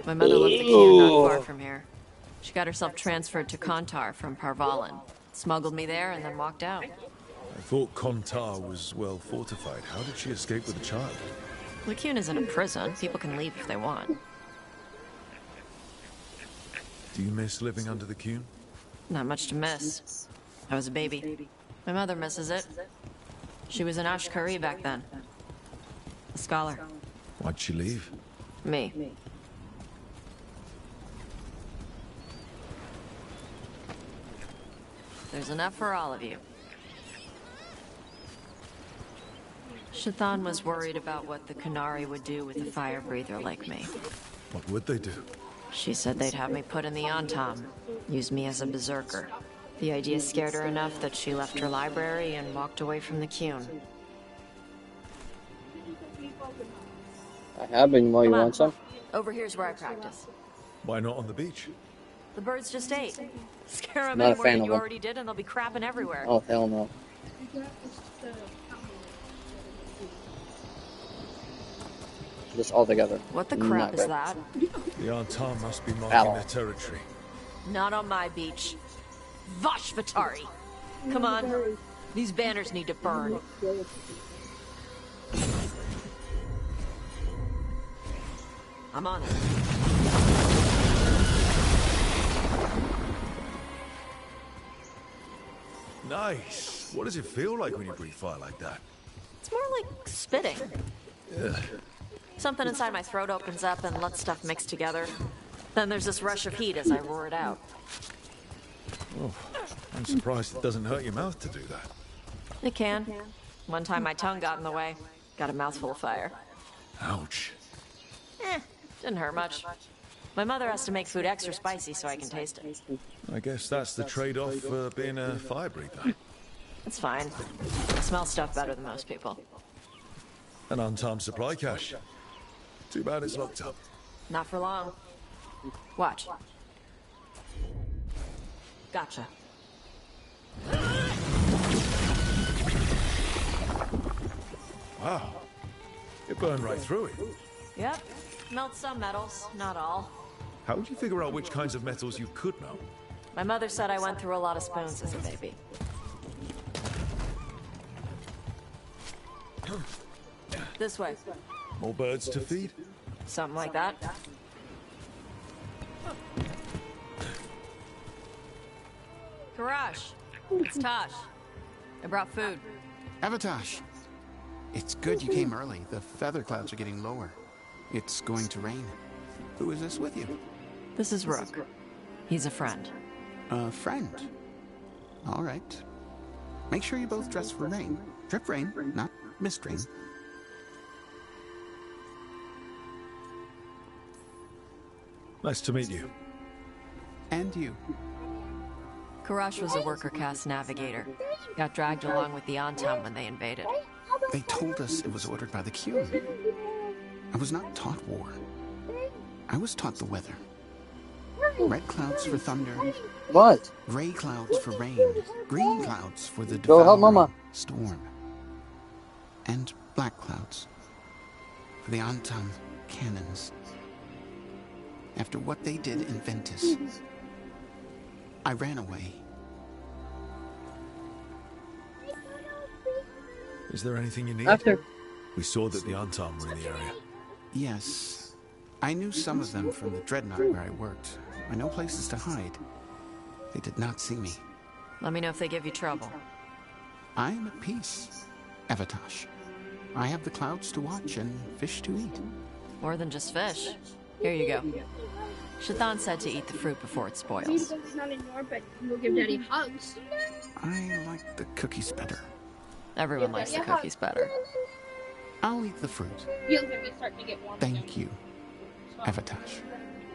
My mother left the queue not far from here. She got herself transferred to Kontar from Parvalin. Smuggled me there and then walked out. I thought Kontar was well fortified. How did she escape with a child? Lycune isn't a prison. People can leave if they want. Do you miss living under the Cune? Not much to miss. I was a baby. My mother misses it. She was an Ashkari back then. A scholar. Why'd she leave? Me. There's enough for all of you. Shathan was worried about what the Qunari would do with a fire breather like me. What would they do? She said they'd have me put in the Antam, use me as a berserker. The idea scared her enough that she left her library and walked away from the Qune. I have been. More. You Come on. want some? Over here's where I practice. Why not on the beach? The birds just ate. Scare them Not a any more fan than of you them. already did and they'll be crapping everywhere. Oh, hell no. Just all together. What the Not crap is good. that? The Antar must be marking Battle. their territory. Not on my beach. Vash Vatari. Come on. These banners need to burn. I'm on it. Nice. What does it feel like when you breathe fire like that? It's more like spitting. Ugh. Something inside my throat opens up and lets stuff mix together. Then there's this rush of heat as I roar it out. Oh, I'm surprised it doesn't hurt your mouth to do that. It can. One time my tongue got in the way. Got a mouthful of fire. Ouch. Didn't hurt much. My mother has to make food extra spicy so I can taste it. I guess that's the trade-off for being a fire breather. It's fine. I smell stuff better than most people. An untimed supply cache. Too bad it's locked up. Not for long. Watch. Gotcha. Wow. It burned right through it. Yep. Melt some metals, not all. How would you figure out which kinds of metals you could melt? My mother said I went through a lot of spoons as a baby. This way. More birds to feed? Something like that. Karash, it's Tosh. I brought food. Avatash, it's good you came early. The feather clouds are getting lower. It's going to rain. Who is this with you? This is Rook. He's a friend. A friend. All right. Make sure you both dress for rain. Drip rain, not mist rain. Nice to meet you. And you. Karash was a worker caste navigator. Got dragged along with the Antam when they invaded. They told us it was ordered by the Q. I was not taught war. I was taught the weather. Red clouds for thunder. What? Gray clouds for rain. Green clouds for the Go help devouring Mama. storm. And black clouds for the Antam cannons. After what they did in Ventus, I ran away. Is there anything you need? After. We saw that the Antam were in the area. Yes. I knew some of them from the Dreadnought where I worked. I know places to hide. They did not see me. Let me know if they give you trouble. I am at peace, Avatash. I have the clouds to watch and fish to eat. More than just fish. Here you go. Shathan said to eat the fruit before it spoils. It's not in your bed. We'll give Daddy hugs. I like the cookies better. Everyone likes the cookies better. I'll eat the fruit. Feels like it's starting to get warm. Thank you, Avatash.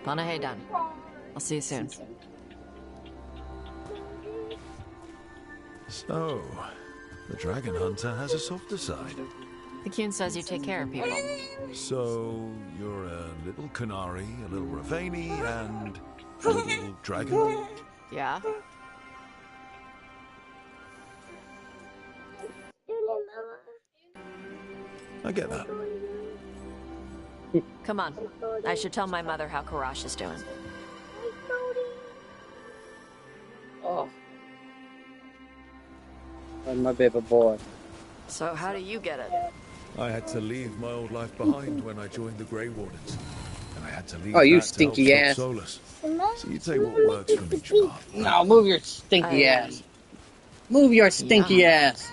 Panahedan. I'll see you soon. So, the dragon hunter has a softer side. The Qune says you take care of people. So, you're a little Qunari, a little Ravani, and a little dragon? Yeah? I get that. Come on. I should tell my mother how Karash is doing. Oh. And my baby boy. So how do you get it? I had to leave my old life behind when I joined the Grey Wardens. And I had to leave Oh, you that to help stinky stop ass. Solus. So you take what works from each part. No, move your stinky ass. Move your stinky ass.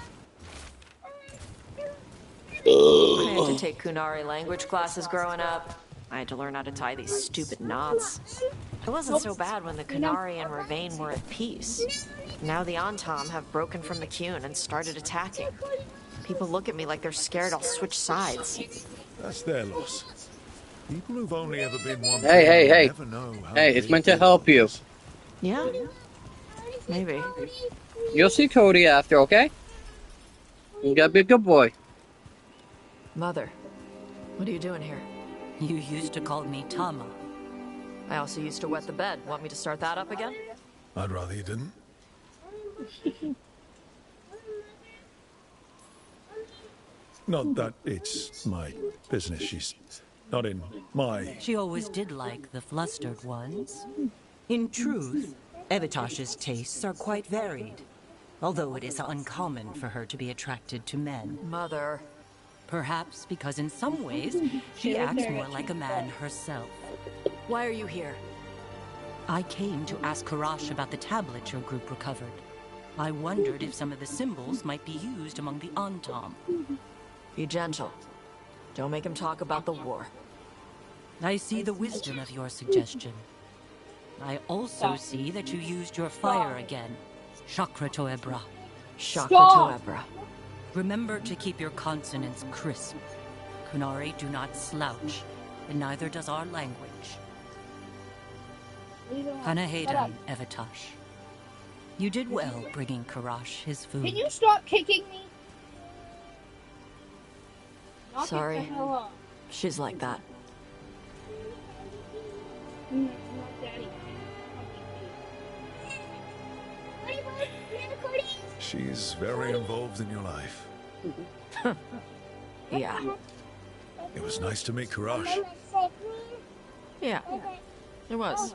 I had to take Kunari language classes growing up. I had to learn how to tie these stupid knots. It wasn't so bad when the Kunari and Ravane were at peace. Now the Antom have broken from McCune and started attacking. People look at me like they're scared I'll switch sides. That's their loss. People who've only ever been one Hey, thing hey, will hey. never know how Hey, it's big meant to the help world you. is. Yeah? Maybe. You'll see Cody after, okay? You gotta be a good boy. Mother, what are you doing here? You used to call me Tama. I also used to wet the bed. Want me to start that up again? I'd rather you didn't. Not that it's my business. She's not in my... She always did like the flustered ones. In truth, Evitash's tastes are quite varied, although it is uncommon for her to be attracted to men. Mother. Perhaps because in some ways, she acts more like a man herself. Why are you here? I came to ask Karash about the tablet your group recovered. I wondered if some of the symbols might be used among the Antom. Be gentle. Don't make him talk about the war. I see the wisdom of your suggestion. I also see that you used your fire again. Chakra Toebra. Chakra Toebra. Remember to keep your consonants crisp. Kunari do not slouch, and neither does our language. Hanahedan, Evitash. You did well bringing Karash his food. Can you stop kicking me? Knock it Sorry. the hell off. She's like that. Not Daddy. She's very involved in your life. Yeah. It was nice to meet Karash. Yeah. It was.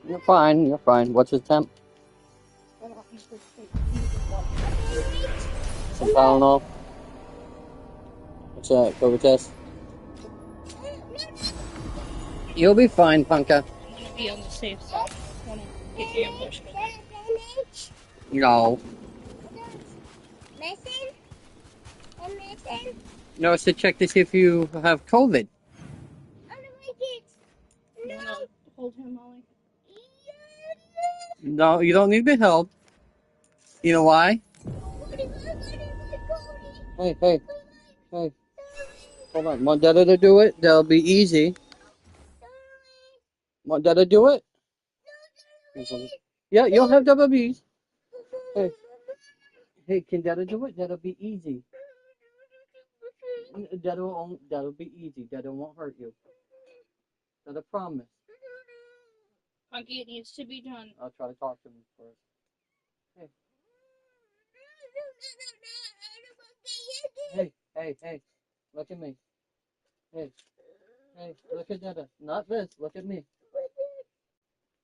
You're fine, you're fine. What's his temp? Some Tylenol. What's that? COVID test? You'll be fine, Punka. I'm gonna be on the safe side. I wanna get ambushed. No. No, it's to check to see if you have COVID. You wanna hold him, Molly? No, you don't need to be held. You know why? Hey, hey, hey. Hold on. Want Dada to do it? That'll be easy. Want Dada to do it? Yeah, you'll have double B's. Hey, hey, can Dada do it? That'll be easy. That'll be easy. Dada won't hurt you. Dada promise. Punky, it needs to be done. I'll try to talk to him first. Hey. Hey, hey, hey. Look at me. Hey. Hey, look at Dada. Not this. Look at me.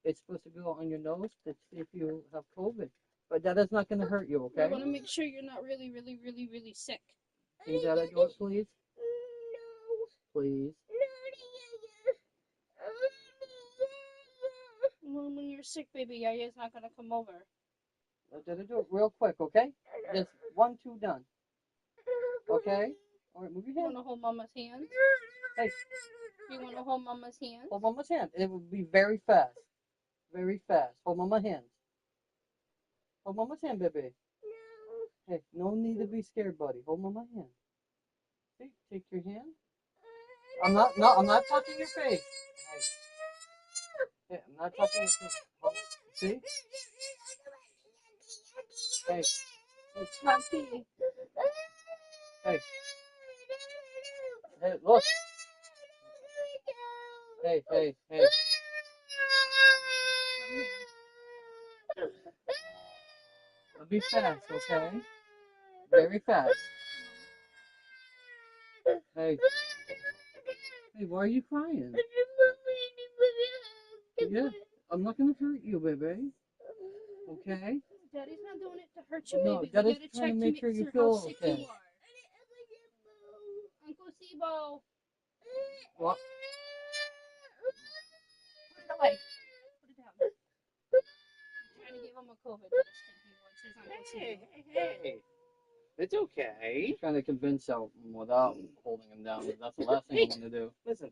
It's supposed to go on your nose to see if you have COVID. But Dada's not going to hurt you, okay? I wanna make sure you're not really, really, really, really sick. Can Dada do it, please? Please. Well, when you're sick, baby, Yaya's not gonna come over. Dada do it real quick, okay? Just 1, 2, done. Okay? All right, move your You hand. wanna hold Mama's hand? Hey, You wanna hold Mama's hand? hold Mama's hand. It will be very fast. Very fast. Hold Mama's hand. Hold Mama's hand, baby. Hey, no need to be scared, buddy. Hold Mama's hand. See, take your hand. I'm not touching your face. Hey, I'm not touching your face. Hold, see? Hey, Punky. hey. Hey, look. Hey, hey, hey. It'll be fast, okay? Very fast. Hey. Hey, why are you crying? Yeah, I'm not gonna hurt you, baby. Okay? Daddy's not doing it to hurt you, No, baby. Daddy's We gotta trying check to make sure you how feel sick okay. you are. Uncle Sibo. What? Put it away. Put it down. I'm trying to give him a COVID test, and he wants his Uncle Sibo. Hey. It's okay. I'm trying to convince him without holding him down. That's the last thing I want to do. Listen,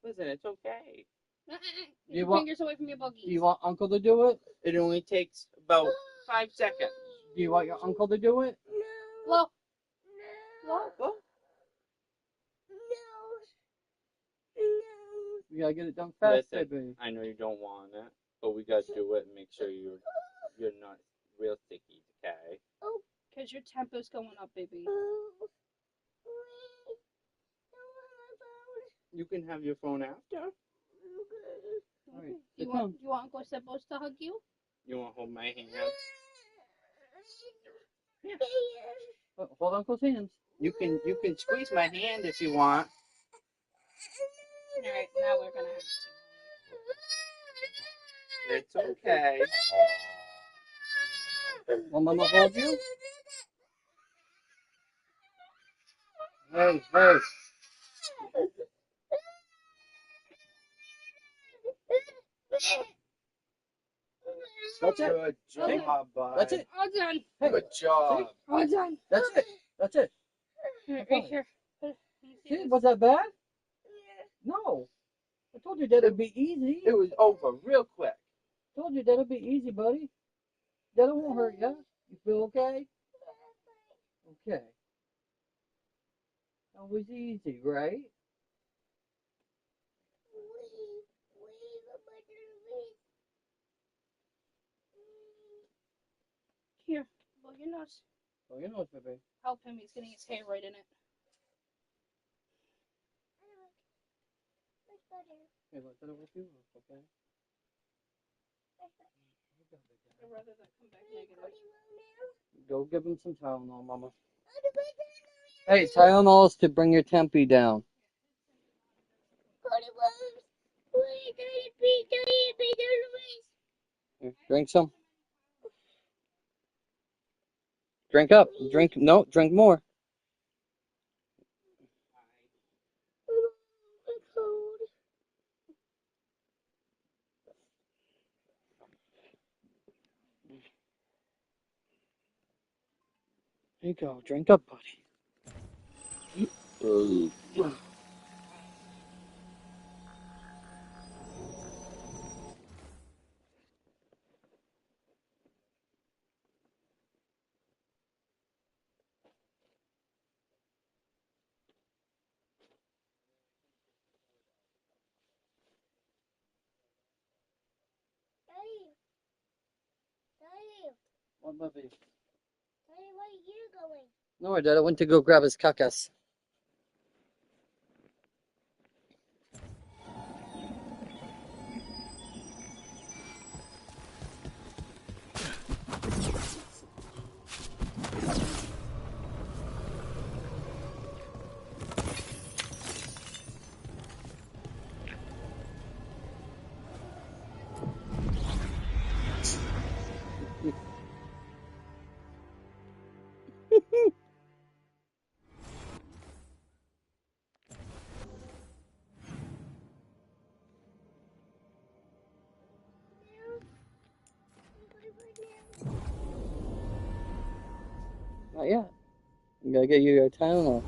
it's okay. Get You your want- fingers away from your buggies. Do you want Uncle to do it? It only takes about 5 seconds. Do you want your uncle to do it? Look. Look. Go. You gotta get it done fast, Listen, baby. I know you don't want it, but we gotta do it and make sure you're not real sticky, okay? Because your tempo's going up, baby. You can have your phone after. Alright, You want Uncle Sibo to hug you? You want to hold my hand? Yeah. Hold Uncle's hands. You can squeeze my hand if you want. Alright, now we're gonna have to. It's okay. Want Mama hold you? Hey, hey. That's it. Good job, bud. That's it. All done. Hey, Good job. All done. that's it. That's it. Right here. Let me see See, this. was that bad? No. I told you that it'd be easy. It was over real quick. Told you that'd be easy, buddy. That won't hurt you. You feel okay? Okay. That was easy, right? Here, blow your nose. Oh, you know it, baby. Help him. He's getting his hair right in it. Hey, look, that with you, okay? I'd rather that come back negative. Go give him some Tylenol, Mama. Hey, Tylenol's to bring your tempi down. Here, drink some. Drink up. Drink. No, drink more. There you go. Drink up, buddy. What, baby? Daddy, where are you going? No, Dad. I went to go grab his cacas. Not yet. I'm gonna get you your Tylenol.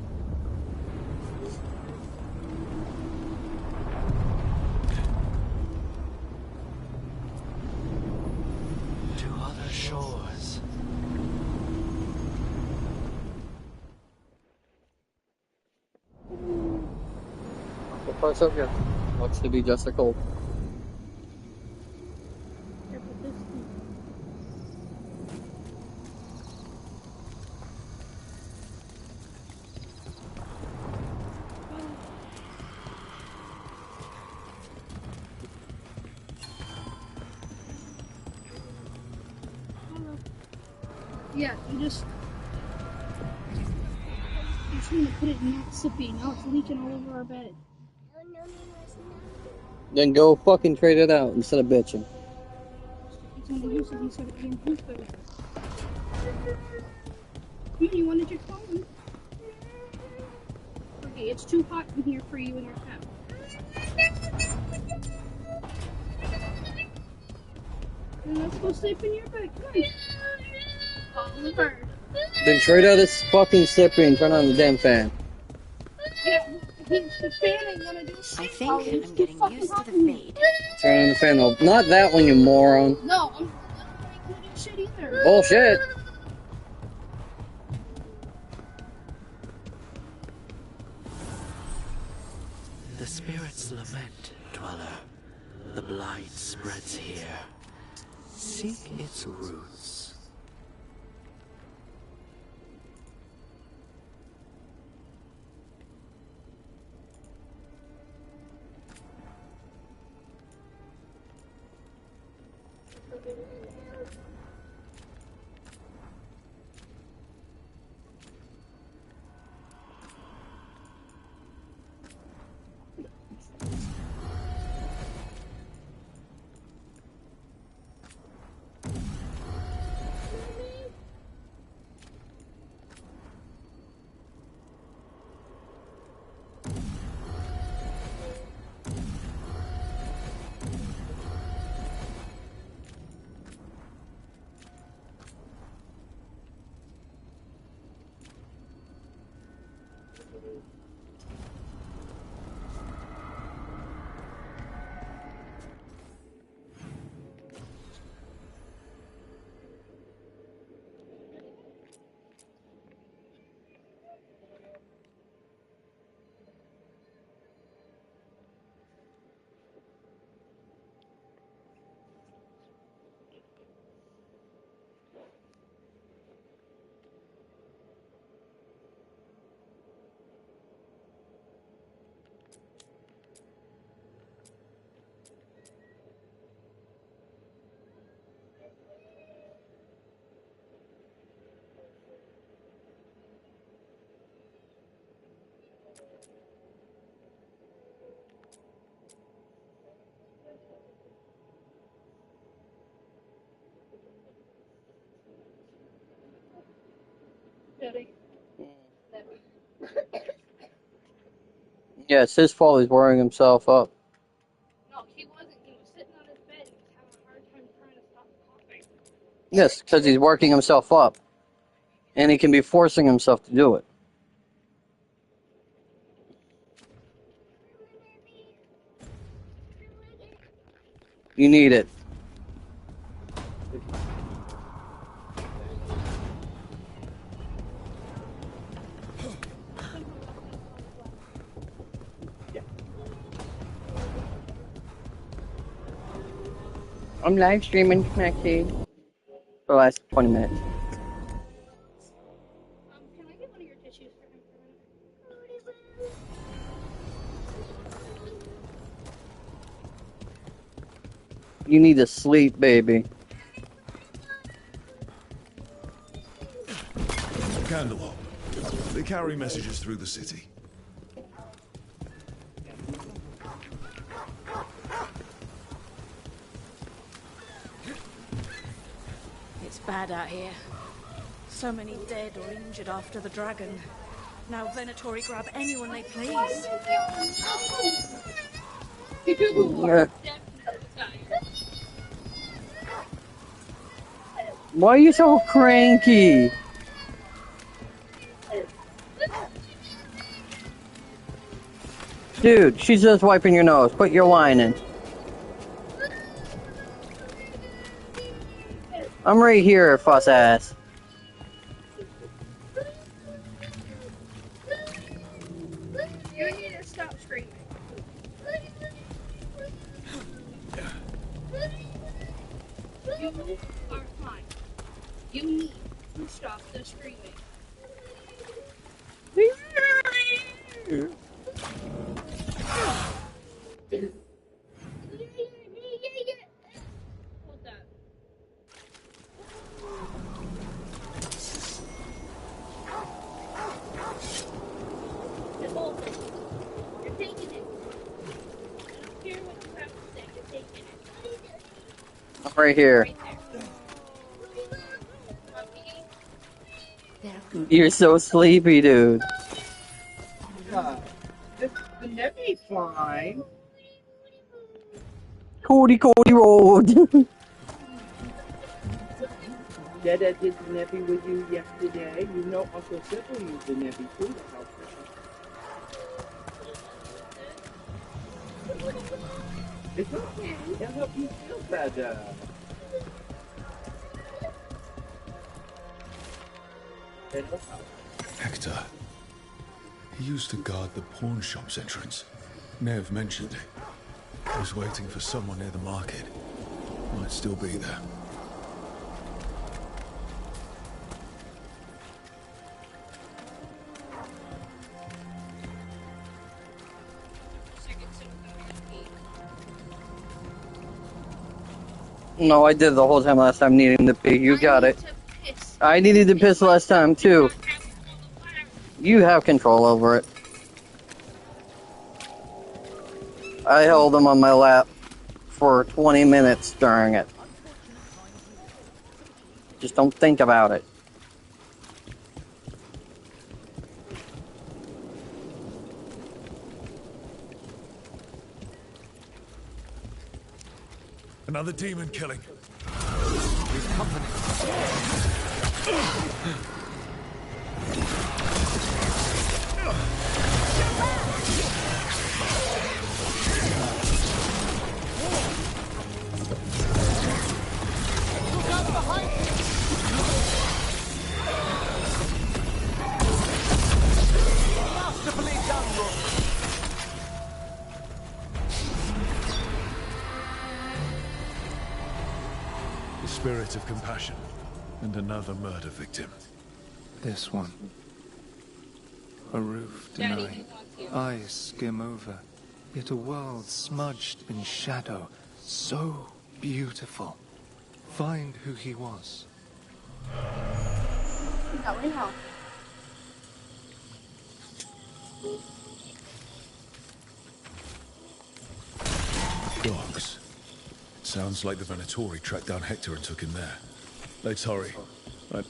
To other shores. So far, so good. Looks to be just a cold. Here, put this. Yeah, you just just gonna put it in that sippy. Now it's leaking all over our bed. Then go fucking trade it out instead of bitching. He's gonna use it instead of being his bed. You wanted your phone? Okay, it's too hot in here for you and your cat. Then let's go sleep in your bed. Come on. Oliver. Then trade out this fucking sippy and turn on the damn fan. Yeah, the fan ain't gonna do shit. I think I'm getting used to the fade. Turn on the fan though. Not that one, you moron. No, I'm not gonna do shit either. Bullshit. The spirits lament, dweller. The blight spreads here. Seek its roots. Daddy. Yeah, it's his fault he's wearing himself up. No, he wasn't. He was sitting on his bed and was having a hard time trying to stop coughing. Yes, because he's working himself up. And he can be forcing himself to do it. You need it. I'm live streaming Maxie for the last 20 minutes. Can I get one of your tissues for him for a minute? You need to sleep, baby. Candle. They carry messages through the city. It's bad out here. So many dead or injured after the dragon. Now Venatori grab anyone they please. Why are you so cranky? Dude, she's just wiping your nose. Put your line in. I'm right here, fuss ass. You need to stop screaming. You are fine. You need to stop the screaming. Hold that. Right here. You're so sleepy, dude. The Neppy's fine. Cody Road. Dada did the Neppy with you yesterday. You know Uncle Sybil used the Neppy too to help her. It's okay. It'll help you feel better. It'll help. Hector. He used to guard the pawn shop's entrance. Nev mentioned it. I was waiting for someone near the market. Might still be there. No, I did the whole time last time needing to pee. You got it. I needed to piss last time too. You have control over it. I held him on my lap for 20 minutes during it. Just don't think about it. Another demon killing. His company. Look out behind you! Masterfully done, Rook. The spirit of compassion. And another murder victim. This one. A roof denied. Eyes skim over. Yet a world smudged in shadow. So beautiful. Find who he was. Dogs. Sounds like the Venatori tracked down Hector and took him there. Let's hurry. Right.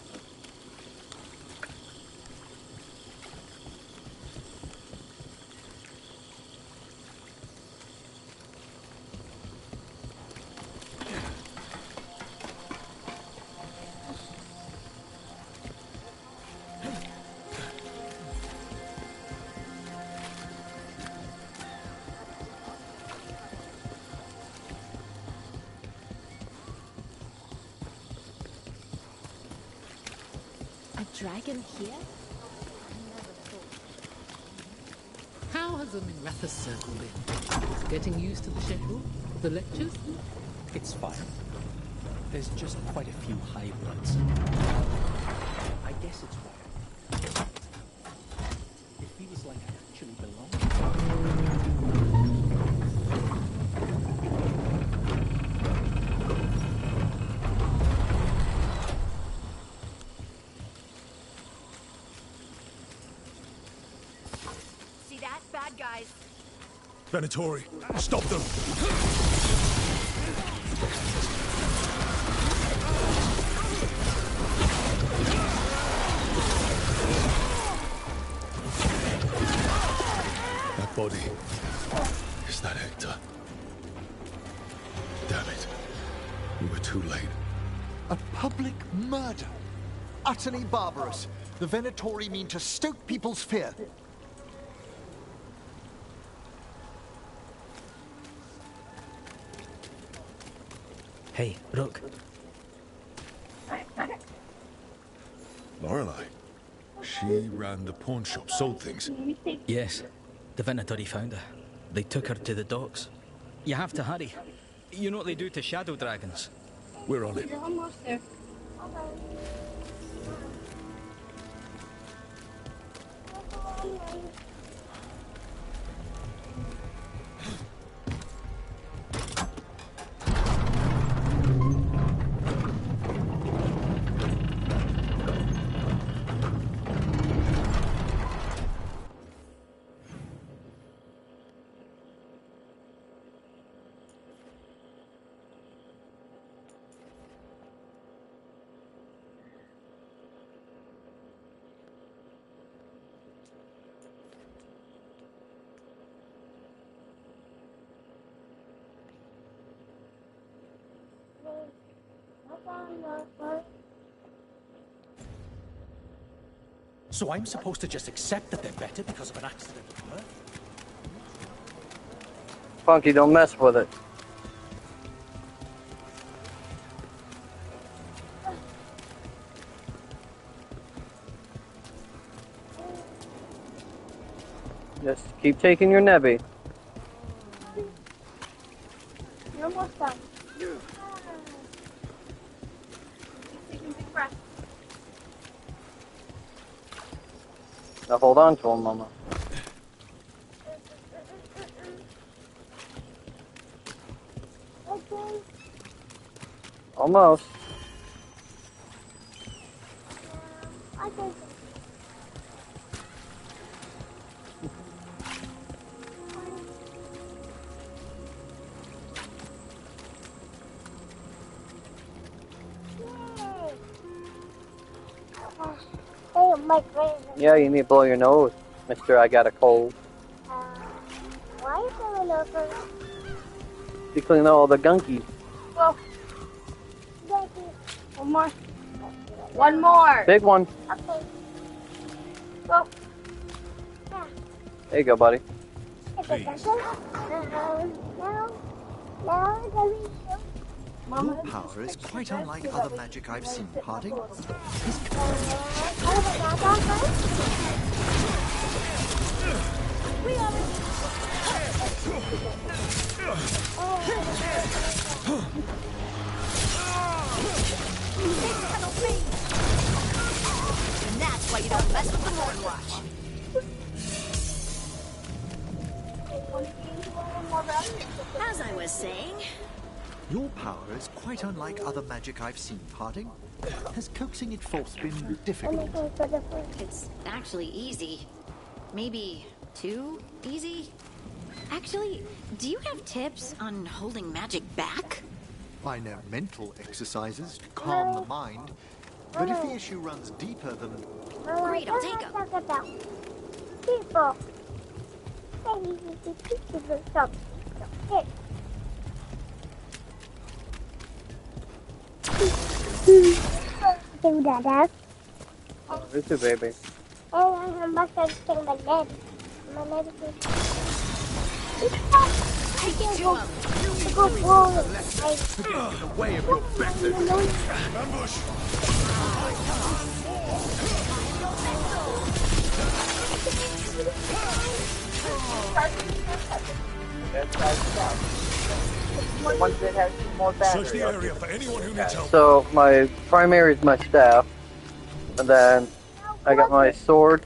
Dragon here? How has the Minratha circle been? Getting used to the schedule? The lectures? It's fine. There's just quite a few hybrids. I guess it's rare. It feels like I actually belong. Guys. Venatori, stop them! That body. Is that Hector? Damn it. We were too late. A public murder. Utterly barbarous. The Venatori mean to stoke people's fear. Hey, Rook. Lorelei. She ran the pawn shop, sold things. Yes, the Venatori found her. They took her to the docks. You have to hurry. You know what they do to shadow dragons. We're on it. You're almost there. So I'm supposed to just accept that they're better because of an accident at birth? Funky, don't mess with it. Just keep taking your Nebby. You're almost done. Keep taking big breaths. Now hold on to him, Mama. Okay. Almost. Okay. Hey, my friend. Yeah, you need to blow your nose, Mister. I got a cold. Why is there an over? You clean out all the gunkies. Go. One more. One more. Big one. Okay. Go. There you go, buddy. Your power is quite unlike other magic I've seen, Harding. And that's why you don't mess with the Horn Watch. As I was saying, Your power is quite unlike other magic I've seen, Harding. Has coaxing it forth been difficult? it's actually easy. Maybe too easy? Actually, do you have tips on holding magic back? I know mental exercises to calm the mind, but if the issue runs deeper than... Great, I'll take 'em. Talk about people. Do that. Me too, baby. I must have taken my leg. My leg is... Take it to him. Go forward. In the way of your method. Ambush! Search the area for anyone who needs help. So my primary is my staff, and then I got my sword.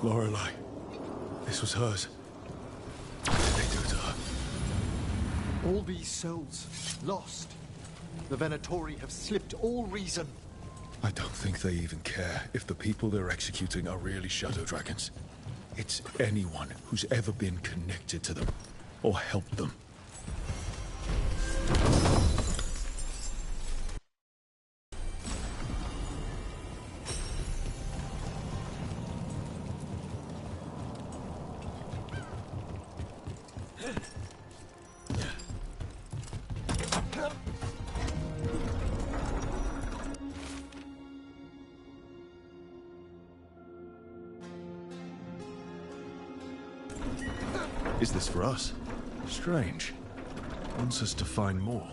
Lorelei, this was hers. What did they do to her? All these souls, lost. The Venatori have slipped all reason. I don't think they even care if the people they're executing are really shadow dragons. It's anyone who's ever been connected to them or helped them. Is this for us? Strange. Wants us to find more.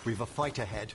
We've a fight ahead.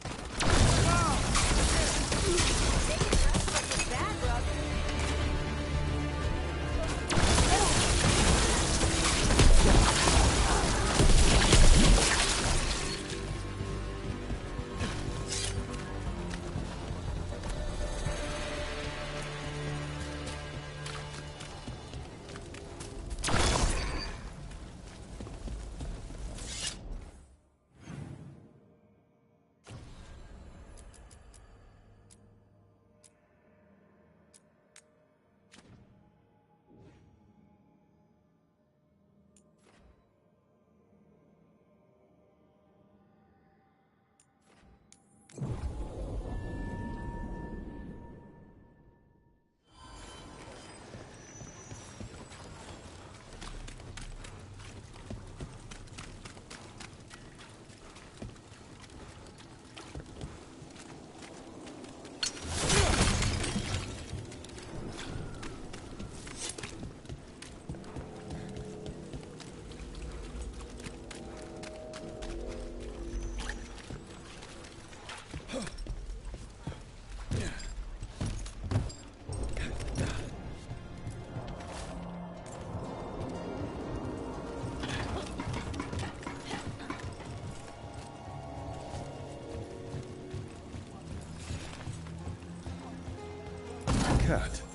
cat.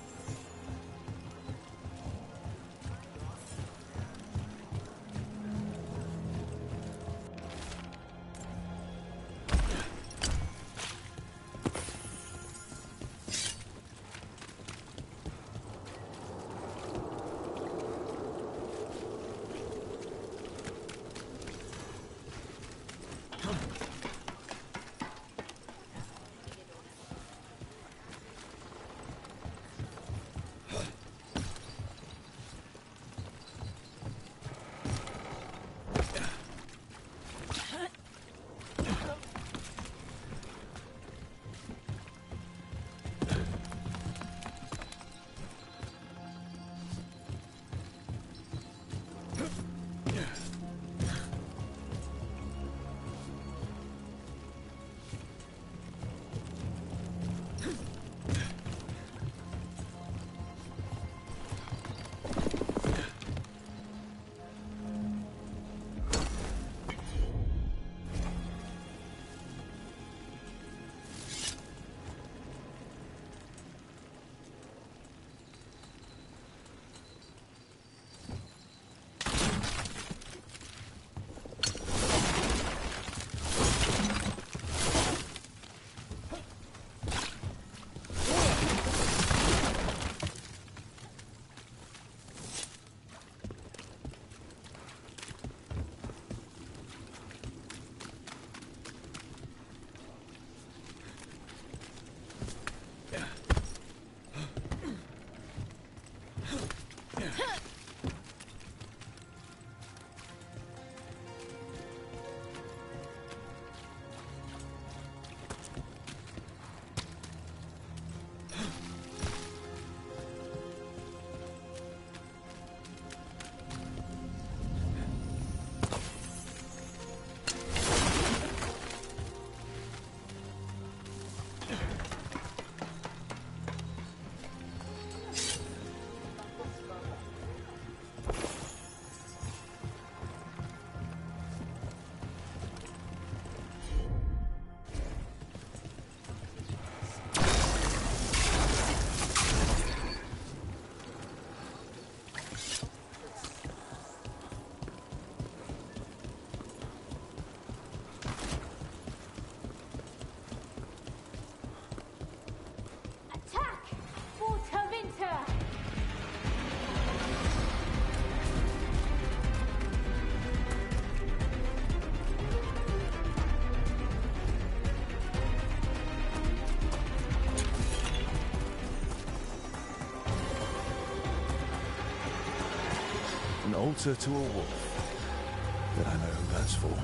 An altar to a wolf. But I know who that's for.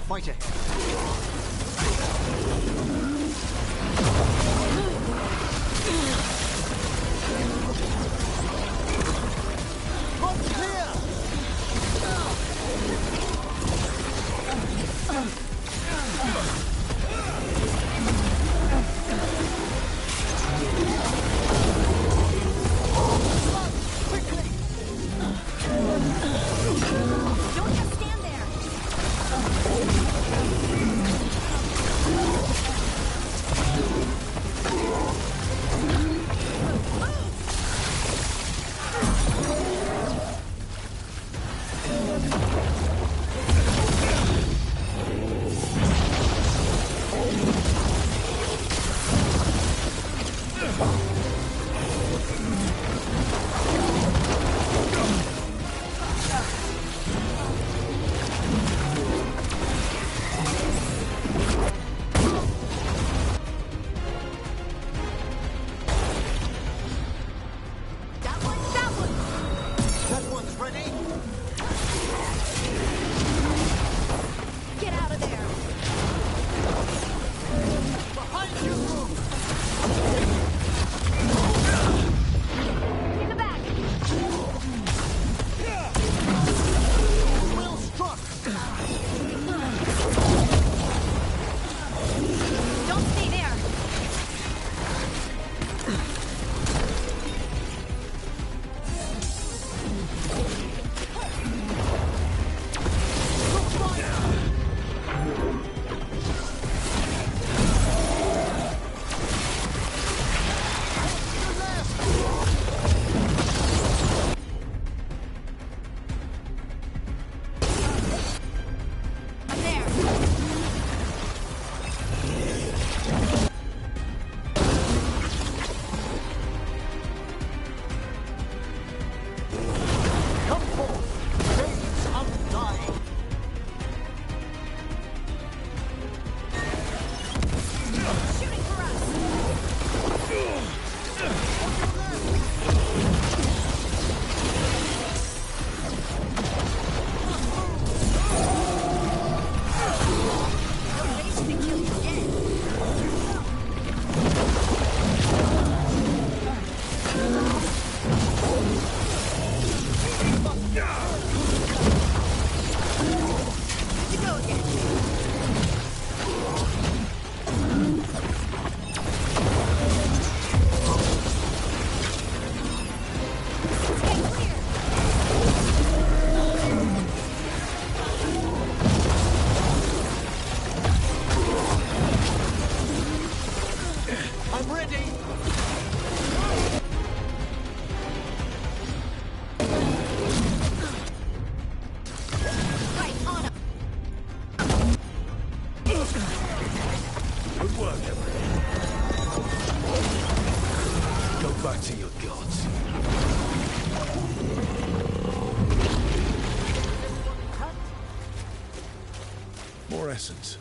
fight ahead. Front clear! Don't just stand there. Essence.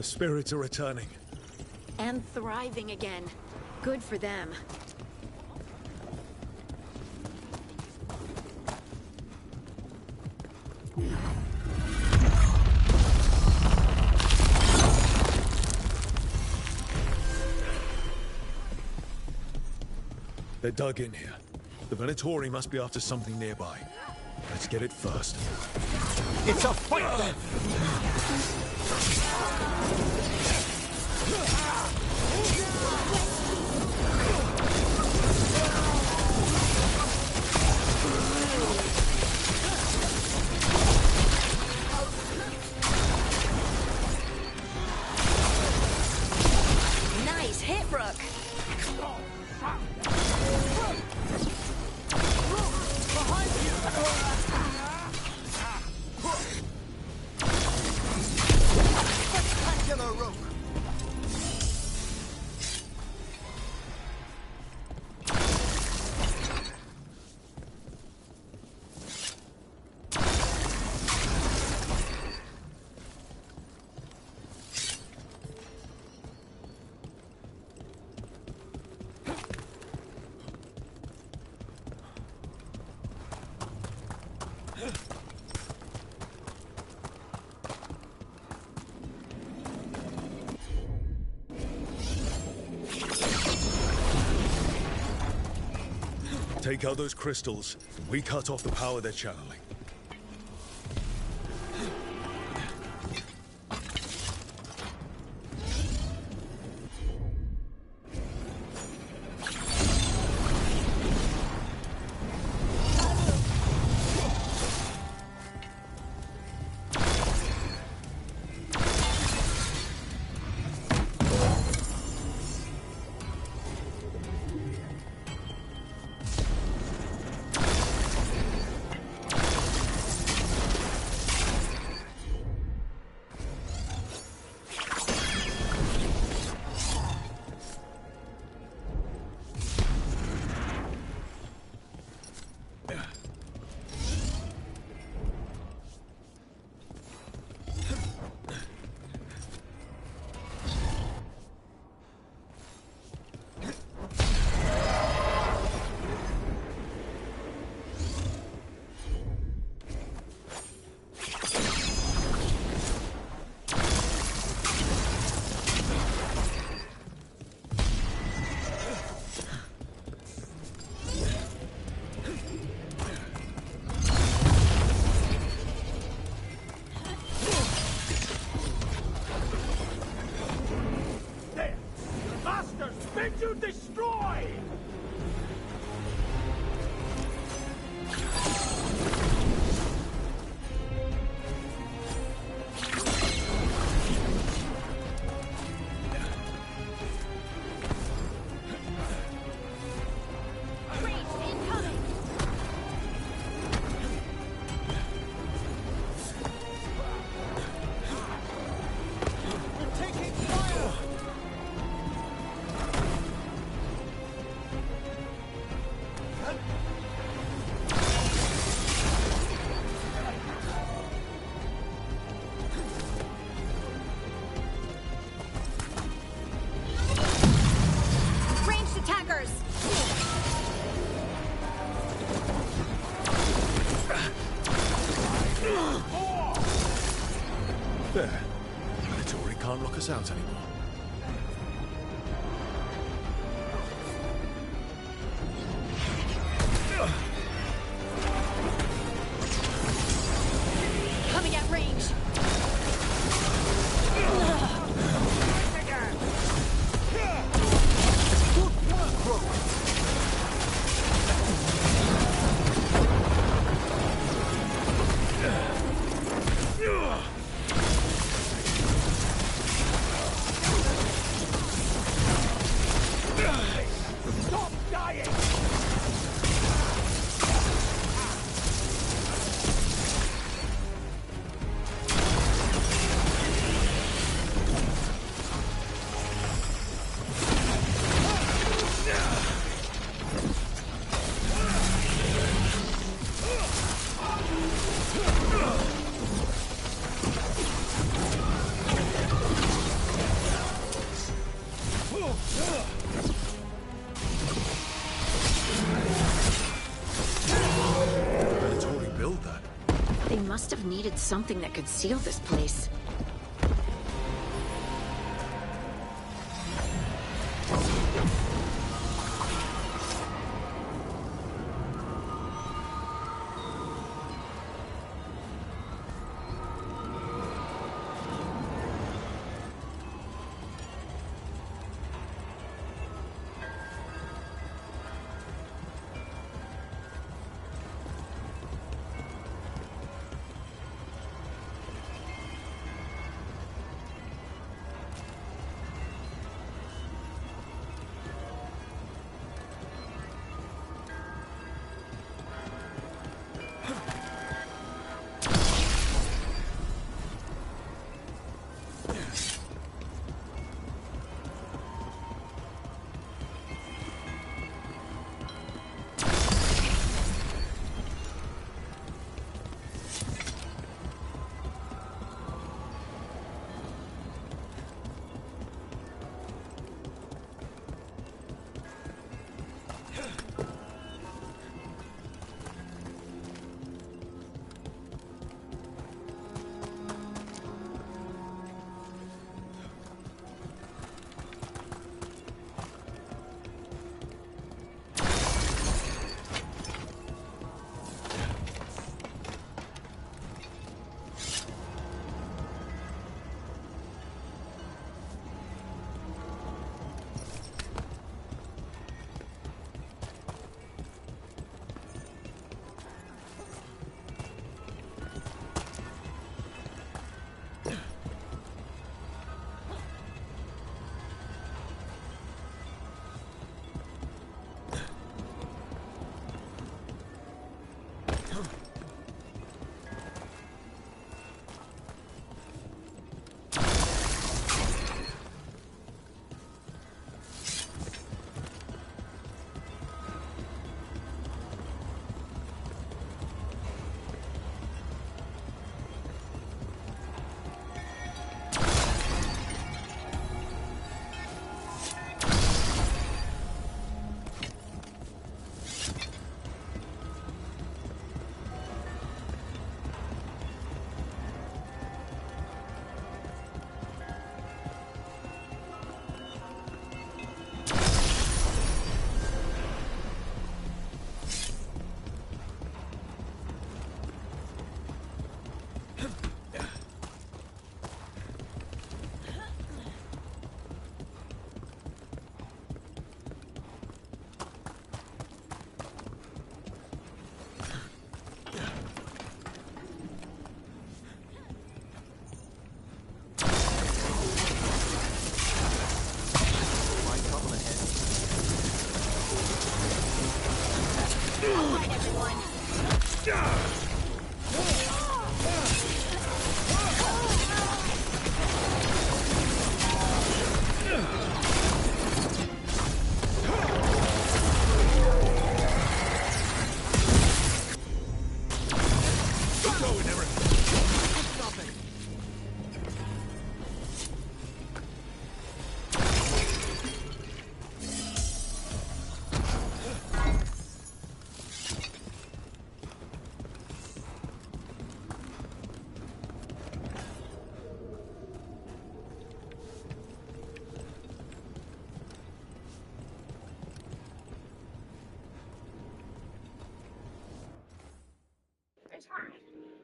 The spirits are returning. And thriving again. Good for them. They're dug in here. The Venatori must be after something nearby. Let's get it first. It's a fight then! Nice hit, Rook. Spectacular rope! Take out those crystals. We cut off the power they're channeling. There. Venatori can't lock us out anymore. Coming at range. needed something that could seal this place.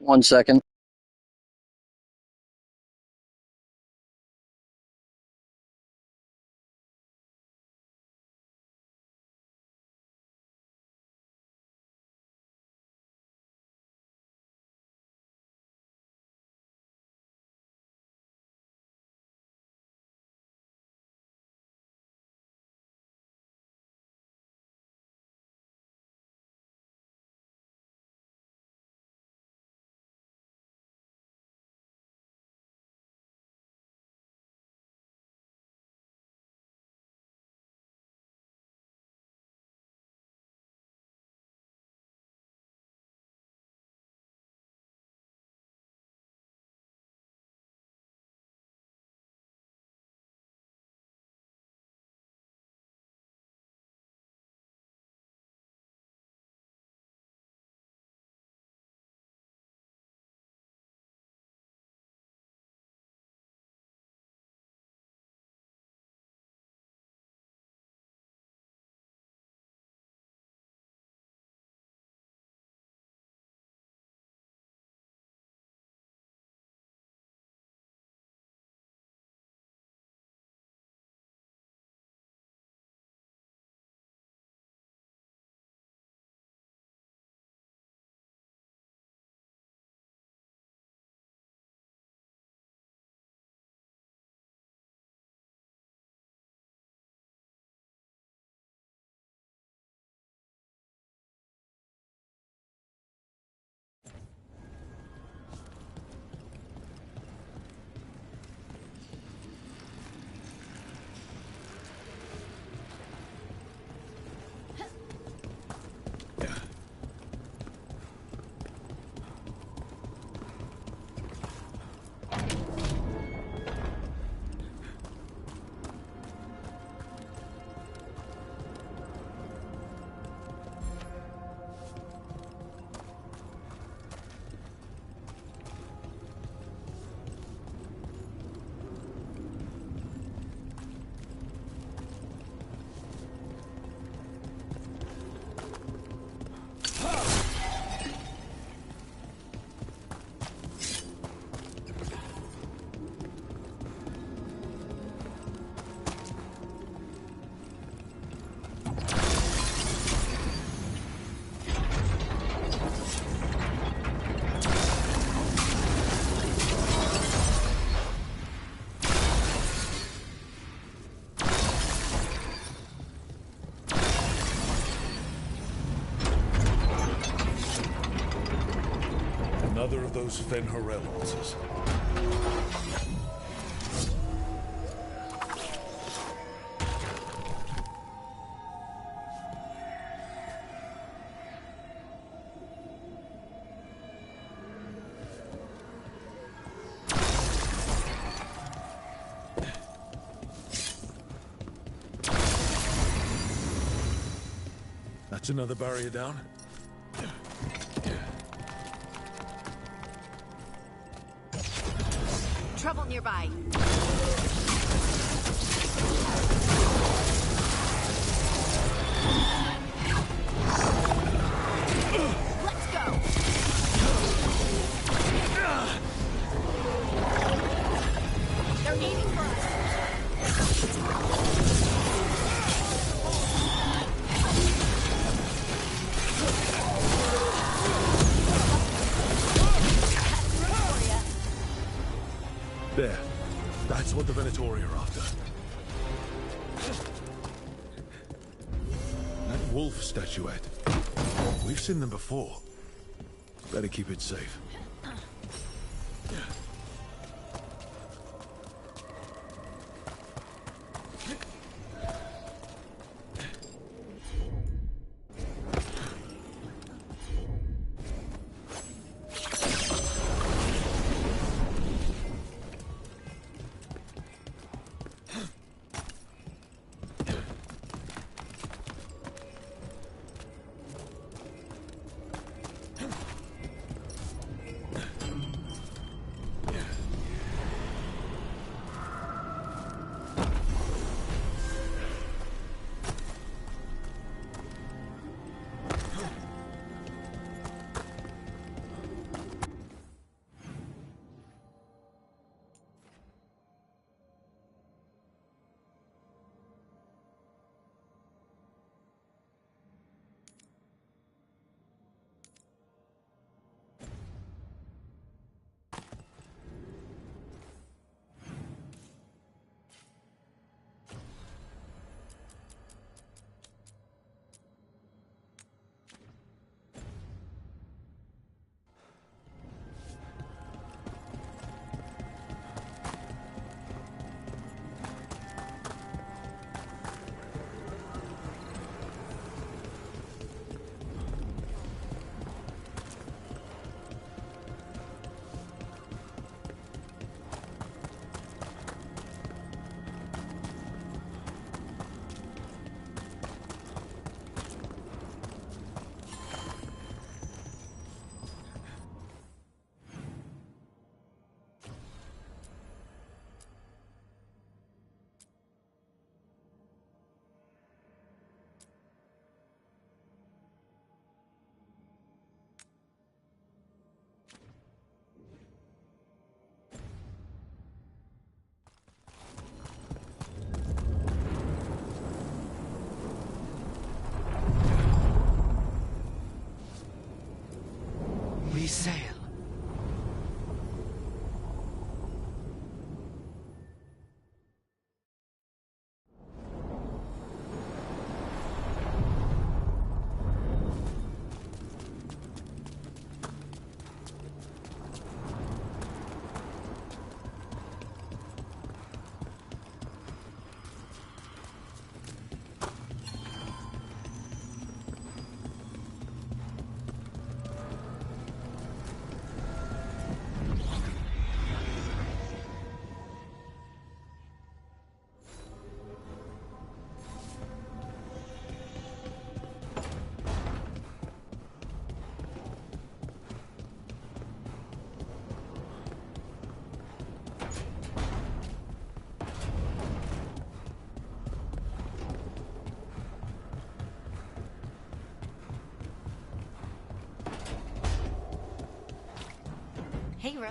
One second. Another of those Fen Harel answers. That's another barrier down. Trouble nearby. Let's go. They're aiming for us. There. That's what the Venatori are after. That wolf statuette. We've seen them before. Better keep it safe. We sail. Hey, Rook.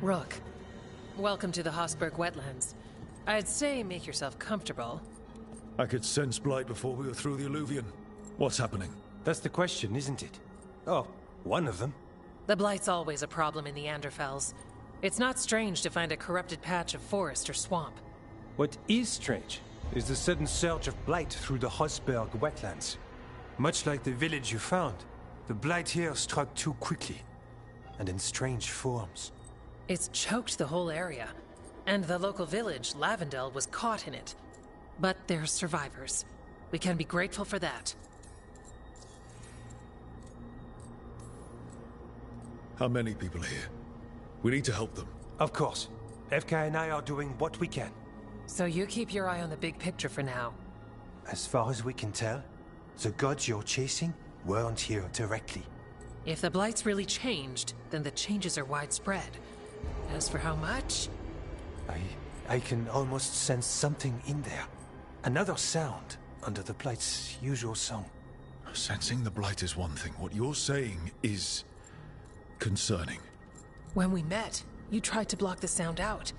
Rook, welcome to the Hosberg wetlands. I'd say make yourself comfortable. I could sense blight before we were through the alluvion. What's happening? That's the question, isn't it? Oh, one of them. The blight's always a problem in the Anderfels. It's not strange to find a corrupted patch of forest or swamp. What is strange is the sudden surge of blight through the Hosberg wetlands. Much like the village you found, the blight here struck too quickly, and in strange forms. It's choked the whole area, and the local village, Lavendel, was caught in it. But they're survivors. We can be grateful for that. How many people are here? We need to help them. Of course. FK and I are doing what we can. So you keep your eye on the big picture for now. As far as we can tell, the gods you're chasing weren't here directly. If the blight's really changed, then the changes are widespread. As for how much... I can almost sense something in there. Another sound under the blight's usual song. Sensing the blight is one thing. What you're saying is... concerning. When we met, you tried to block the sound out.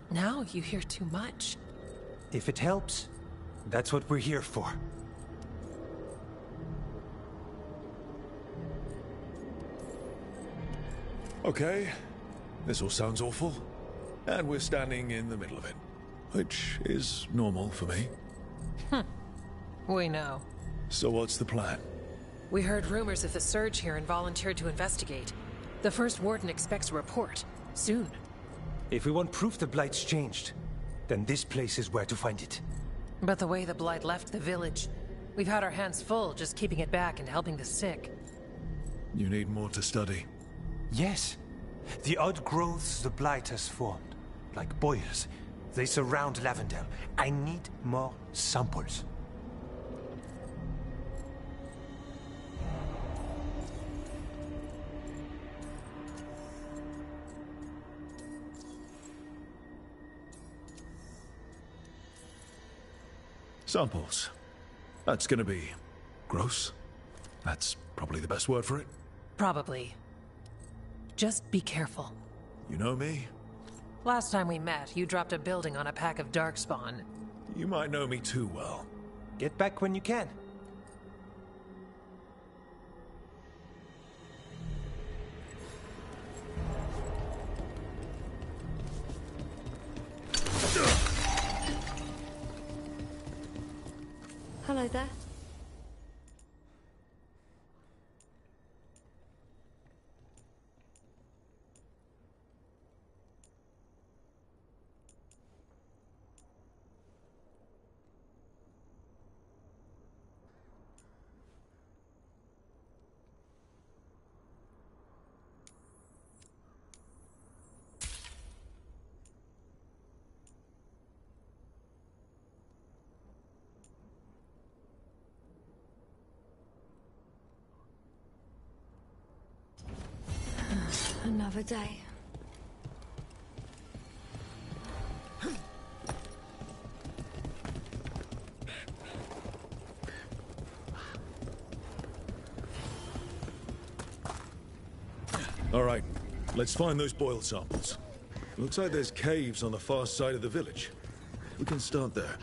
Now you hear too much. If it helps, that's what we're here for. Okay, this all sounds awful. And we're standing in the middle of it. Which is normal for me. We know. So what's the plan? We heard rumors of the surge here and volunteered to investigate. The first warden expects a report. Soon. If we want proof the blight's changed, then this place is where to find it. But the way the blight left the village, we've had our hands full just keeping it back and helping the sick. You need more to study. Yes. The odd growths the blight has formed, like boils, they surround Lavendel. I need more samples. Samples. That's gonna be... gross? That's probably the best word for it. Probably. Just be careful. You know me? Last time we met, you dropped a building on a pack of darkspawn. You might know me too well. Get back when you can. Hello there. Another day. All right, let's find those boil samples. Looks like there's caves on the far side of the village. We can start there.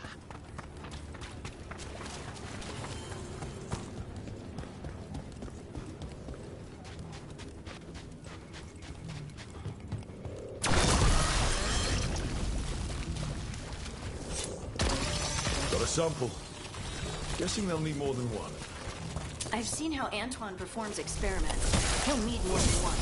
Got a sample. Guessing they'll need more than one. I've seen how Antoine performs experiments. He'll need more than one.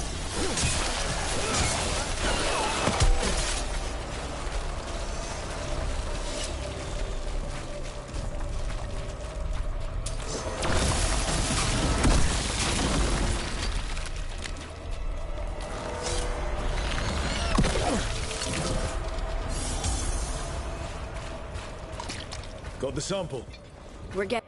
Got the sample. We're getting...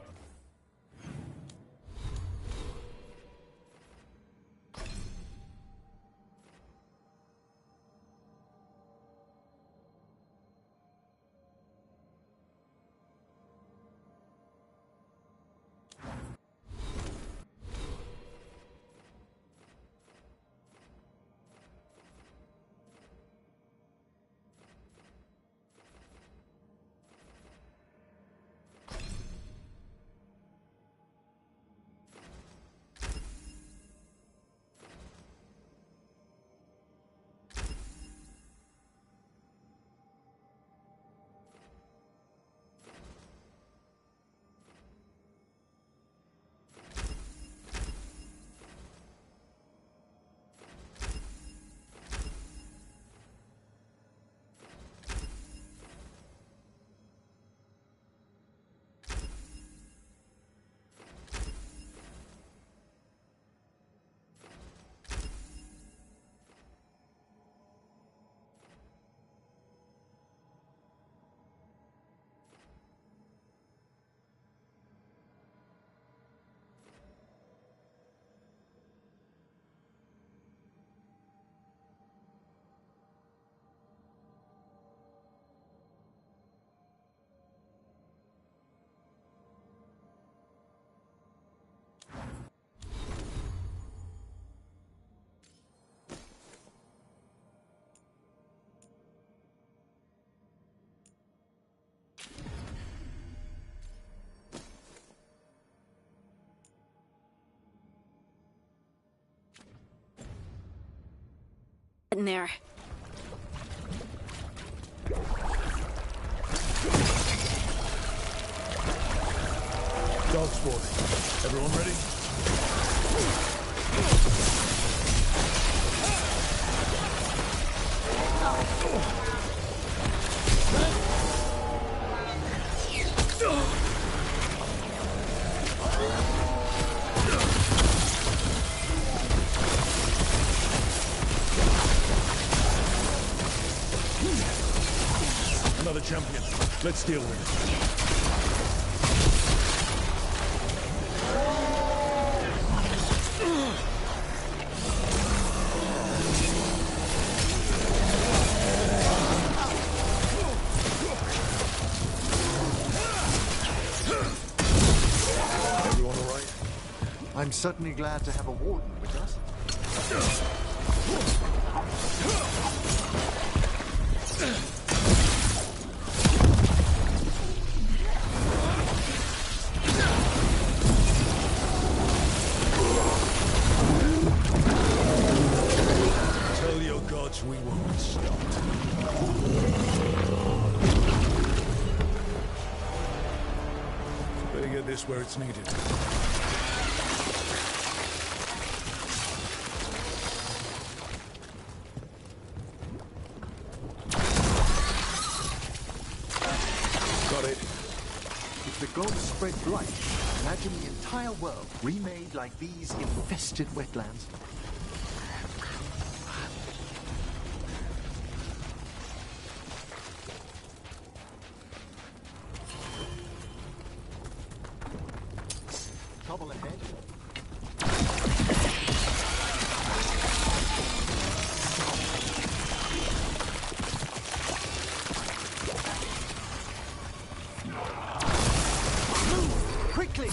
In there. Dog spawning. Everyone ready? Another champion. Let's deal with it. Everyone all right? I'm certainly glad to have a warden with us. Tell your gods we won't stop. Better get this where it's needed. Got it. If the gods spread blight, imagine the entire world remade like these infested wetlands. Trouble ahead. Move quickly.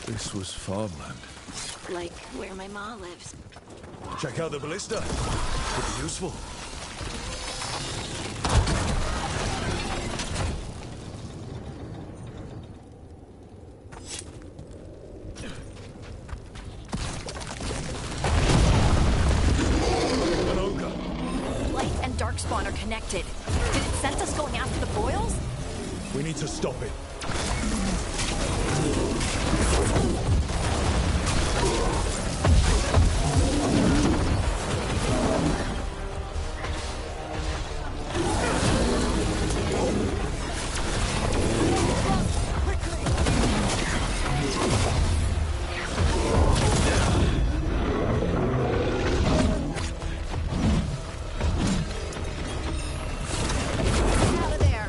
This was farmland. Like where my ma lives. Check out the ballista. Could be useful. An ogre. Light and darkspawn are connected. Did it send us going after the boils? We need to stop it. Out of there.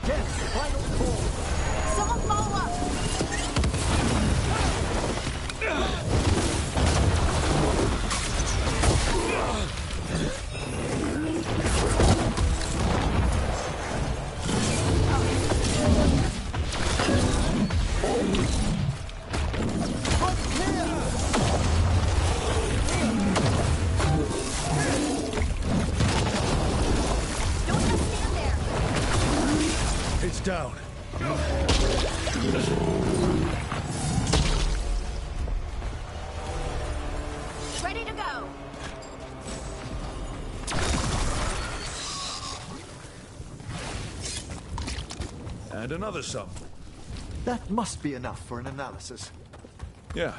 Yes, final call. Someone follow up. Don't just stand there. It's down. Ready to go. And another sum. That must be enough for an analysis. Yeah.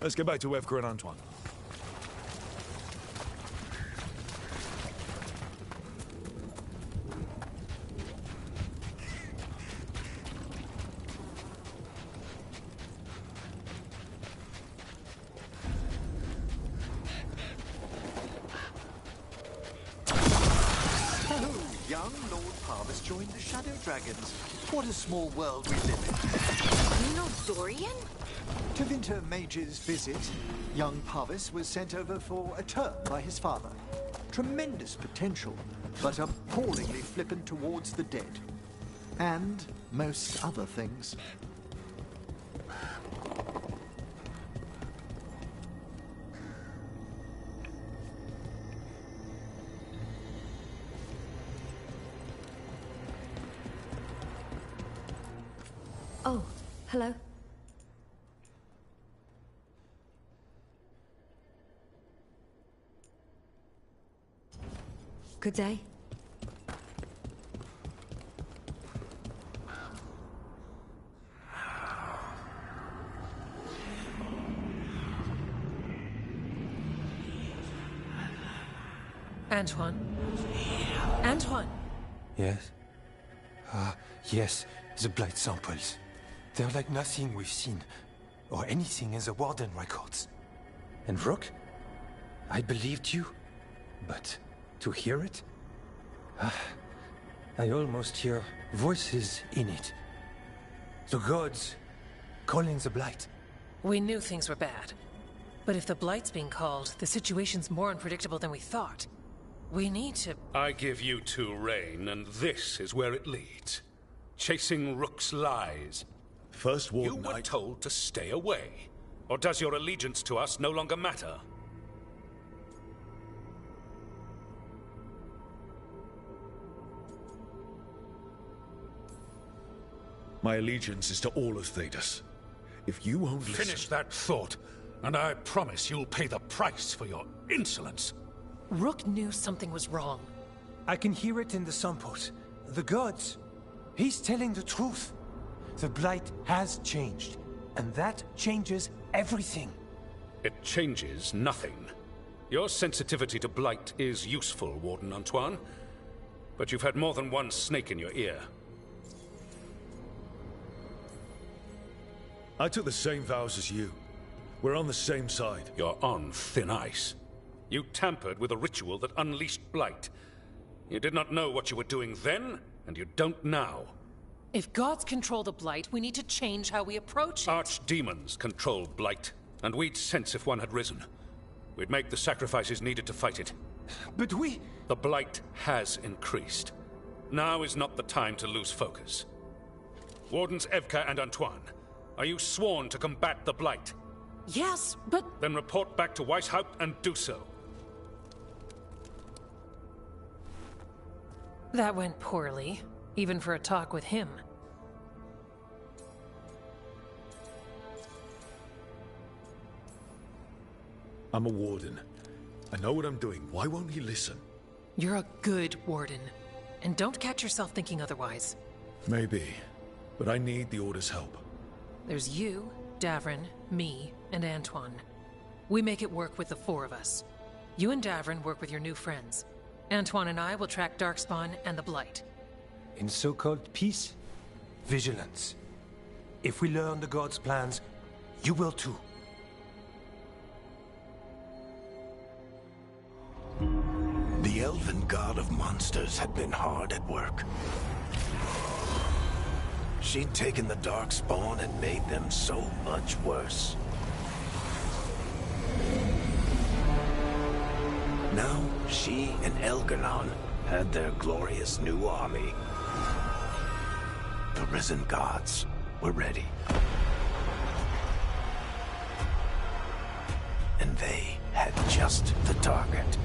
Let's get back to Evka and Antoine. Young Lord Parvis joined the Shadow Dragons. What a small world we live in. You know Dorian? To Winter Mage's visit, young Parvis was sent over for a term by his father. tremendous potential, but appallingly flippant towards the dead. And most other things. Oh, hello. Good day. Antoine? Antoine! Yes? Yes, the blight samples. They're like nothing we've seen, or anything in the Warden records. And Rook? I believed you, but to hear it? I almost hear voices in it. The gods calling the blight. We knew things were bad. But if the blight's being called, the situation's more unpredictable than we thought. We need to... I give you two reign, and this is where it leads. Chasing Rook's lies. First Warden, you were told to stay away. Or does your allegiance to us no longer matter? My allegiance is to all of Thedas. If you won't listen... Finish that thought, and I promise you'll pay the price for your insolence. Rook knew something was wrong. I can hear it in the samples. The gods. He's telling the truth. The blight has changed, and that changes everything. It changes nothing. Your sensitivity to blight is useful, Warden Antoine. But you've had more than one snake in your ear. I took the same vows as you. We're on the same side. You're on thin ice. You tampered with a ritual that unleashed blight. You did not know what you were doing then, and you don't now. If gods control the blight, we need to change how we approach it. Archdemons control blight, and we'd sense if one had risen. We'd make the sacrifices needed to fight it. But we... The blight has increased. Now is not the time to lose focus. Wardens Evka and Antoine, are you sworn to combat the blight? Yes, but... Then report back to Weishaupt and do so. That went poorly, even for a talk with him. I'm a warden. I know what I'm doing. Why won't he listen? You're a good warden. And don't catch yourself thinking otherwise. Maybe. But I need the Order's help. There's you, Davrin, me, and Antoine. We make it work with the four of us. You and Davrin work with your new friends. Antoine and I will track Darkspawn and the Blight. In so-called peace, vigilance. If we learn the gods' plans, you will too. The elven god of monsters had been hard at work. She'd taken the Darkspawn and made them so much worse. Now, she and Elgar'nan had their glorious new army. The risen gods were ready. And they had just the target.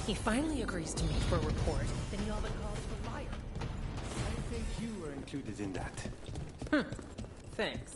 He finally agrees to meet for a report, then he all but calls for liar. I think you were included in that. Thanks.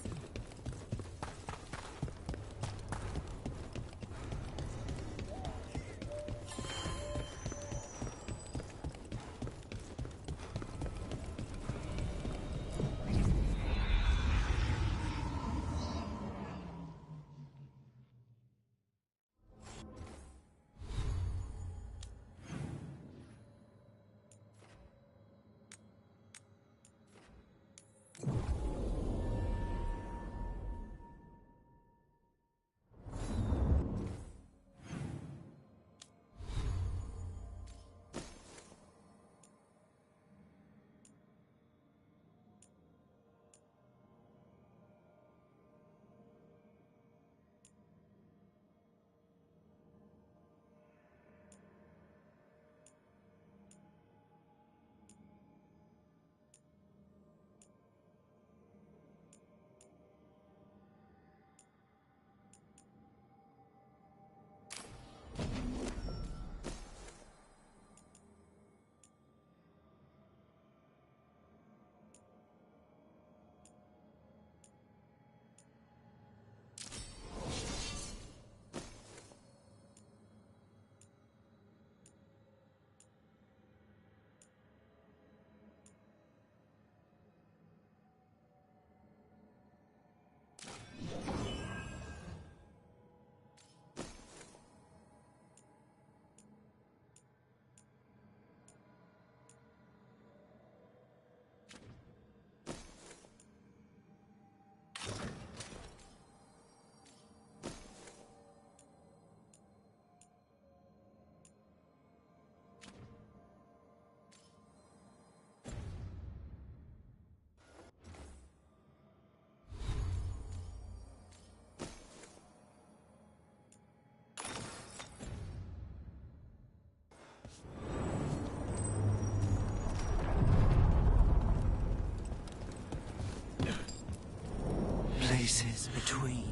Queen.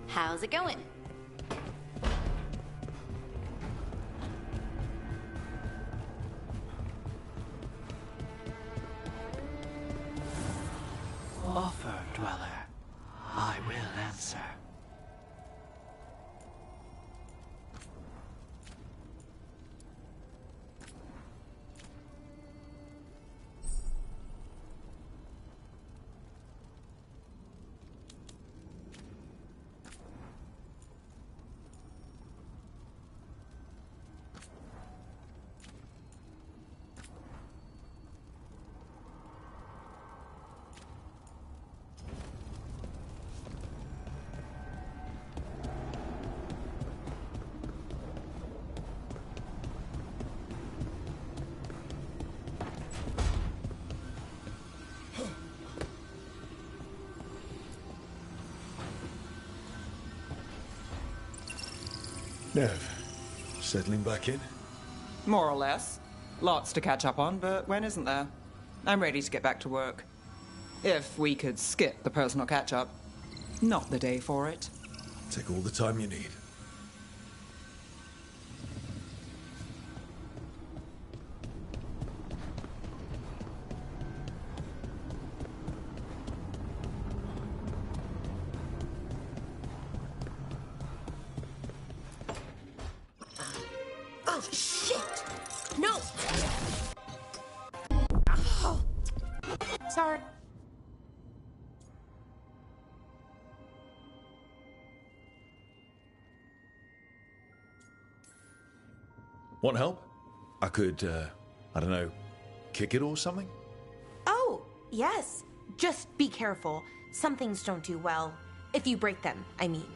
How's it going? Offer, Dweller. I will answer. Nev, settling back in? More or less. Lots to catch up on, but when isn't there? I'm ready to get back to work. If we could skip the personal catch-up. Not the day for it. Take all the time you need. Oh, shit! No! Oh. Sorry. Want help? I could, I don't know, kick it or something? Oh, yes. Just be careful. Some things don't do well. If you break them, I mean.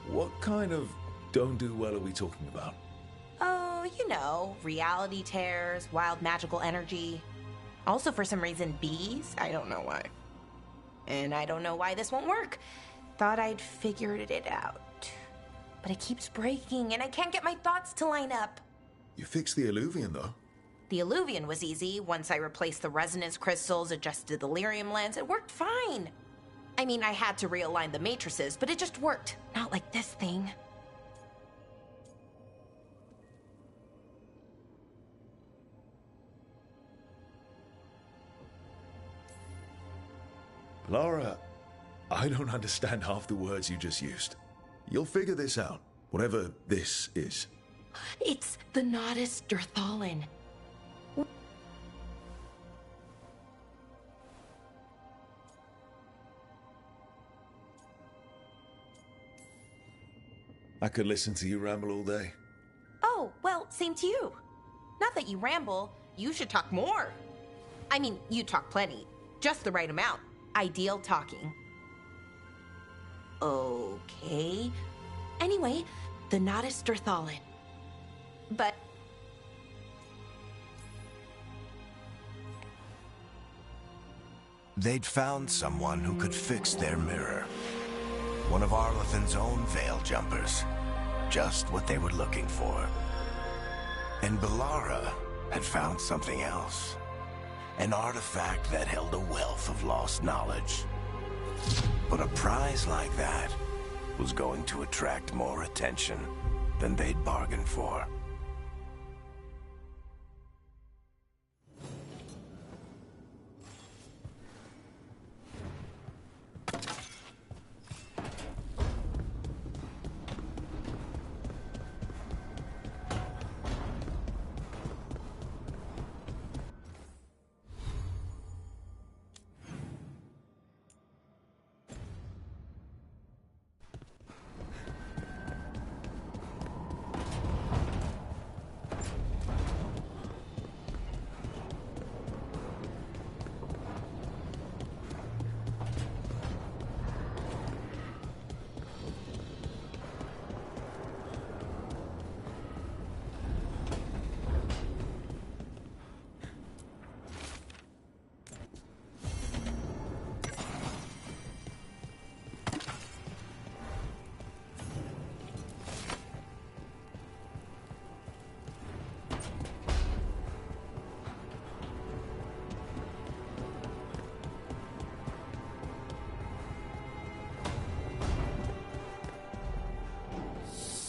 What kind of don't do well are we talking about? Oh, you know, reality tears, wild magical energy. Also, for some reason, bees. I don't know why. And I don't know why this won't work. Thought I'd figured it out. But it keeps breaking, and I can't get my thoughts to line up. You fixed the Illuvian, though. The Illuvian was easy. Once I replaced the resonance crystals, adjusted the lyrium lens, it worked fine. I mean, I had to realign the matrices, but it just worked. Not like this thing. Laura, I don't understand half the words you just used. You'll figure this out, whatever this is. It's the Nodus Dirthalin. I could listen to you ramble all day. Oh, well, same to you. Not that you ramble, you should talk more. I mean, you talk plenty. Just the right amount. Ideal talking. Okay. Anyway, the Nodus Dirthalin. But... They'd found someone who could fix their mirror. One of Arlethan's own veil jumpers. Just what they were looking for. And Bellara had found something else. An artifact that held a wealth of lost knowledge. But a prize like that was going to attract more attention than they'd bargained for.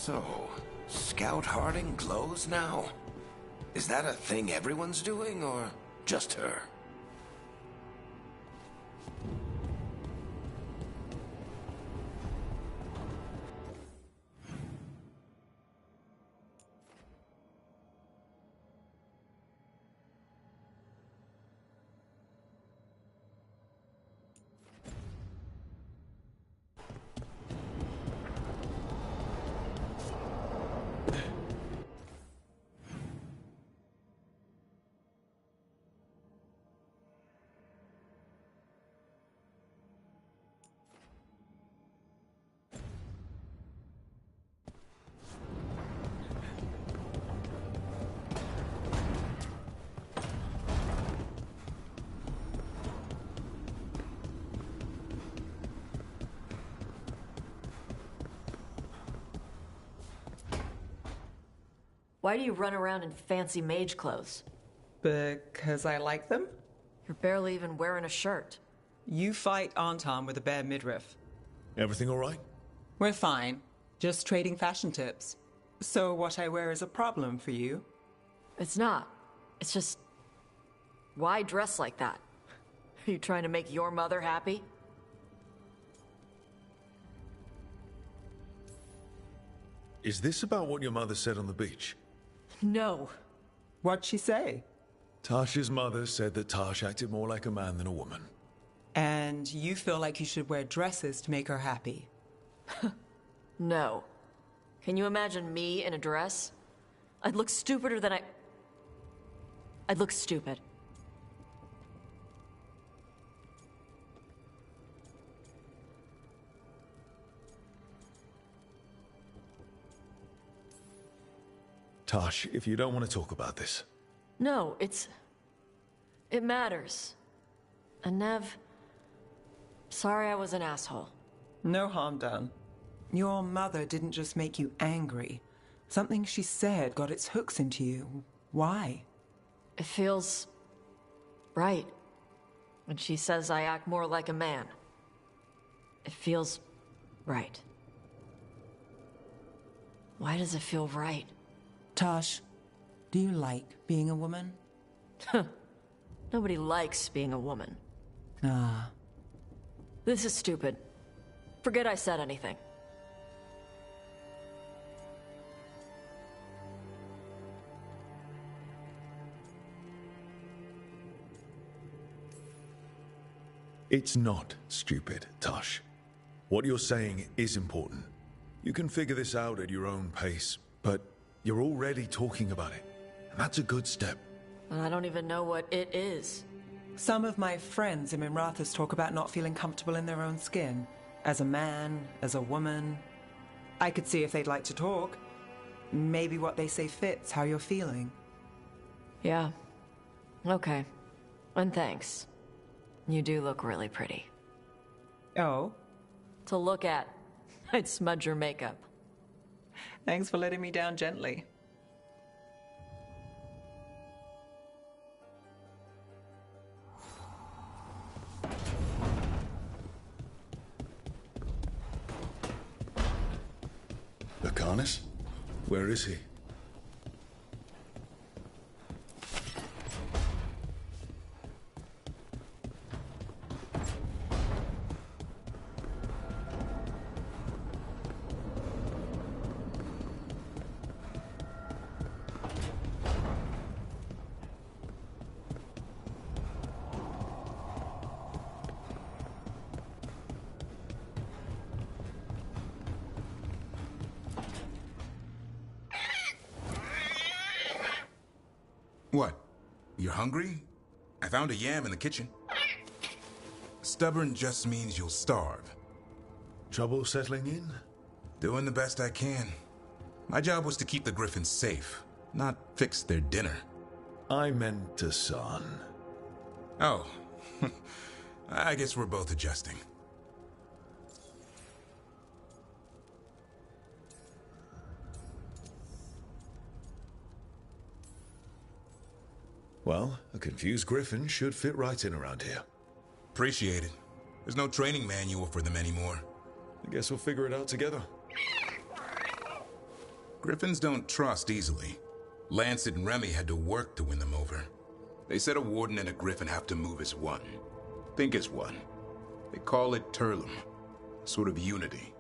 So, Scout Harding glows now? Is that a thing everyone's doing, or just her? Why do you run around in fancy mage clothes? Because I like them? You're barely even wearing a shirt. You fight Anton with a bare midriff. Everything all right? We're fine. Just trading fashion tips. So what I wear is a problem for you? It's not. It's just... Why dress like that? Are you trying to make your mother happy? Is this about what your mother said on the beach? No. What'd she say? Tasha's mother said that Tash acted more like a man than a woman. And you feel like you should wear dresses to make her happy? No. Can you imagine me in a dress? I'd look stupider than I'd look stupid. Tash, if you don't want to talk about this. No, it matters. And Nev, sorry I was an asshole. No harm done. Your mother didn't just make you angry. Something she said got its hooks into you. Why? It feels right. When she says I act more like a man. It feels right. Why does it feel right? Tash, do you like being a woman? Nobody likes being a woman. Ah. This is stupid. Forget I said anything. It's not stupid, Tash. What you're saying is important. You can figure this out at your own pace, but you're already talking about it. And that's a good step. And I don't even know what it is. Some of my friends in Minrathous talk about not feeling comfortable in their own skin. As a man, as a woman. I could see if they'd like to talk. Maybe what they say fits how you're feeling. Yeah. Okay. And thanks. You do look really pretty. Oh? To look at. I'd smudge your makeup. Thanks for letting me down gently. Bacanis? Where is he? What? You're hungry? I found a yam in the kitchen. Stubborn just means you'll starve. Trouble settling in? Doing the best I can. My job was to keep the Griffins safe, not fix their dinner. I meant to son. Oh. I guess we're both adjusting. Well, a confused griffin should fit right in around here. Appreciate it. There's no training manual for them anymore. I guess we'll figure it out together. Griffins don't trust easily. Lancet and Remy had to work to win them over. They said a warden and a griffin have to move as one. Think as one. They call it Turlum. Sort of unity.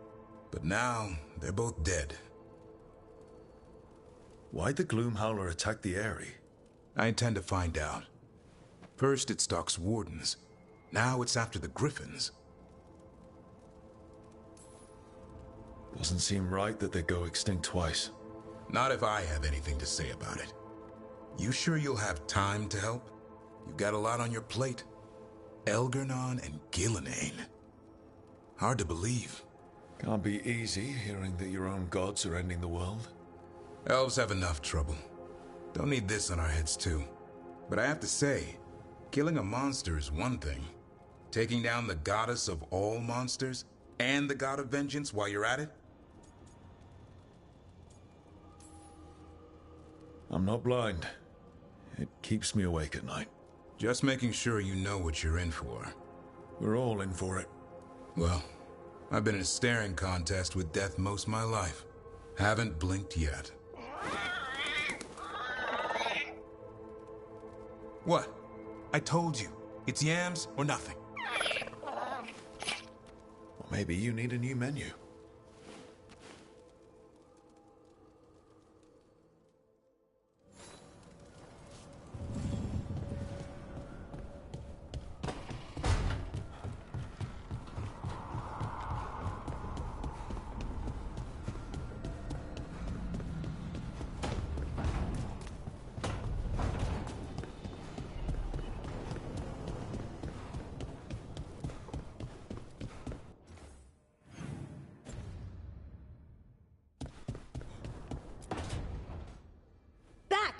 But now, they're both dead. Why'd the Gloomhowler attack the Eyrie? I intend to find out. First it stalks wardens. Now it's after the griffins. Doesn't seem right that they go extinct twice. Not if I have anything to say about it. You sure you'll have time to help? You've got a lot on your plate. Elgernon and Gillenane. Hard to believe. Can't be easy hearing that your own gods are ending the world. Elves have enough trouble. Don't need this on our heads too. But I have to say, killing a monster is one thing. Taking down the goddess of all monsters and the god of vengeance while you're at it? I'm not blind. It keeps me awake at night. Just making sure you know what you're in for. We're all in for it. Well, I've been in a staring contest with death most of my life. Haven't blinked yet. What? I told you. It's yams or nothing. Or maybe you need a new menu.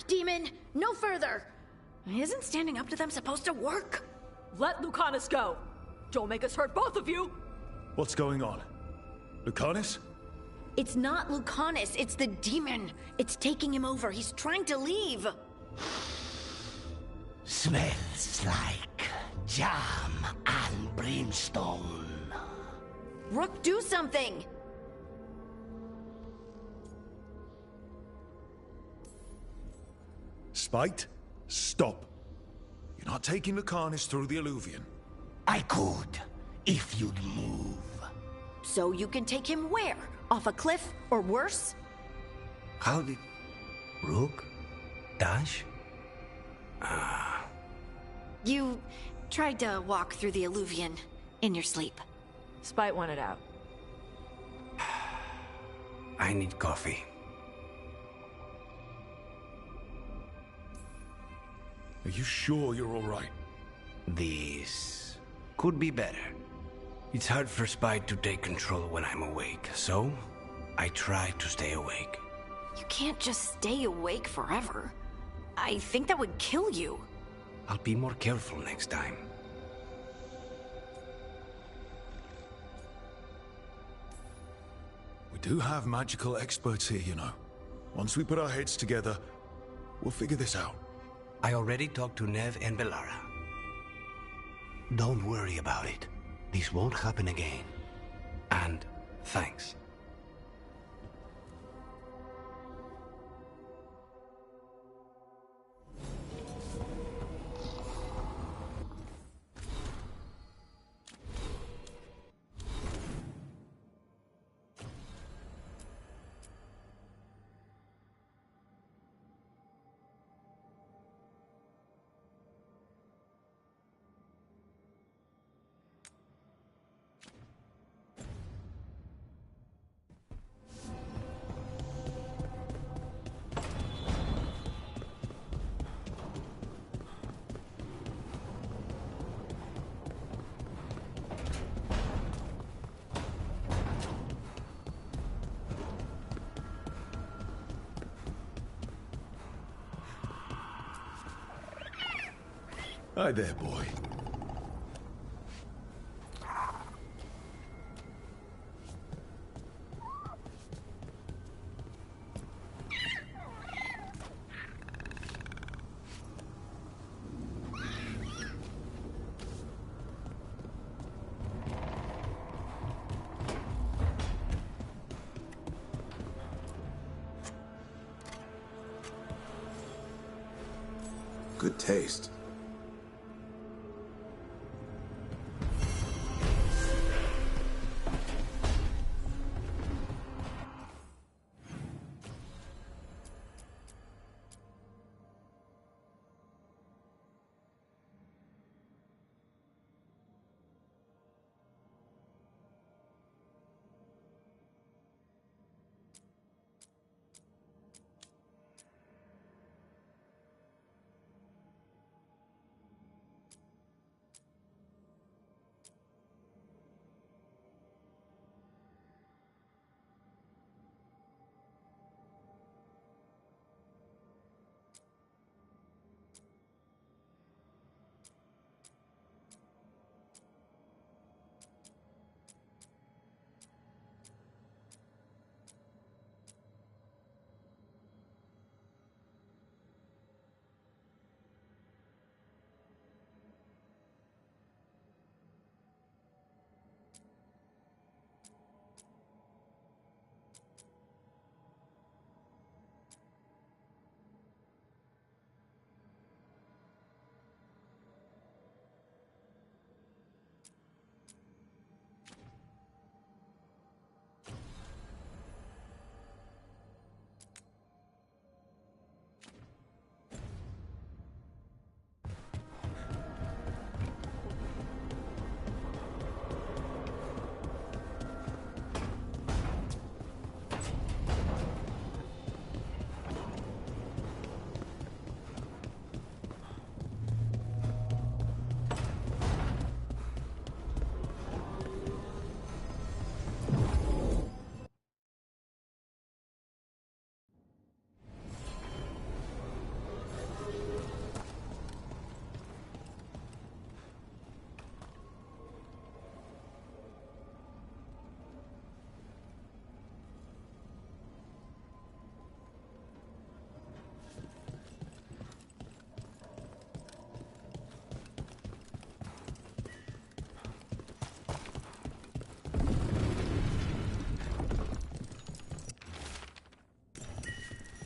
Demon! No further! Isn't standing up to them supposed to work? Let Lucanus go! Don't make us hurt both of you! What's going on? Lucanus? It's not Lucanus, it's the demon. It's taking him over. He's trying to leave. Smells like jam and brimstone. Rook, do something! Spite, stop. You're not taking Lucanus through the Alluvion. I could, if you'd move. So you can take him where? Off a cliff, or worse? How did... Rook? Dash? You tried to walk through the Alluvion in your sleep. Spite wanted out. I need coffee. Are you sure you're all right? This could be better. It's hard for Spite to take control when I'm awake, so I try to stay awake. You can't just stay awake forever. I think that would kill you. I'll be more careful next time. We do have magical experts here, you know. Once we put our heads together, we'll figure this out. I already talked to Nev and Bellara. Don't worry about it. This won't happen again. And thanks. Hi there, boy. Good taste.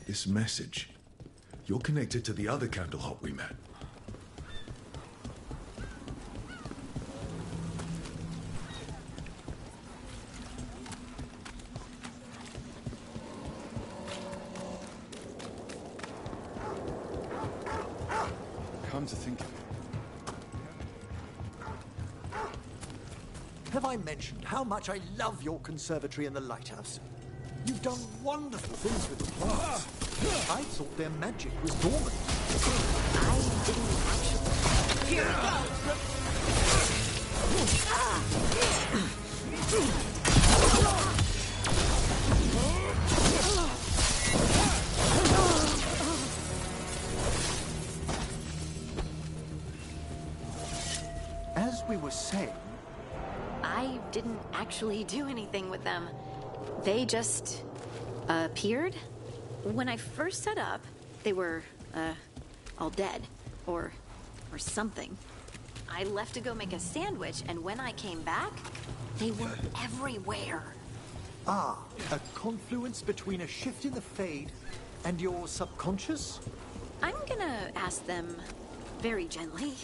This message. You're connected to the other Candlehop we met. Come to think of it. Have I mentioned how much I love your conservatory and the lighthouse? You've done wonderful things with the plants. I thought their magic was dormant. I didn't actually... Here As we were saying... I didn't actually do anything with them. They just appeared. When I first set up, they were all dead or something. I left to go make a sandwich, and when I came back, they were everywhere. Ah, a confluence between a shift in the Fade and your subconscious? I'm gonna ask them very gently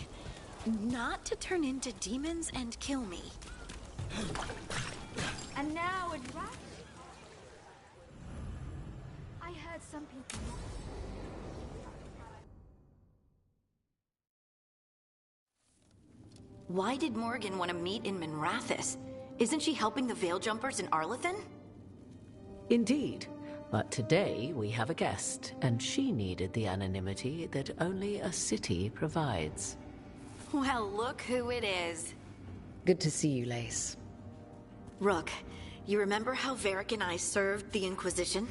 not to turn into demons and kill me. And now it right. I heard some people. Why did Morgan want to meet in Minrathous? Isn't she helping the Veil Jumpers in Arlathan? Indeed. But today we have a guest, and she needed the anonymity that only a city provides. Well, look who it is. Good to see you, Lace. Rook, you remember how Varric and I served the Inquisition?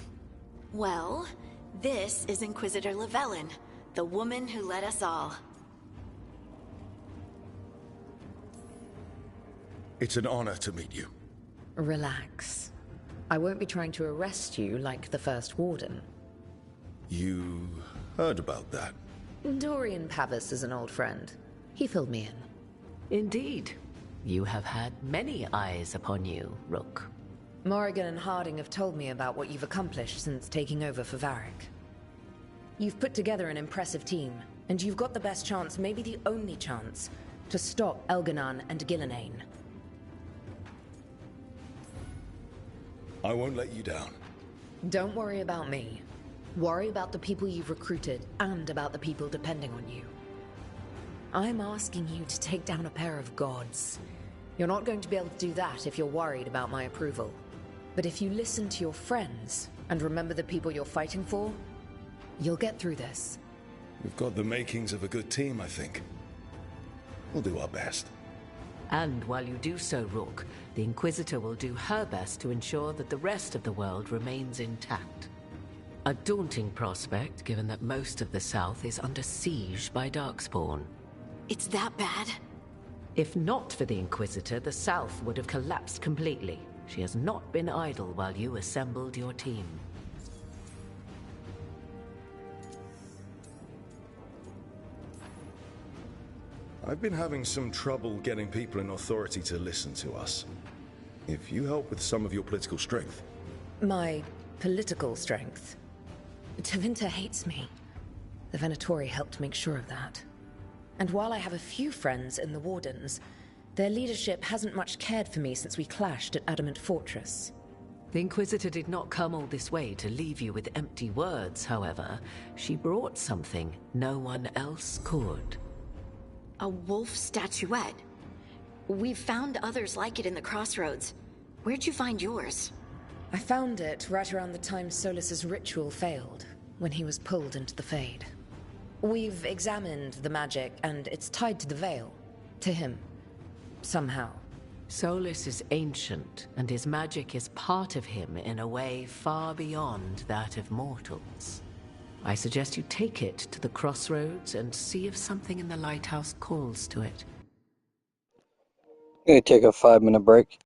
Well, this is Inquisitor Llewellyn, the woman who led us all. It's an honor to meet you. Relax. I won't be trying to arrest you like the First Warden. You heard about that? Dorian Pavis is an old friend. He filled me in. Indeed. You have had many eyes upon you, Rook. Morrigan and Harding have told me about what you've accomplished since taking over for Varric. You've put together an impressive team, And you've got the best chance, maybe the only chance, to stop Elganan and Gillenane. I won't let you down. Don't worry about me. Worry about the people you've recruited and about the people depending on you. I'm asking you to take down a pair of gods. You're not going to be able to do that if you're worried about my approval. But if you listen to your friends and remember the people you're fighting for, you'll get through this. We've got the makings of a good team, I think. We'll do our best. And while you do so, Rook, the Inquisitor will do her best to ensure that the rest of the world remains intact. A daunting prospect, given that most of the South is under siege by Darkspawn. It's that bad? If not for the Inquisitor, the South would have collapsed completely. She has not been idle while you assembled your team. I've been having some trouble getting people in authority to listen to us. If you help with some of your political strength. My political strength? Tevinter hates me. The Venatori helped make sure of that. And while I have a few friends in the Wardens, their leadership hasn't much cared for me since we clashed at Adamant Fortress. The Inquisitor did not come all this way to leave you with empty words, however. She brought something no one else could. A wolf statuette. We've found others like it in the crossroads. Where'd you find yours? I found it right around the time Solus's ritual failed, when he was pulled into the Fade. We've examined the magic, and it's tied to the Veil. To him. Somehow. Solus is ancient, and his magic is part of him in a way far beyond that of mortals. I suggest you take it to the crossroads and see if something in the lighthouse calls to it. I'm gonna take a 5-minute break.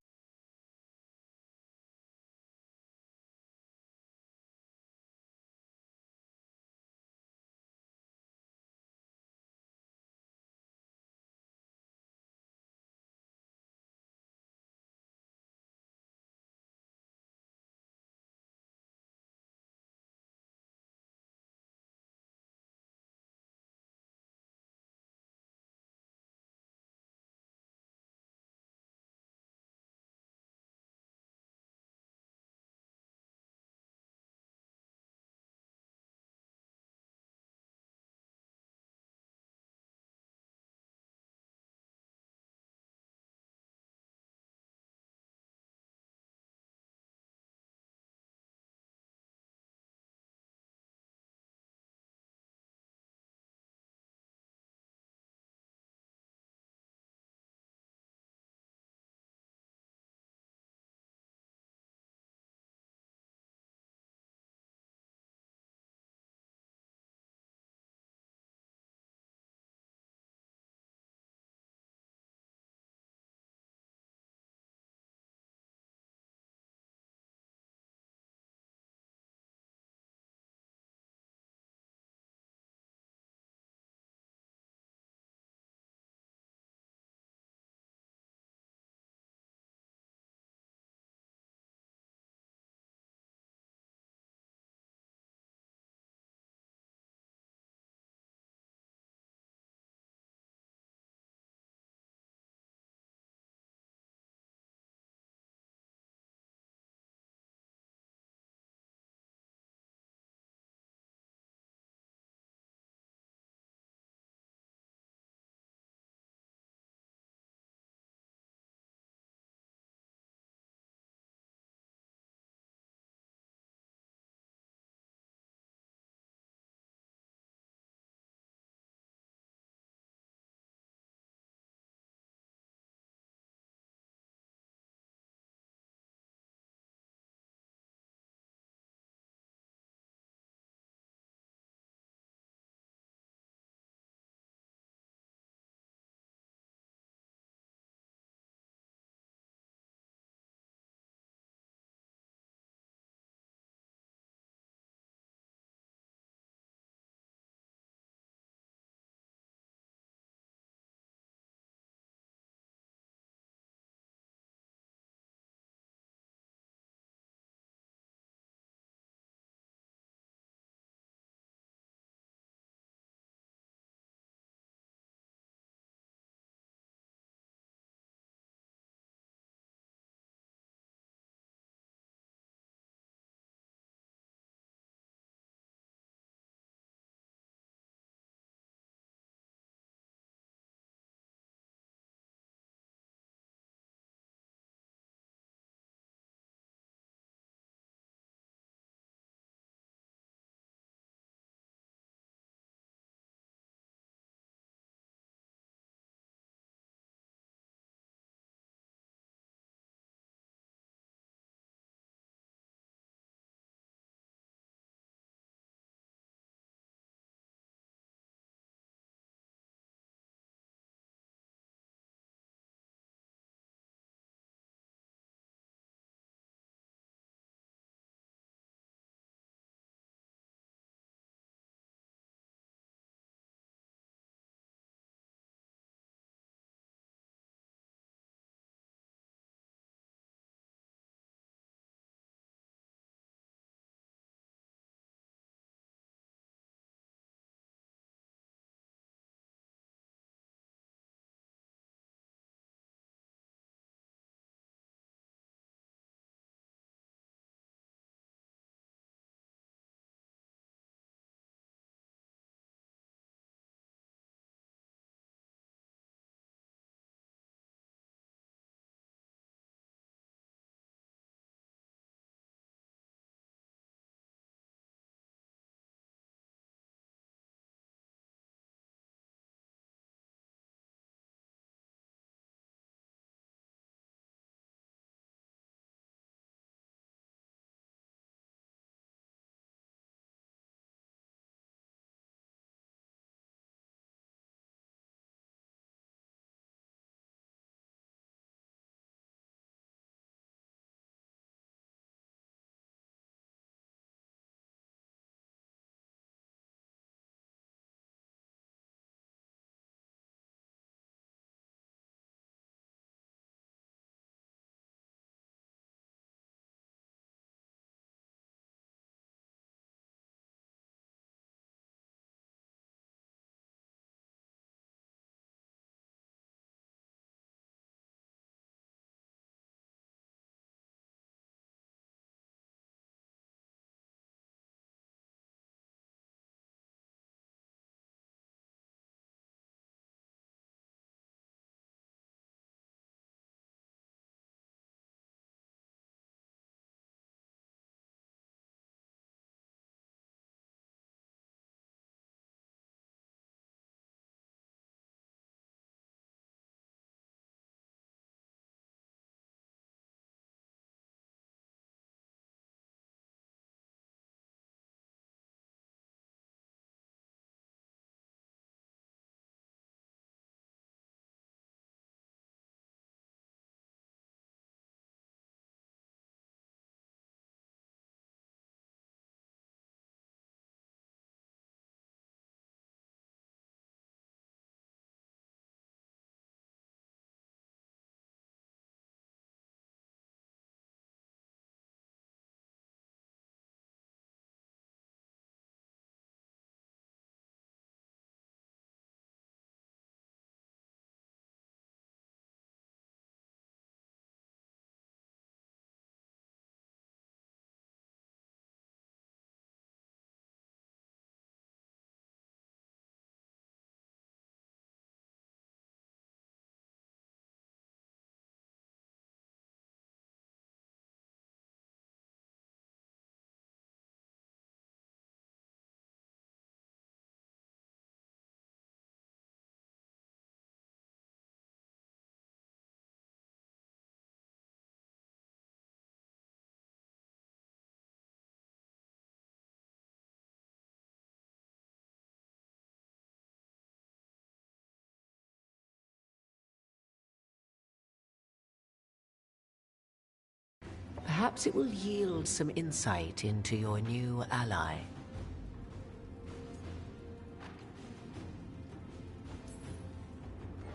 Perhaps it will yield some insight into your new ally.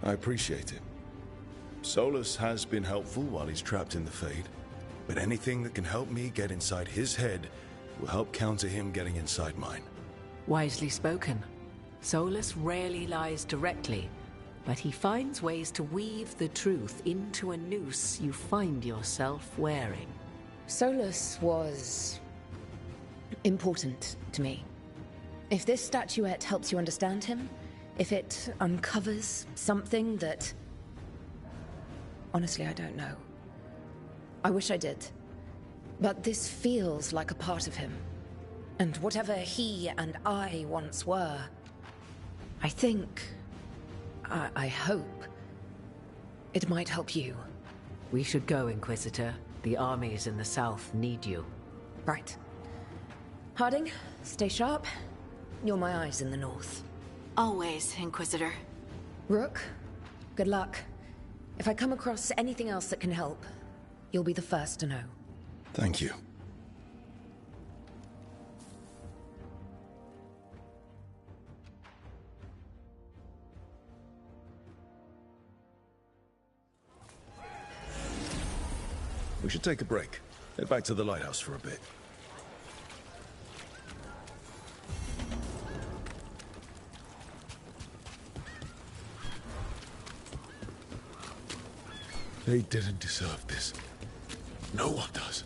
I appreciate it. Solus has been helpful while he's trapped in the Fade, but anything that can help me get inside his head will help counter him getting inside mine. Wisely spoken. Solus rarely lies directly, but he finds ways to weave the truth into a noose you find yourself wearing. Solus was important to me. If this statuette helps you understand him, if it uncovers something that... Honestly, I don't know. I wish I did. But this feels like a part of him. And whatever he and I once were, I think... I hope... it might help you. We should go, Inquisitor. The armies in the south need you. Right. Harding, stay sharp. You're my eyes in the north. Always, Inquisitor. Rook, good luck. If I come across anything else that can help, you'll be the first to know. Thank you. We should take a break. Head back to the lighthouse for a bit. They didn't deserve this. No one does.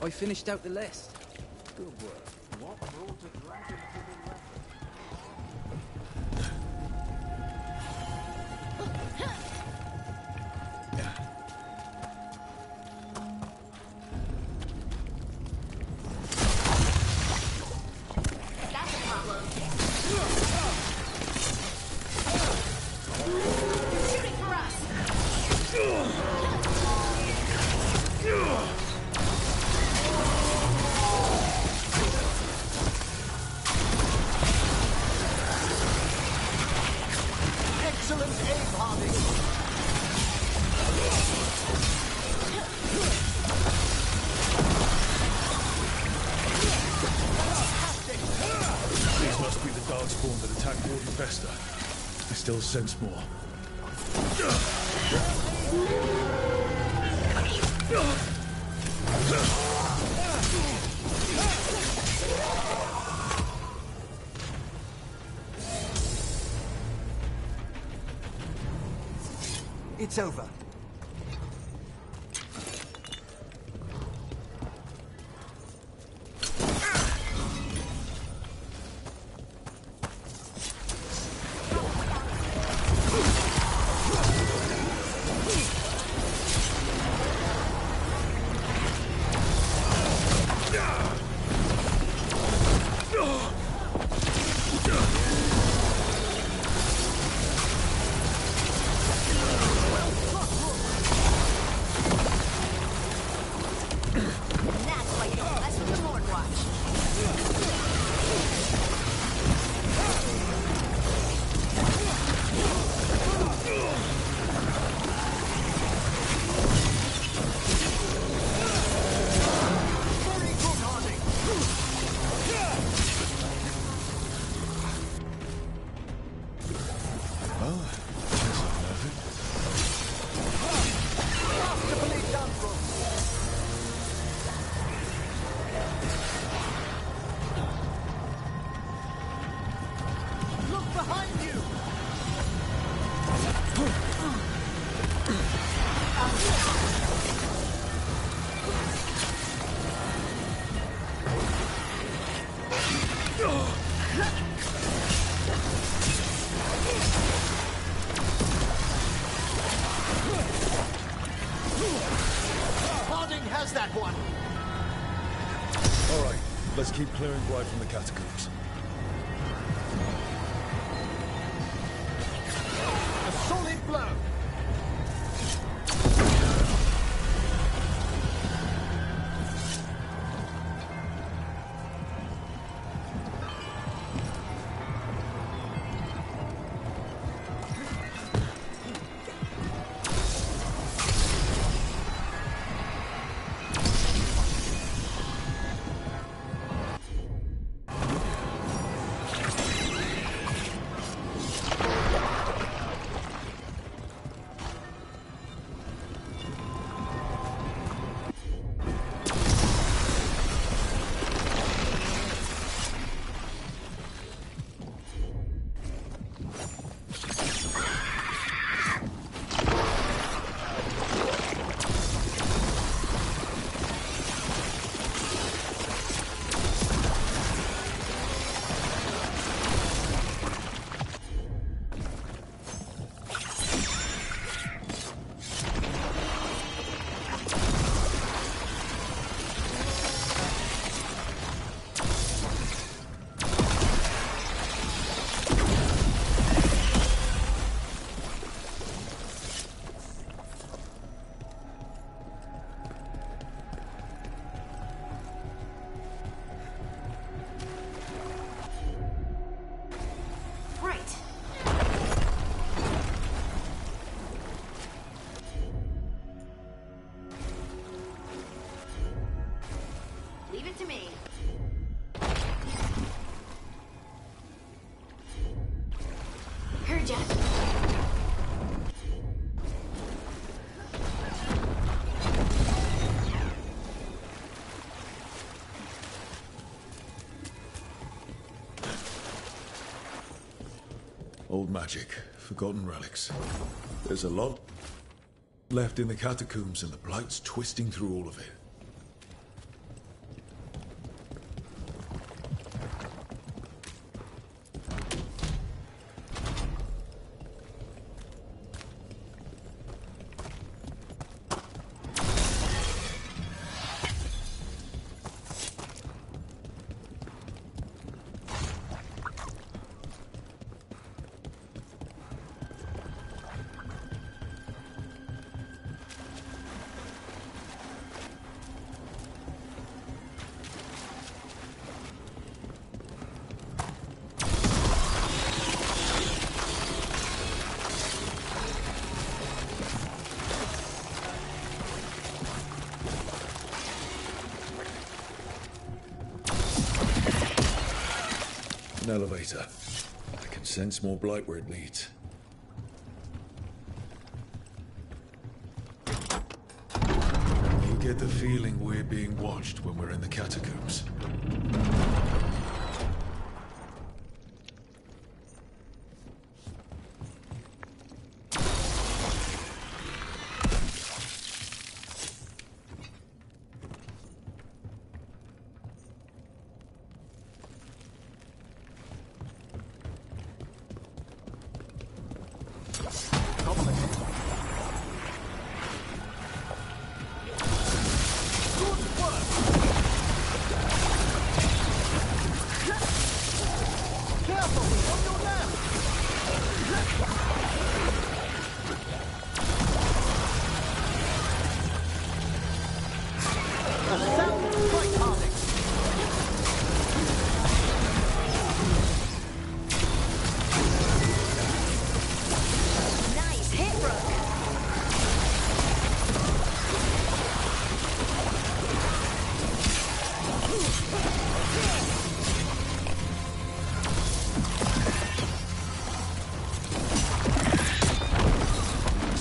I finished out the list. Good work. What brought a dragon to the left? That's a problem. Shooting for us. Excellent aim, Harding. These must be the darkspawn that attacked Warden Vesta. I still sense more. It's over. has that one? All right, let's keep clearing Blythe from the catacombs. A solid blow. Leave it to me. Heard ya. Old magic, forgotten relics. There's a lot left in the catacombs, and the Blight's twisting through all of it. An elevator. I can sense more Blight where it leads. You get the feeling we're being watched when we're in the catacombs.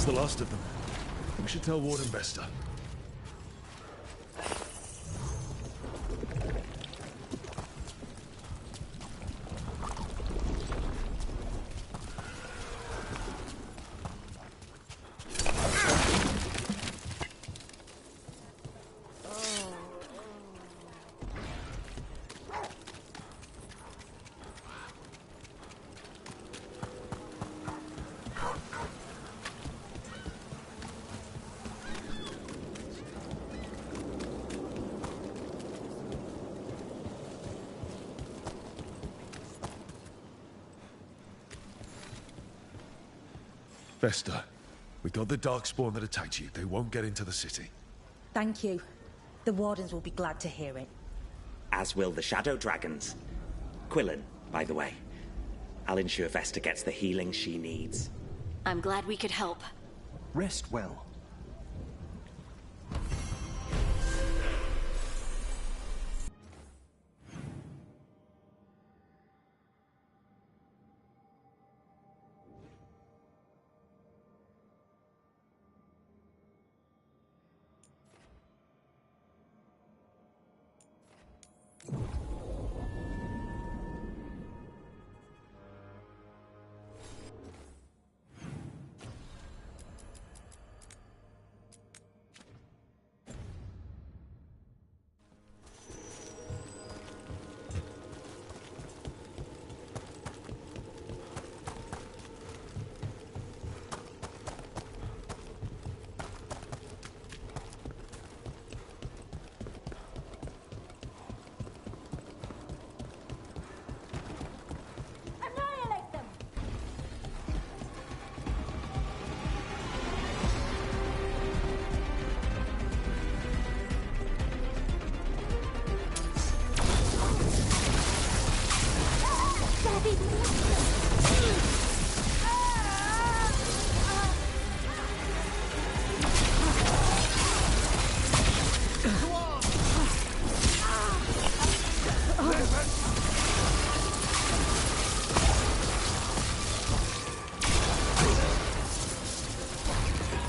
That's the last of them. We should tell Warden Bester. Vesta, we got the Darkspawn that attacked you. They won't get into the city. Thank you. The Wardens will be glad to hear it. As will the Shadow Dragons. Quillen, by the way. I'll ensure Vesta gets the healing she needs. I'm glad we could help. Rest well.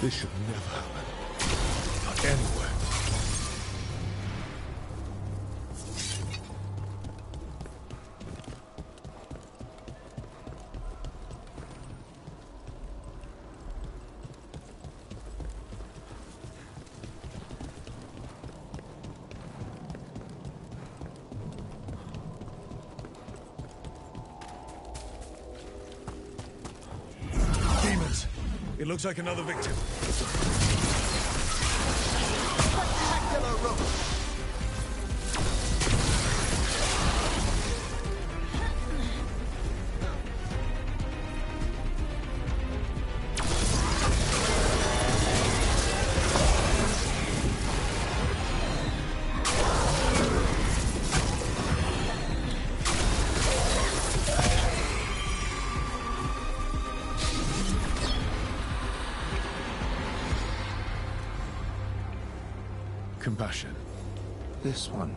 This should never happen. Not anywhere. Demons! It looks like another victim. Spectacular rope! Compassion. This one.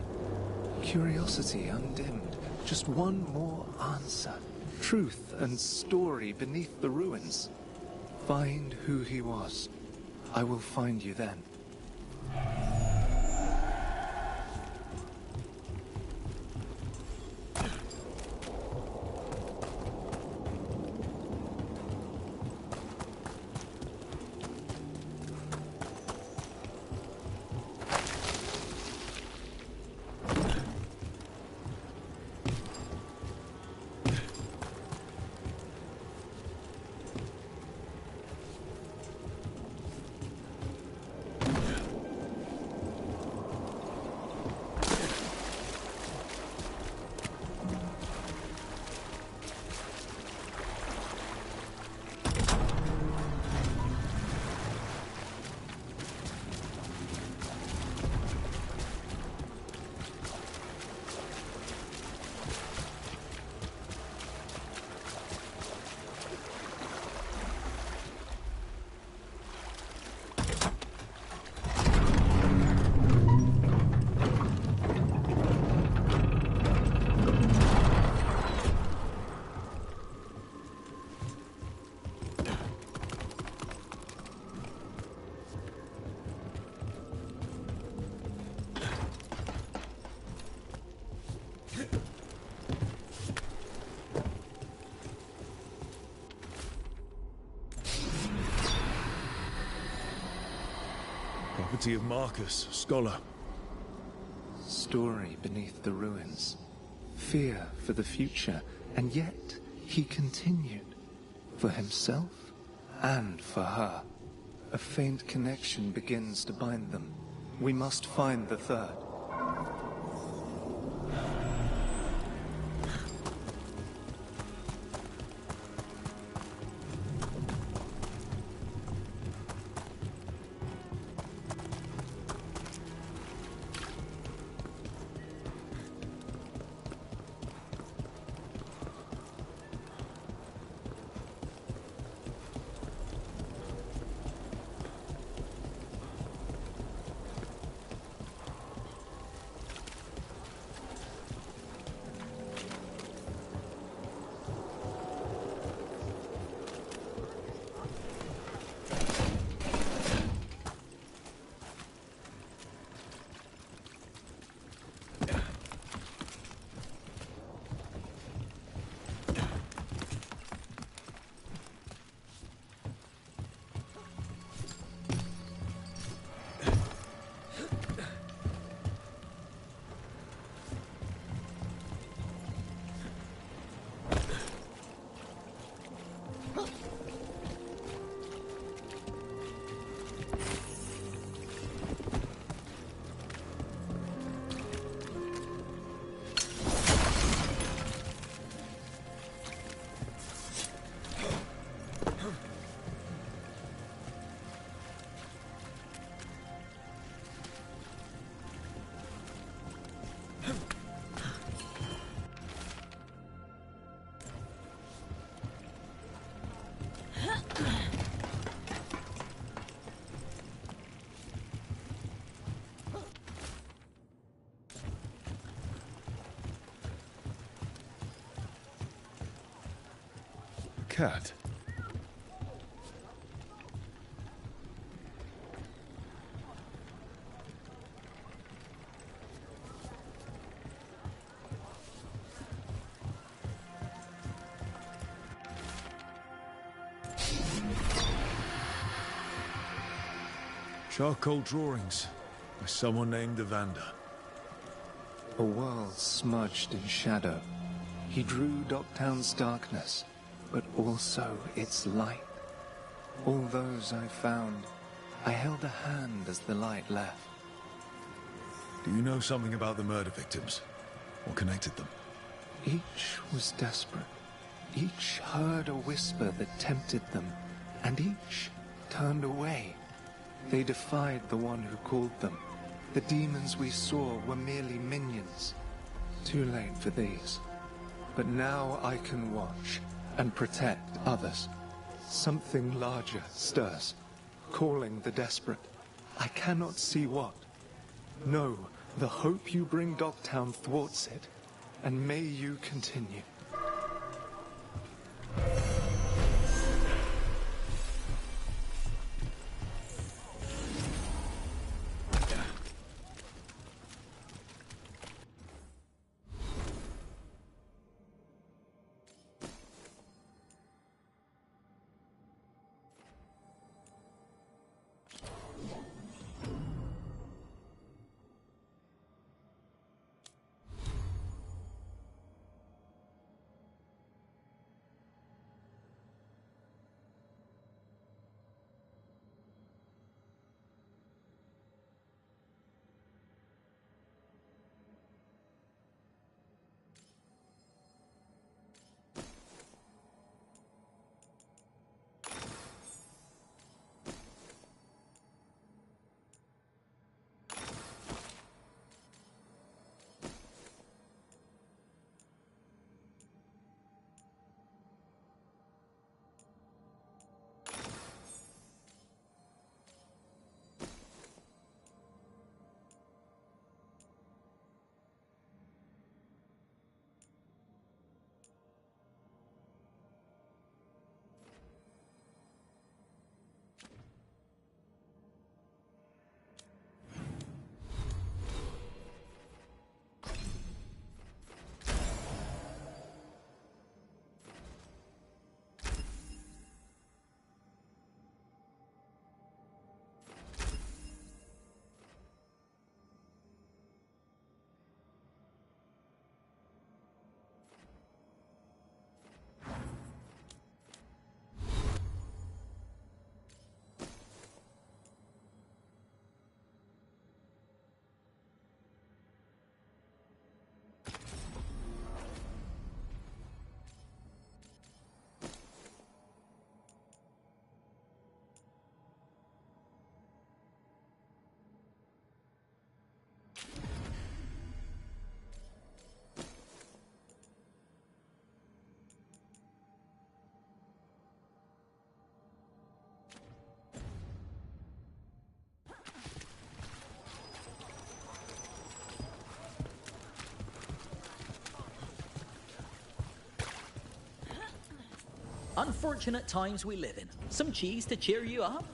Curiosity undimmed. Just one more answer. Truth and story beneath the ruins. Find who he was. I will find you then. Property of Marcus, scholar. Story beneath the ruins. Fear for the future, and yet he continued. For himself and for her. A faint connection begins to bind them. We must find the third. cat. Charcoal drawings by someone named Evander. A world smudged in shadow. He drew Docktown's darkness, but also its light. All those I found, I held a hand as the light left. Do you know something about the murder victims? What connected them? Each was desperate. Each heard a whisper that tempted them, and each turned away. They defied the one who called them. The demons we saw were merely minions. Too late for these. But now I can watch and protect others. Something larger stirs, calling the desperate. I cannot see what. No, the hope you bring Docktown thwarts it, and may you continue. Unfortunate times we live in. Some cheese to cheer you up?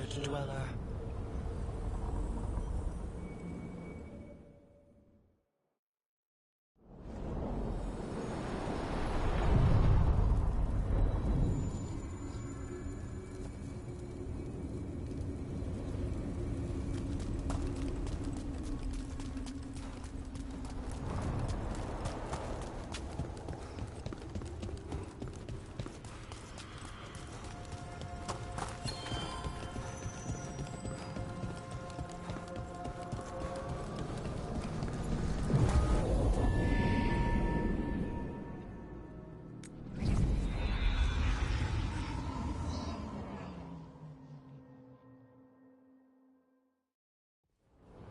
desert dweller.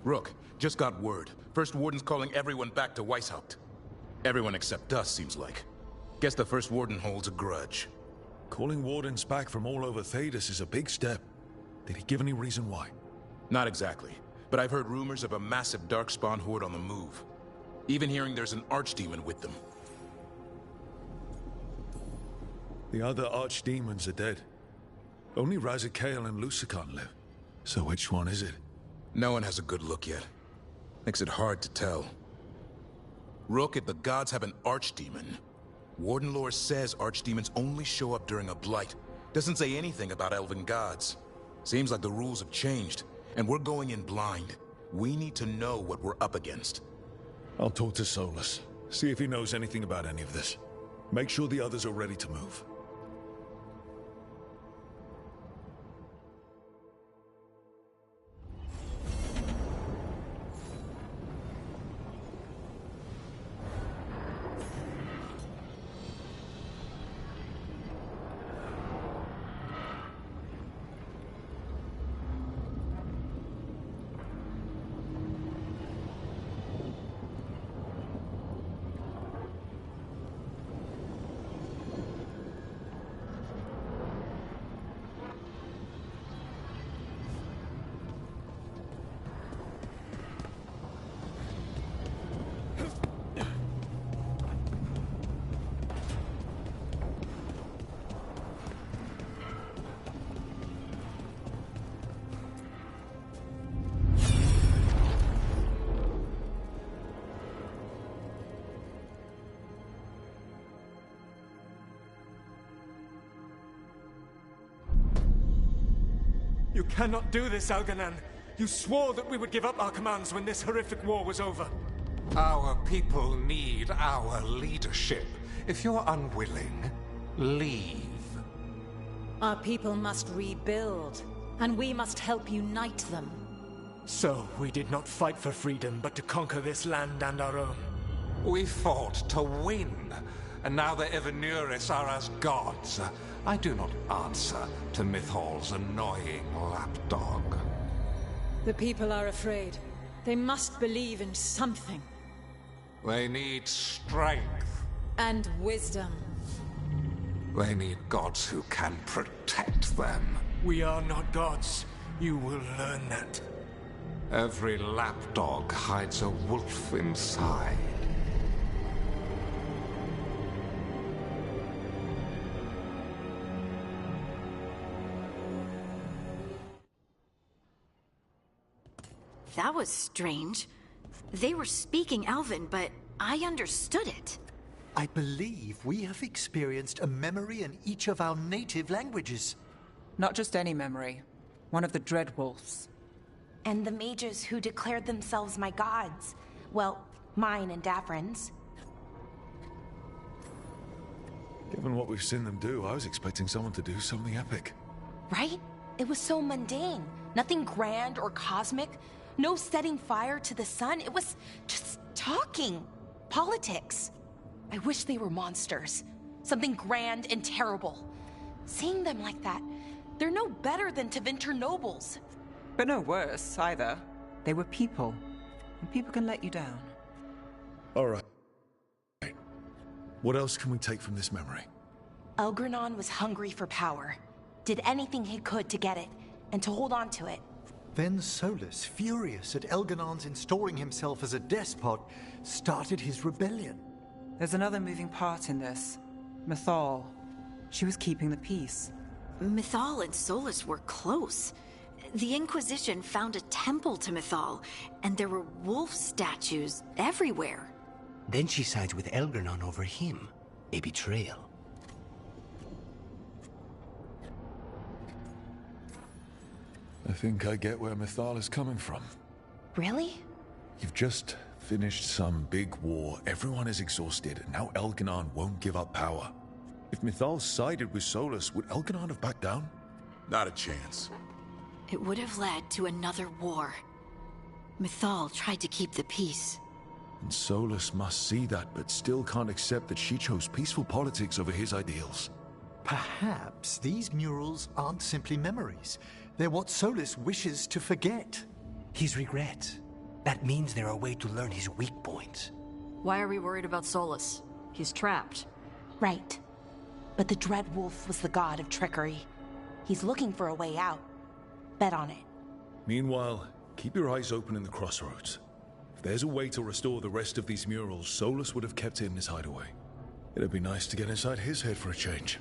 Rook, just got word. First Warden's calling everyone back to Weishaupt. Everyone except us, seems like. Guess the First Warden holds a grudge. Calling Wardens back from all over Thedas is a big step. Did he give any reason why? Not exactly, but I've heard rumors of a massive Darkspawn horde on the move. Even hearing there's an Archdemon with them. The other Archdemons are dead. Only Razikale and Lusicon live. So which one is it? No one has a good look yet. Makes it hard to tell. Rook, if the gods have an Archdemon, Warden lore says Archdemons only show up during a blight. Doesn't say anything about elven gods. Seems like the rules have changed, and we're going in blind. We need to know what we're up against. I'll talk to Solus. See if he knows anything about any of this. Make sure the others are ready to move. You cannot do this, Algernon. You swore that we would give up our commands when this horrific war was over. Our people need our leadership. If you're unwilling, leave. Our people must rebuild, and we must help unite them. So, we did not fight for freedom, but to conquer this land and our own. We fought to win, and now the Evenuris are as gods. I do not answer to Mythal's annoying lapdog. The people are afraid. They must believe in something. They need strength. And wisdom. They need gods who can protect them. We are not gods. You will learn that. Every lapdog hides a wolf inside. That was strange. They were speaking Elven, but I understood it. I believe we have experienced a memory in each of our native languages. Not just any memory. One of the Dreadwolves. And the mages who declared themselves my gods. Well, mine and Davrin's. Given what we've seen them do, I was expecting someone to do something epic. Right? It was so mundane. Nothing grand or cosmic. No setting fire to the sun. It was just talking. Politics. I wish they were monsters. Something grand and terrible. Seeing them like that, they're no better than Tevinter nobles. But no worse, either. They were people. And people can let you down. Alright. What else can we take from this memory? Elgranon was hungry for power. Did anything he could to get it, and to hold on to it. Then Solus, furious at Elganon's installing himself as a despot, started his rebellion. There's another moving part in this. Mythal. She was keeping the peace. Mythal and Solus were close. The Inquisition found a temple to Mythal, and there were wolf statues everywhere. Then she sides with Elgernon over him. A betrayal. I think I get where Mythal is coming from. Really? You've just finished some big war, everyone is exhausted, and now Elgernon won't give up power. If Mythal sided with Solus, would Elgernon have backed down? Not a chance. It would have led to another war. Mythal tried to keep the peace. And Solus must see that, but still can't accept that she chose peaceful politics over his ideals. Perhaps these murals aren't simply memories. They're what Solus wishes to forget. His regrets. That means they're a way to learn his weak points. Why are we worried about Solus? He's trapped. Right. But the Dread Wolf was the god of trickery. He's looking for a way out. Bet on it. Meanwhile, keep your eyes open in the crossroads. If there's a way to restore the rest of these murals, Solus would have kept it in his hideaway. It'd be nice to get inside his head for a change.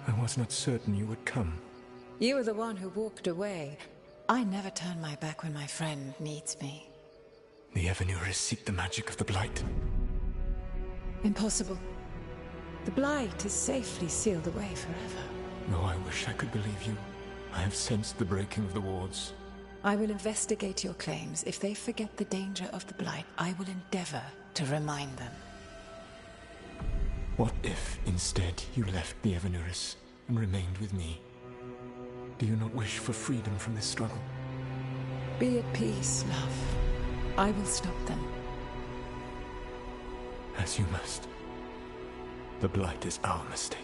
I was not certain you would come. You were the one who walked away. I never turn my back when my friend needs me. The Evanurus seek the magic of the Blight. Impossible. The Blight is safely sealed away forever. No, I wish I could believe you. I have sensed the breaking of the wards. I will investigate your claims. If they forget the danger of the Blight, I will endeavor to remind them. What if, instead, you left the Evanurus and remained with me? Do you not wish for freedom from this struggle? Be at peace, love. I will stop them. As you must. The Blight is our mistake.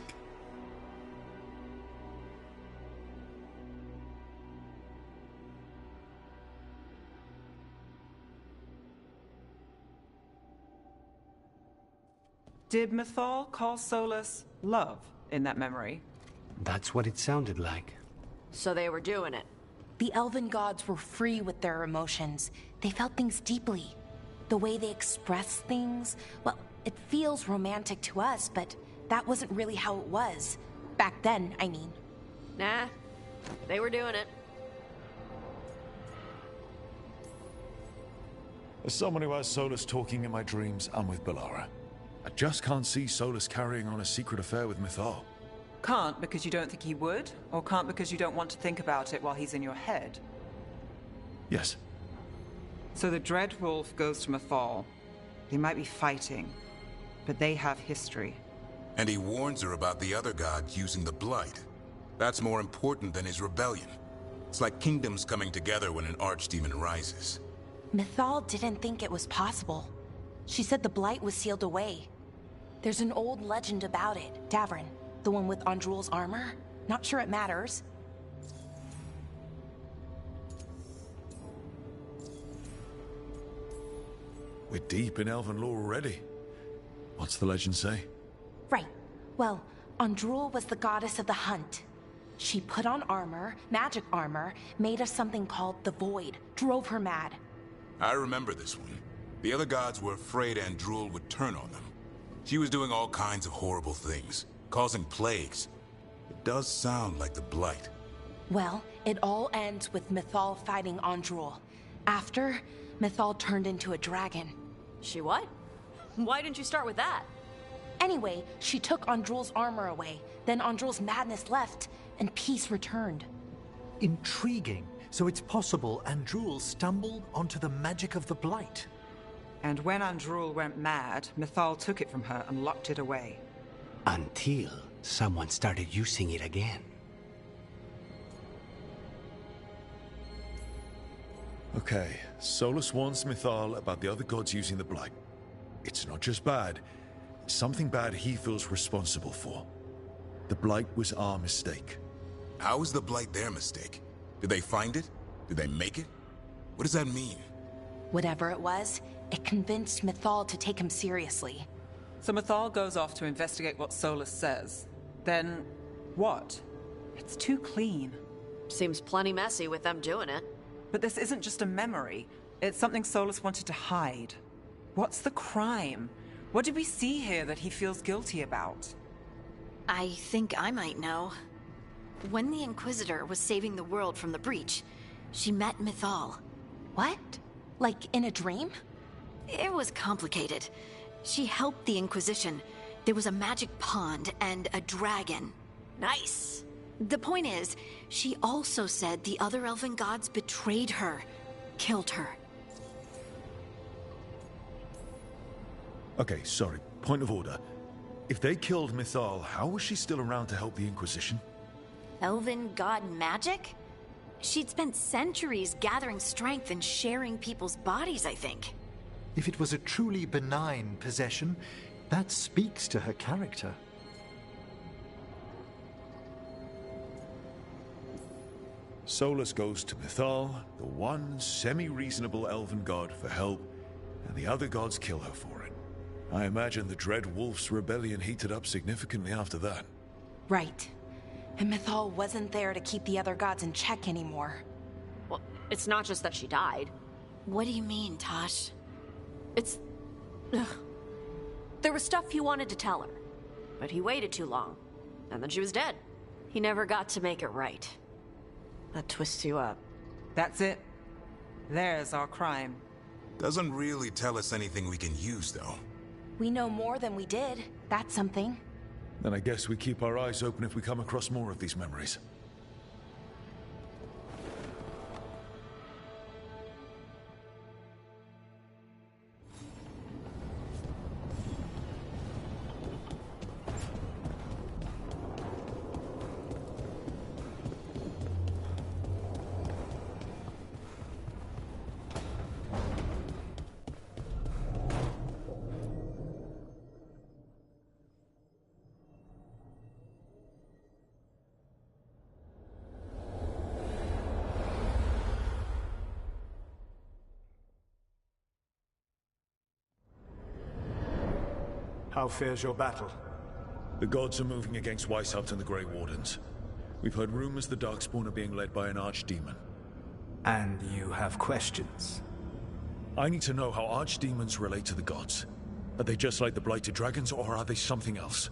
Did Mythal call Solus love in that memory? That's what it sounded like. So they were doing it. The elven gods were free with their emotions. They felt things deeply. The way they expressed things, well, it feels romantic to us, but that wasn't really how it was. Back then, I mean. Nah, they were doing it. As someone who has Solus talking in my dreams, I'm with Bellara. I just can't see Solus carrying on a secret affair with Mythal. Can't because you don't think he would? Or can't because you don't want to think about it while he's in your head? Yes. So the Dread Wolf goes to Mythal. They might be fighting, but they have history. And he warns her about the other gods using the Blight. That's more important than his rebellion. It's like kingdoms coming together when an archdemon rises. Mythal didn't think it was possible. She said the Blight was sealed away. There's an old legend about it. Davrin, the one with Andrul's armor? Not sure it matters. We're deep in elven lore already. What's the legend say? Right. Well, Andrul was the goddess of the hunt. She put on armor, magic armor, made of something called the Void, drove her mad. I remember this one. The other gods were afraid Andrul would turn on them. She was doing all kinds of horrible things, causing plagues. It does sound like the Blight. Well, it all ends with Mythal fighting Andrul. After, Mythal turned into a dragon. She what? Why didn't you start with that? Anyway, she took Andrul's armor away. Then Andrul's madness left, and peace returned. Intriguing. So it's possible Andrul stumbled onto the magic of the Blight. And when Andrul went mad, Mythal took it from her and locked it away. Until someone started using it again. Okay, Solus warns Mythal about the other gods using the Blight. It's not just bad, it's something bad he feels responsible for. The Blight was our mistake. How was the Blight their mistake? Did they find it? Did they make it? What does that mean? Whatever it was, it convinced Mythal to take him seriously. So Mythal goes off to investigate what Solus says. Then, what? It's too clean. Seems plenty messy with them doing it. But this isn't just a memory. It's something Solus wanted to hide. What's the crime? What did we see here that he feels guilty about? I think I might know. When the Inquisitor was saving the world from the breach, she met Mythal. What? Like in a dream? It was complicated. She helped the Inquisition. There was a magic pond and a dragon. Nice. The point is, she also said the other elven gods betrayed her, killed her. Okay, sorry. Point of order. If they killed Mythal, how was she still around to help the Inquisition? Elven god magic? She'd spent centuries gathering strength and sharing people's bodies, I think. If it was a truly benign possession, that speaks to her character. Solus goes to Mythal, the one semi-reasonable elven god, for help, and the other gods kill her for it. I imagine the Dread Wolf's rebellion heated up significantly after that. Right. And Mythal wasn't there to keep the other gods in check anymore. Well, it's not just that she died. What do you mean, Tosh? It's... Ugh. There was stuff he wanted to tell her, but he waited too long, and then she was dead. He never got to make it right. That twists you up. That's it. There's our crime. Doesn't really tell us anything we can use, though. We know more than we did. That's something. Then I guess we keep our eyes open if we come across more of these memories. How fares your battle? The gods are moving against Weishaupt and the Grey Wardens. We've heard rumors the Darkspawn are being led by an archdemon. And you have questions? I need to know how archdemons relate to the gods. Are they just like the Blighted Dragons, or are they something else?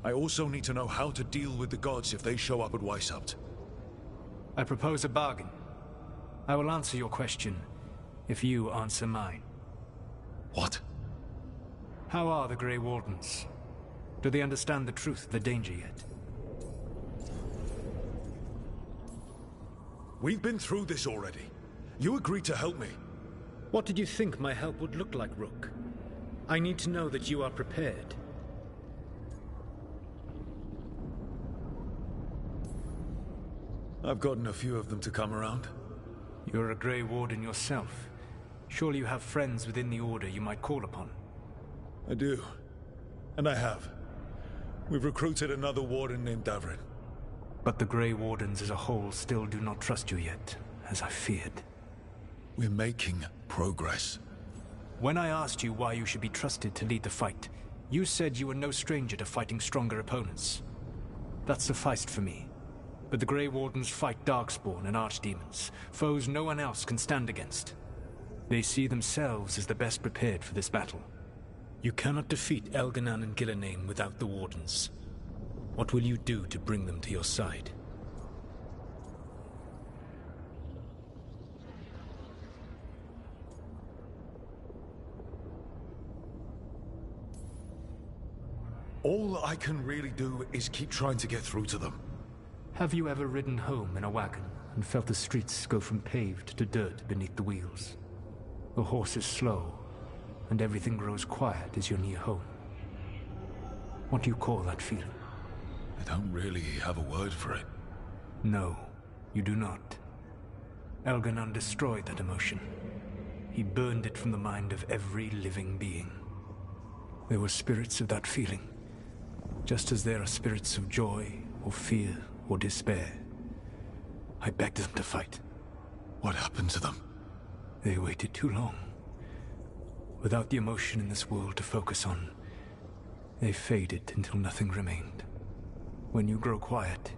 I also need to know how to deal with the gods if they show up at Weishaupt. I propose a bargain. I will answer your question if you answer mine. What? How are the Grey Wardens? Do they understand the truth of the danger yet? We've been through this already. You agreed to help me. What did you think my help would look like, Rook? I need to know that you are prepared. I've gotten a few of them to come around. You're a Grey Warden yourself. Surely you have friends within the Order you might call upon. I do. And I have. We've recruited another Warden named Davrin. But the Grey Wardens as a whole still do not trust you yet, as I feared. We're making progress. When I asked you why you should be trusted to lead the fight, you said you were no stranger to fighting stronger opponents. That sufficed for me. But the Grey Wardens fight Darkspawn and Archdemons, foes no one else can stand against. They see themselves as the best prepared for this battle. You cannot defeat Elganan and Gillenane without the Wardens. What will you do to bring them to your side? All I can really do is keep trying to get through to them. Have you ever ridden home in a wagon and felt the streets go from paved to dirt beneath the wheels? The horse is slow, and everything grows quiet as you're near home. What do you call that feeling? I don't really have a word for it. No, you do not. Elganan destroyed that emotion. He burned it from the mind of every living being. There were spirits of that feeling, just as there are spirits of joy, or fear, or despair. I begged them to fight. What happened to them? They waited too long. Without the emotion in this world to focus on, they faded until nothing remained. When you grow quiet,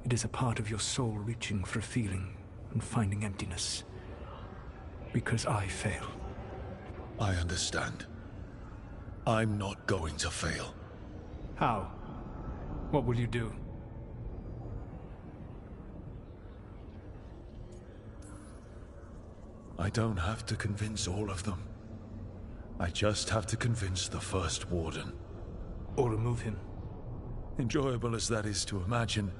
it is a part of your soul reaching for a feeling and finding emptiness. Because I fail. I understand. I'm not going to fail. How? What will you do? I don't have to convince all of them. I just have to convince the first warden. Or remove him. Enjoyable as that is to imagine,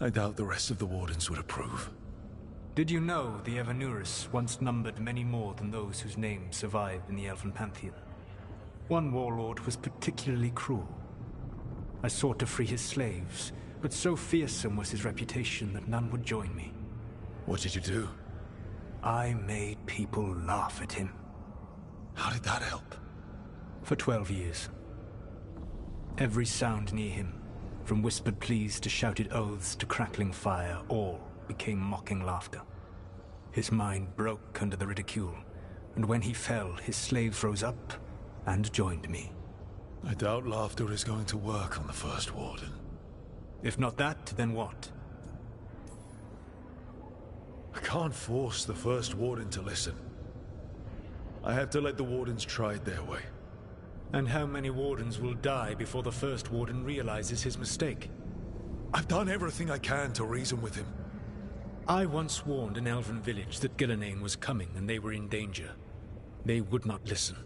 I doubt the rest of the wardens would approve. Did you know the Evanurus once numbered many more than those whose names survive in the Elven Pantheon? One warlord was particularly cruel. I sought to free his slaves, but so fearsome was his reputation that none would join me. What did you do? I made people laugh at him. How did that help? For 12 years. Every sound near him, from whispered pleas to shouted oaths to crackling fire, all became mocking laughter. His mind broke under the ridicule, and when he fell, his slaves rose up and joined me. I doubt laughter is going to work on the first warden. If not that, then what? I can't force the first warden to listen. I have to let the wardens try it their way. And how many wardens will die before the first warden realizes his mistake? I've done everything I can to reason with him. I once warned an elven village that Gillenane was coming and they were in danger. They would not listen.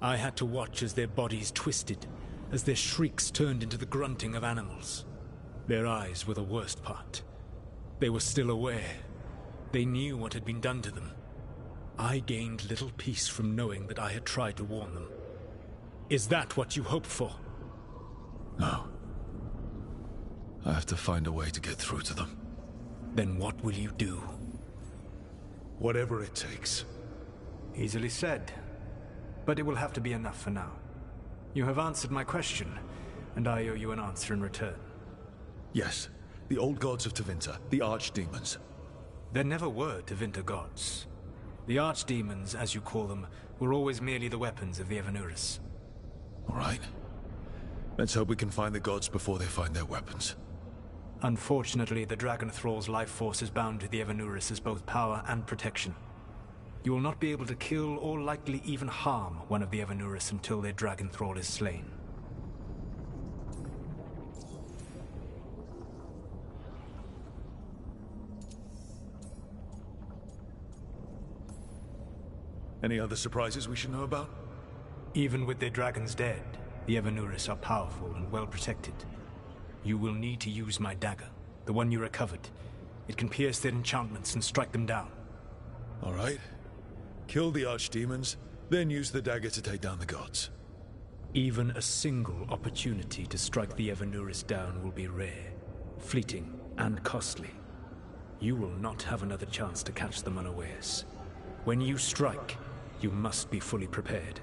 I had to watch as their bodies twisted, as their shrieks turned into the grunting of animals. Their eyes were the worst part. They were still aware. They knew what had been done to them. I gained little peace from knowing that I had tried to warn them. Is that what you hoped for? No. I have to find a way to get through to them. Then what will you do? Whatever it takes. Easily said. But it will have to be enough for now. You have answered my question, and I owe you an answer in return. Yes. The old gods of Tevinter, the archdemons. There never were Tevinter gods. The archdemons, as you call them, were always merely the weapons of the Evanurus. All right. Let's hope we can find the gods before they find their weapons. Unfortunately, the Dragon Thrall's life force is bound to the Evanurus as both power and protection. You will not be able to kill or likely even harm one of the Evanurus until their Dragon Thrall is slain. Any other surprises we should know about? Even with their dragons dead, the Evanurus are powerful and well protected. You will need to use my dagger, the one you recovered. It can pierce their enchantments and strike them down. All right. Kill the archdemons, then use the dagger to take down the gods. Even a single opportunity to strike the Evanurus down will be rare, fleeting, and costly. You will not have another chance to catch them unawares. When you strike, you must be fully prepared.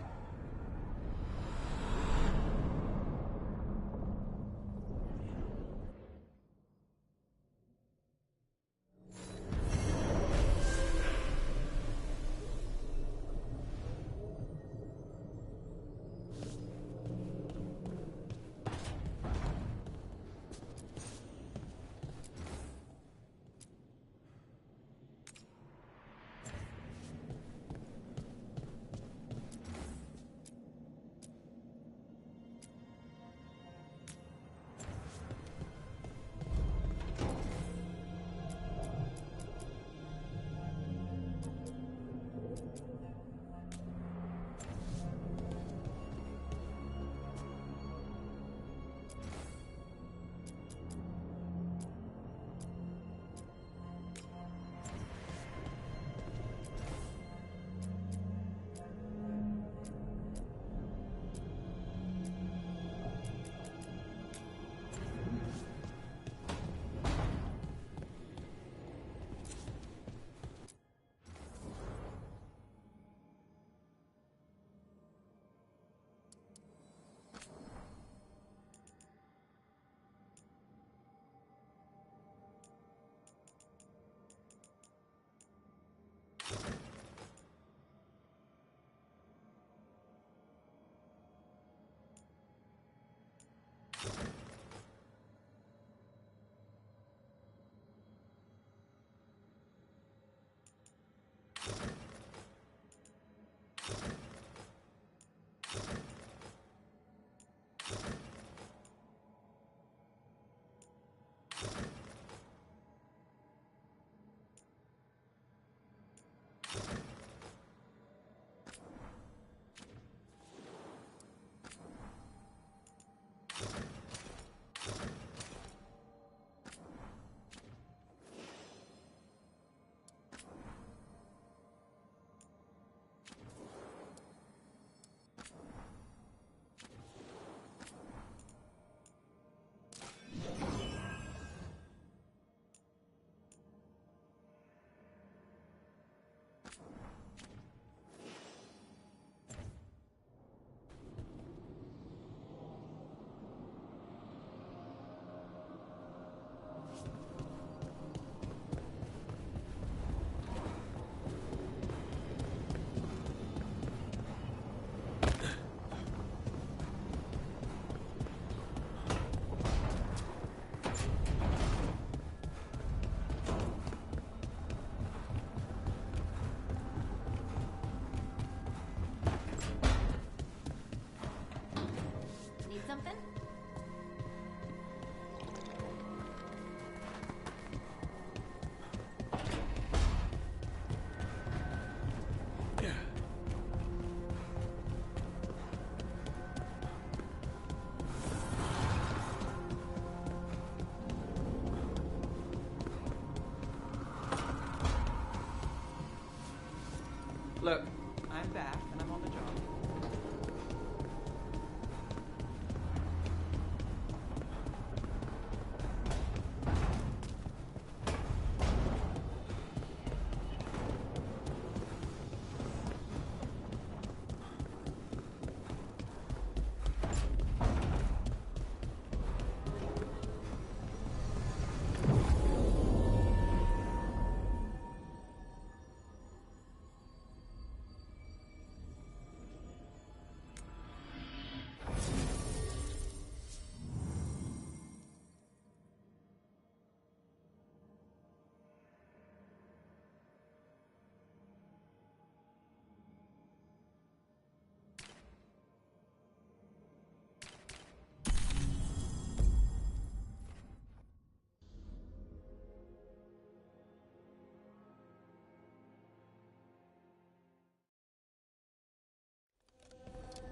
Look, I'm back and I'm on the job.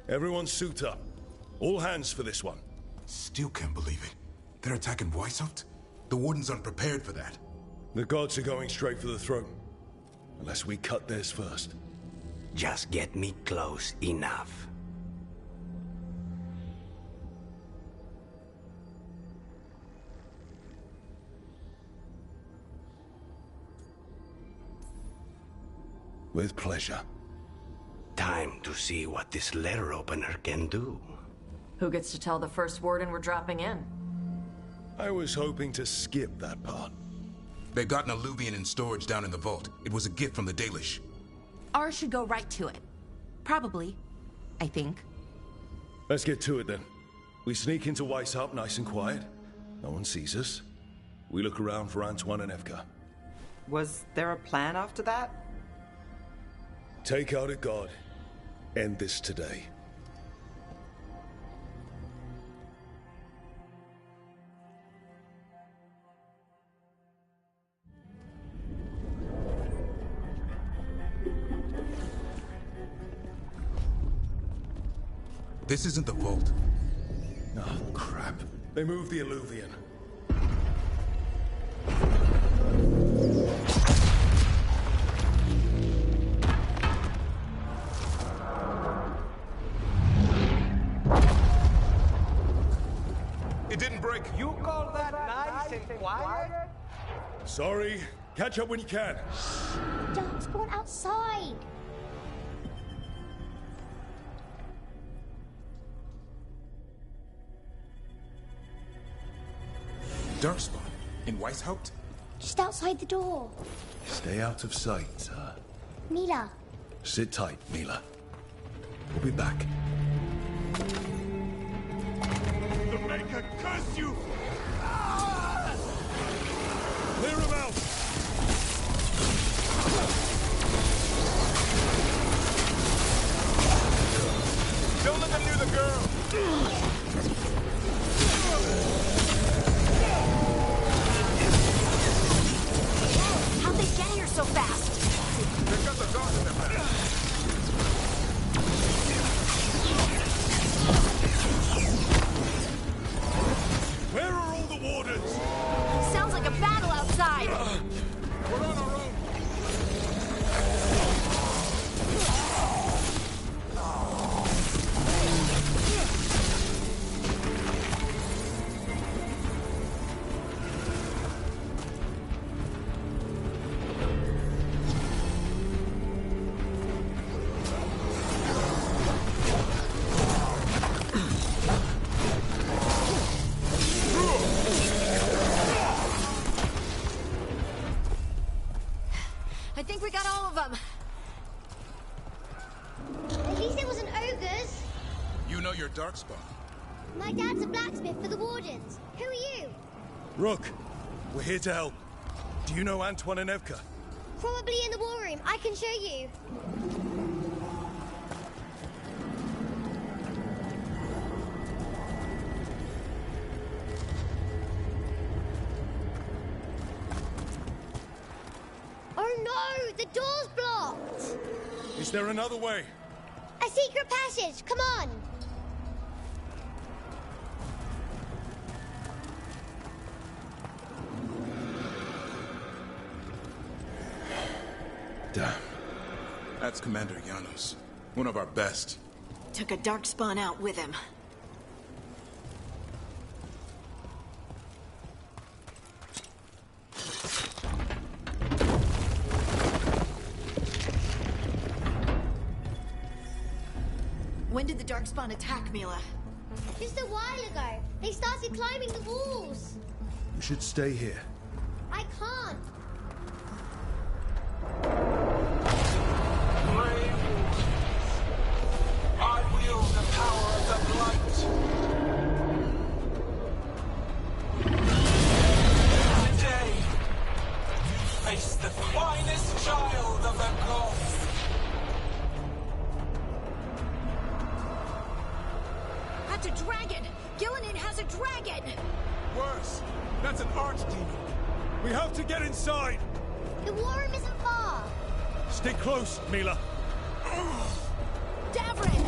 Everyone suit up. All hands for this one. Still can't believe it. They're attacking Weishaupt? The Warden's unprepared for that. The gods are going straight for the throne. Unless we cut theirs first. Just get me close enough. With pleasure. Time to see what this letter opener can do. Who gets to tell the first warden we're dropping in? I was hoping to skip that part. They've got an alluvian in storage down in the vault. It was a gift from the Dalish. Ours should go right to it. Probably. I think. Let's get to it then. We sneak into Weishaupt nice and quiet. No one sees us. We look around for Antoine and Evka. Was there a plan after that? Take out a god. End this today. This isn't the vault. Oh, crap. They moved the alluvian. It didn't break. You call that nice and quiet? Sorry. Catch up when you can. Don't spawn outside. Darkspawn? In Weishaupt? Just outside the door. Stay out of sight, sir. Mila. Sit tight, Mila. We'll be back. The Maker curse you! Clear him out! Don't let them near the girl! How'd they get here so fast? They've got the guards in their back. Where are all the wardens? Sounds like a battle outside. We're on our own. I think we got all of them. At least it wasn't ogres. You know your Darkspawn. My dad's a blacksmith for the Wardens. Who are you? Rook, we're here to help. Do you know Antoine and Evka? Probably in the war room. I can show you. Oh no! The door's blocked! Is there another way? A secret passage! Come on! Damn. That's Commander Janos. One of our best. Took a darkspawn out with him. When did the darkspawn attack, Mila? Just a while ago. They started climbing the walls. You should stay here. I can't. I wield the power of the blight. Today, you face the finest child of the gods. That's a dragon! Gillinan has a dragon! Worse! That's an archdemon! We have to get inside! The war room isn't far. Stay close, Mila. Davrin!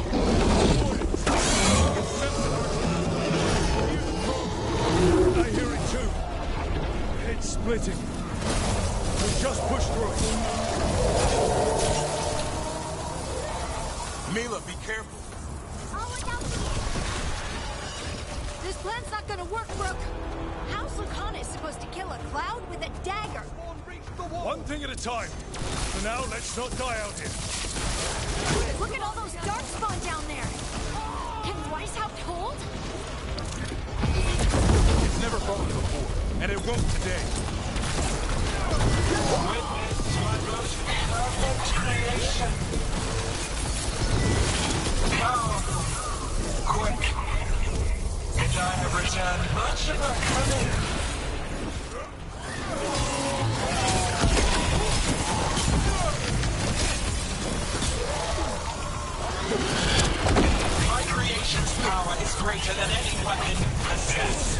I hear it too. It's splitting. We just push through it. Mila, be careful. This plan's not gonna work, Brooke! How's Lucana supposed to kill a cloud with a dagger? One thing at a time. For now, let's not die out here. Look at all those darkspawn down there! Can Weishaupt hold? It's never broken before, and it won't today. Witness my most perfect creation. Powerful, quick, and I have returned much of our cunning. My creation's power is greater than any weapon you possess.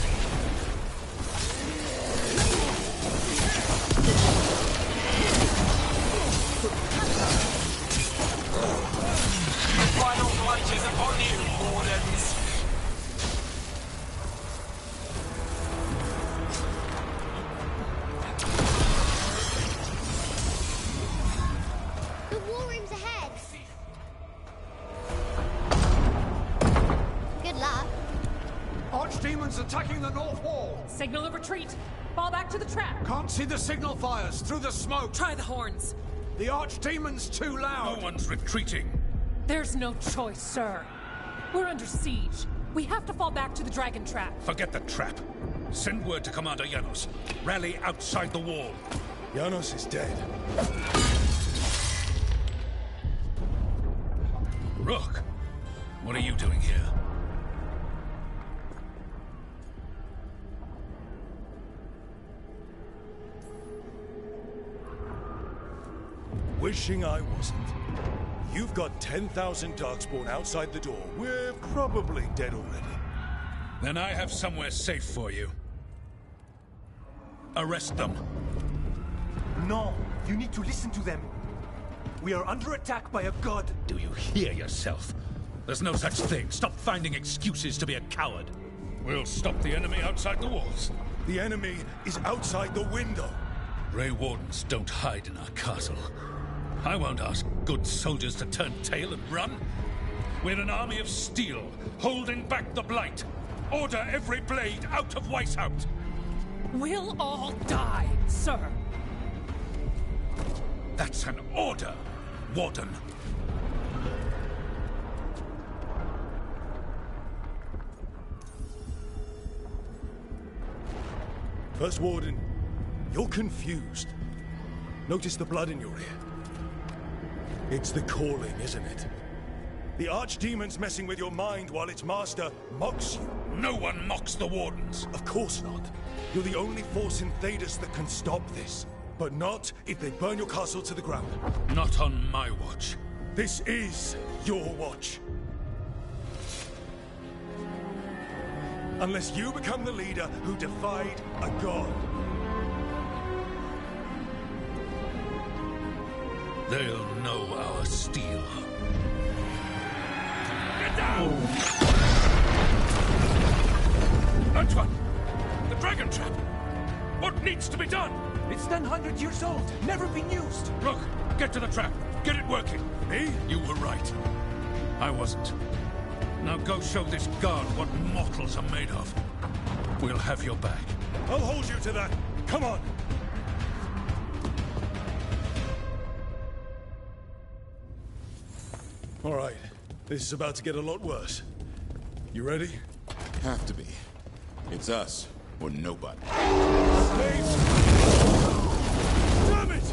The final blight is upon you, Wardens. The war room's ahead. Good luck. Archdemons attacking the north wall! Signal of retreat! Fall back to the trap! Can't see the signal fires through the smoke! Try the horns! The Archdemon's too loud! No one's retreating. There's no choice, sir. We're under siege. We have to fall back to the dragon trap. Forget the trap. Send word to Commander Janos. Rally outside the wall. Janos is dead. Rook, what are you doing here? Wishing I wasn't. You've got 10,000 Darkspawn outside the door. We're probably dead already. Then I have somewhere safe for you. Arrest them. No, you need to listen to them. We are under attack by a god. Do you hear yourself? There's no such thing. Stop finding excuses to be a coward. We'll stop the enemy outside the walls. The enemy is outside the window. Grey Wardens don't hide in our castle. I won't ask good soldiers to turn tail and run. We're an army of steel, holding back the blight. Order every blade out of Weishaupt. We'll all die, sir. That's an order, Warden. First Warden, you're confused. Notice the blood in your ear. It's the calling, isn't it? The Archdemon's messing with your mind while its master mocks you. No one mocks the Wardens. Of course not. You're the only force in Thedas that can stop this. But not if they burn your castle to the ground. Not on my watch. This is your watch. Unless you become the leader who defied a god. They'll know our steel. Get down! Antoine! The dragon trap! What needs to be done? It's 900 years old, never been used. Look, get to the trap. Get it working. Me? You were right. I wasn't. Now go show this guard what mortals are made of. We'll have your back. I'll hold you to that. Come on. All right. This is about to get a lot worse. You ready? Have to be. It's us, or nobody. Damn it!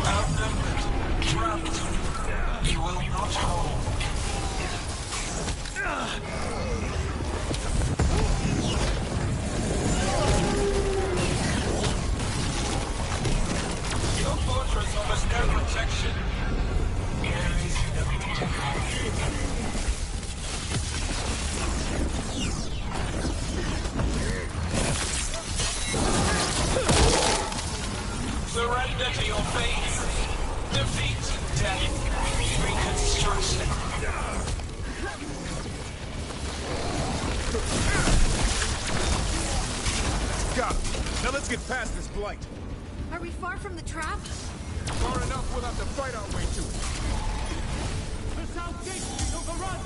Outnumbered, trapped. You will not hold. Your fortress offers no protection. Surrender to your fate. Defeat, death, reconstruction. Got it. Now let's get past this blight. Are we far from the trap? Far enough, we'll have to fight our way to it. The south gate is overrun!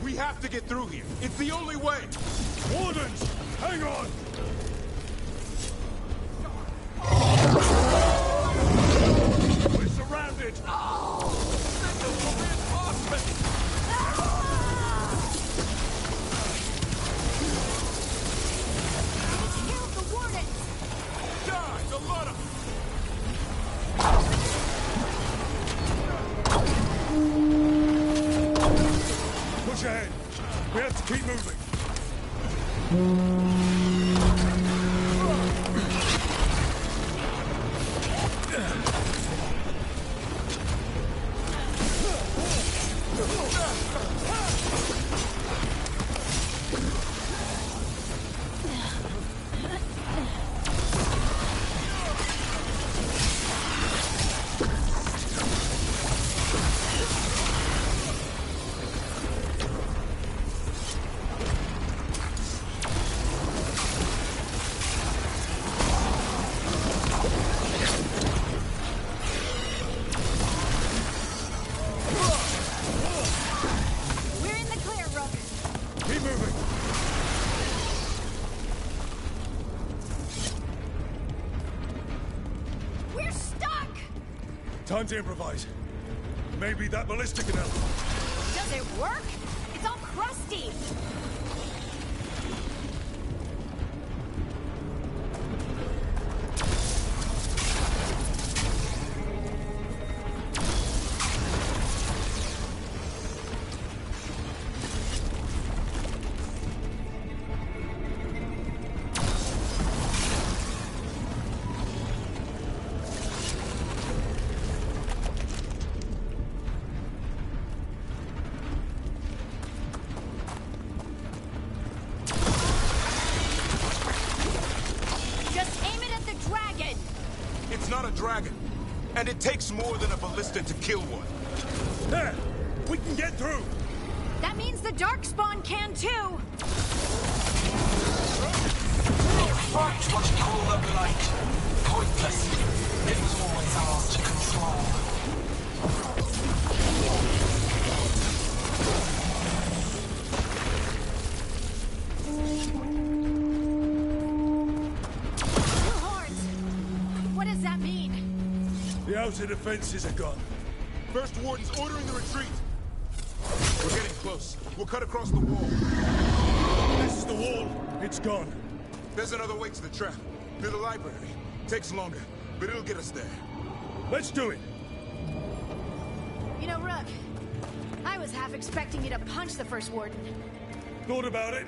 We have to get through here. It's the only way. Wardens, hang on! We're surrounded! Kill the wardens! Die, the lot of Push ahead. We have to keep moving. We're in the clear, Rook. Keep moving. We're stuck! Time to improvise. Maybe that ballista can help. Does it work? It's all crusty! Just aim it at the dragon! It's not a dragon. And it takes more than a ballista to kill one. There! We can get through! That means the Darkspawn can too! Fight what you call the blight. Pointless. It was always ours to control. Two horns! What does that mean? The outer defenses are gone. First Warden's ordering the retreat. We're getting close. We'll cut across the wall. This is the wall. It's gone. There's another way to the trap. Through the library. Takes longer, but it'll get us there. Let's do it. You know, Rook, I was half expecting you to punch the First Warden. Thought about it.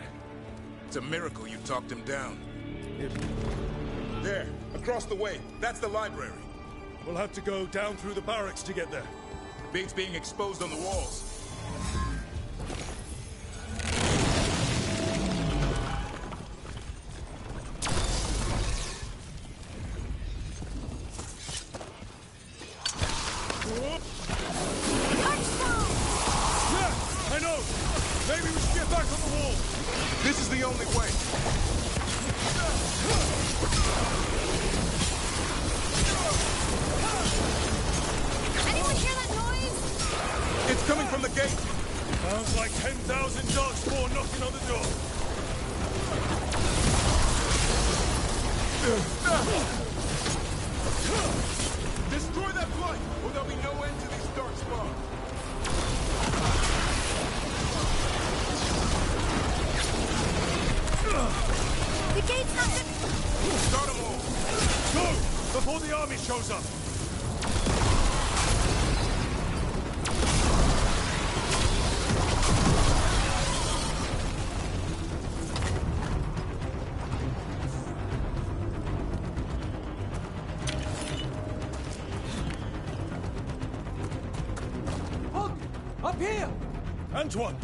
It's a miracle you talked him down. There, across the way. That's the library. We'll have to go down through the barracks to get there. Bait's being exposed on the walls. Yeah, I know. Maybe we should get back on the wall. This is the only way. Sounds like 10,000 darkspawn knocking on the door. Destroy that blight, or there'll be no end to these darkspawn. The gate's not good. Start them all. Go! Before the army shows up. Up here! Antoine,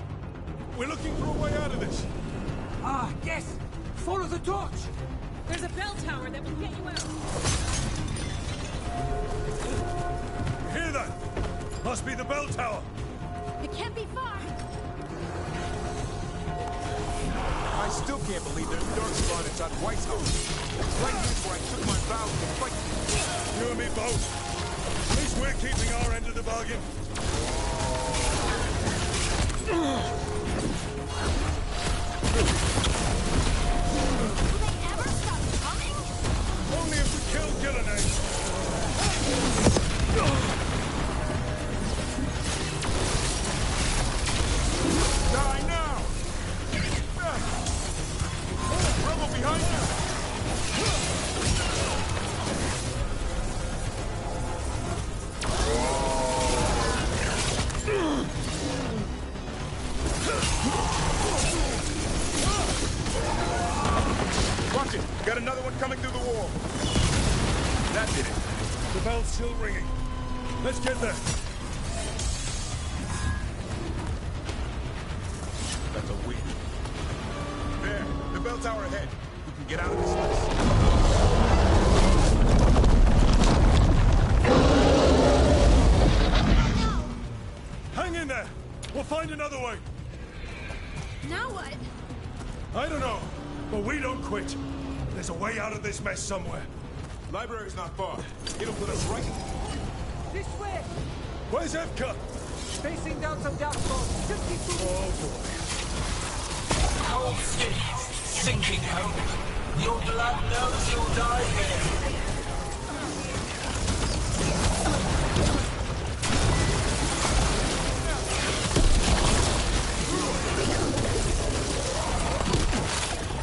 we're looking for a way out of this. Ah, yes! Follow the torch! There's a bell tower that will get you out. You hear that? Must be the bell tower. It can't be far. I still can't believe there's darkspawn inside White's house. Right here where I took my vow to fight. You and me both. At least we're keeping our end of the bargain. Will they ever stop coming? Only if we kill Gillenade. Die now! Rebel behind you! Watch it! Got another one coming through the wall. That did it. The bell's still ringing. Let's get there. That's a win. There, the bell tower ahead. We can get out of this mess. Hang in there. We'll find another way. Now what? I don't know, but we don't quit. There's a way out of this mess somewhere. Library's not far. It'll put us right. This way! Where's Evka? Facing down some darkspawn. Just keep moving. Oh boy. Cold cities, sinking hope. Your blood knows you'll die here.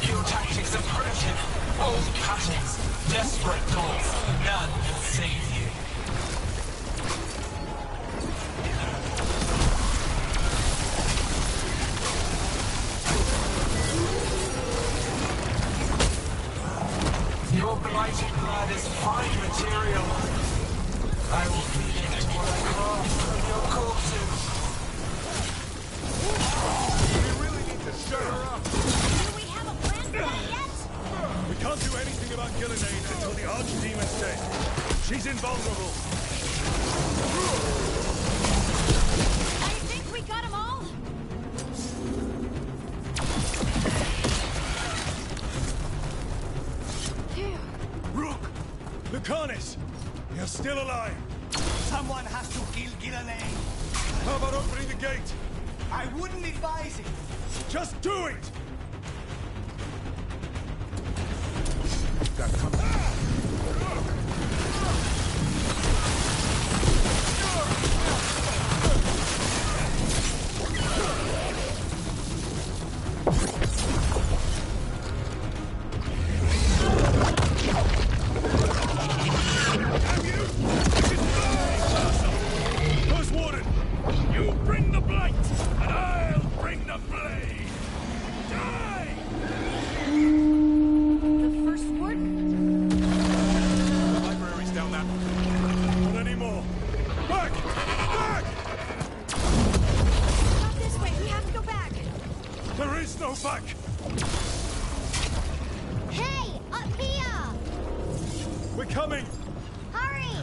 Your tactics are primitive. Old patterns, desperate doors. None will save you. Your blighted blood is fine material. I will feed it to what I craft from your corpses. We really need to shut her up. Do we have a plan for that yet? We can't do anything about Gillenade until the Archdemon's dead. She's invulnerable. I think we got them all. Rook! Lucanus! You're still alive! Someone has to kill Gillenade. How about opening the gate? I wouldn't advise it. Just do it! Got company. First warden! You bring the blight, and I'll bring the blade! Die! The first warden? The library's down that way. Not anymore! Back! Back! Not this way. We have to go back. There is no back! Hey! Up here! We're coming! Hurry!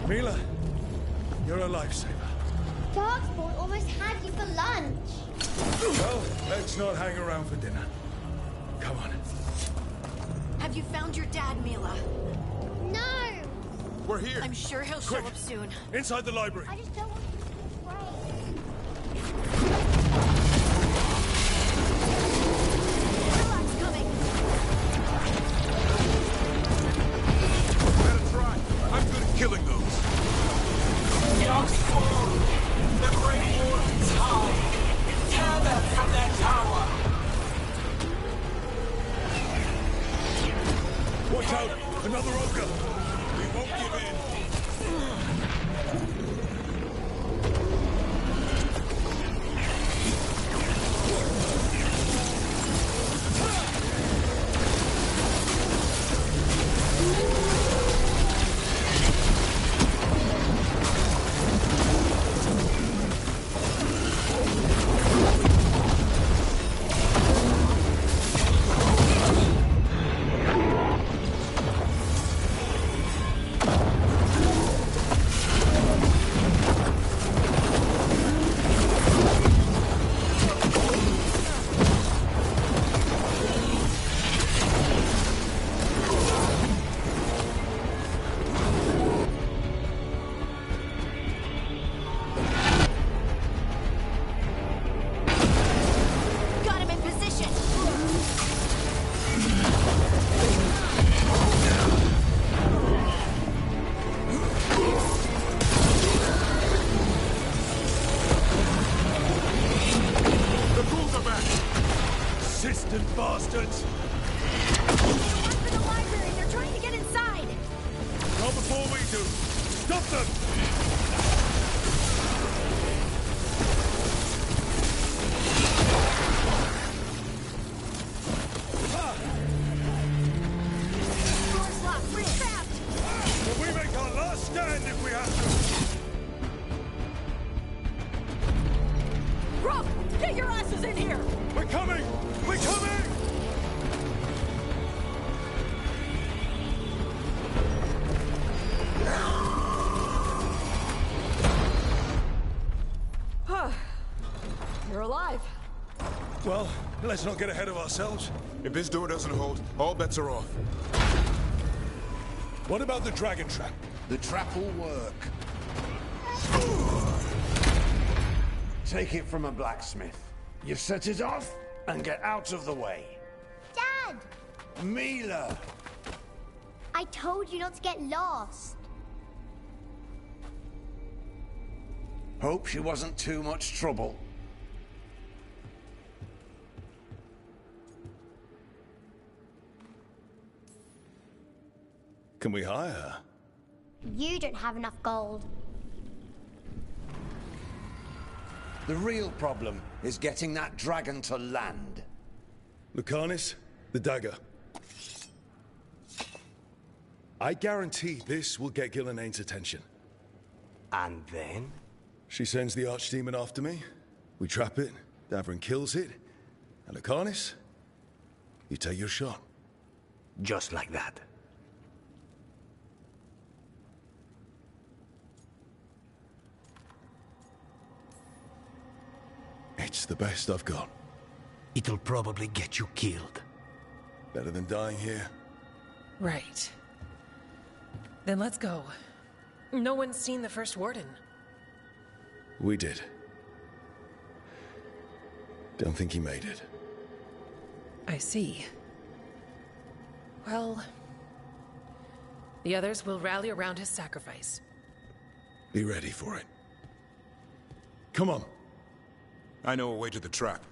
Mila, you're a lifesaver. Darkspawn almost had you for lunch. Well, let's not hang around for dinner. Come on. Have you found your dad, Mila? No! We're here. I'm sure he'll show Quick. up soon. Inside the library. I just don't want you to be afraid. Watch out! Another ogre! We won't give in! Bastards! One for the library! They're trying to get inside! Not before we do! Stop them! Door's locked! We're trapped! But we make our last stand if we have to! Rook! Get your asses in here! We're coming! We're coming! You're alive. Well, let's not get ahead of ourselves. If this door doesn't hold, all bets are off. What about the dragon trap? The trap will work. Take it from a blacksmith. You set it off and get out of the way. Dad! Mila! I told you not to get lost. Hope she wasn't too much trouble. Can we hire her? You don't have enough gold. The real problem is getting that dragon to land. Lucanis, the dagger. I guarantee this will get Gillenane's attention. And then? She sends the archdemon after me. We trap it, Davrin kills it. And Lucanis, you take your shot. Just like that. It's the best I've got. It'll probably get you killed. Better than dying here. Right. Then let's go. No one's seen the first warden. We did. Don't think he made it. I see. Well, the others will rally around his sacrifice. Be ready for it. Come on. I know a way to the trap.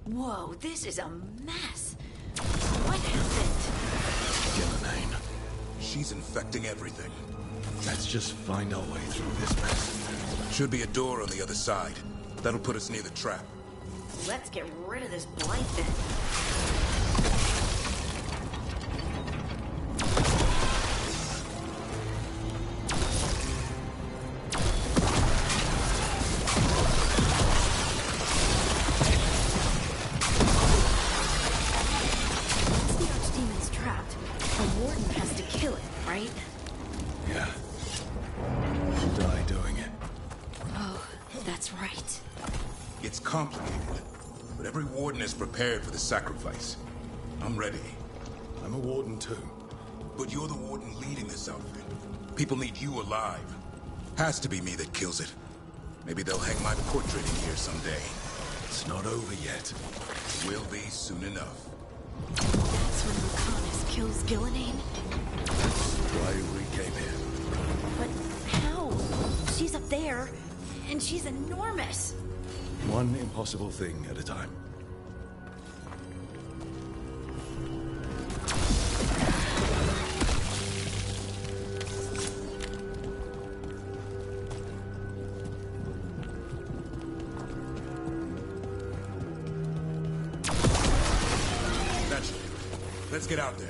Whoa, this is a mess. What happened? Gillenane. She's infecting everything. Let's just find our way through this mess. Should be a door on the other side. That'll put us near the trap. Let's get rid of this blight then. complicated, but every warden is prepared for the sacrifice. I'm ready. I'm a warden too. But you're the warden leading this outfit. People need you alive. Has to be me that kills it. Maybe they'll hang my portrait in here someday. It's not over yet. It will be soon enough. That's when Lucanus kills Gillenane? Why we came here. But how? She's up there, and she's enormous. One impossible thing at a time. That's it. Let's get out there.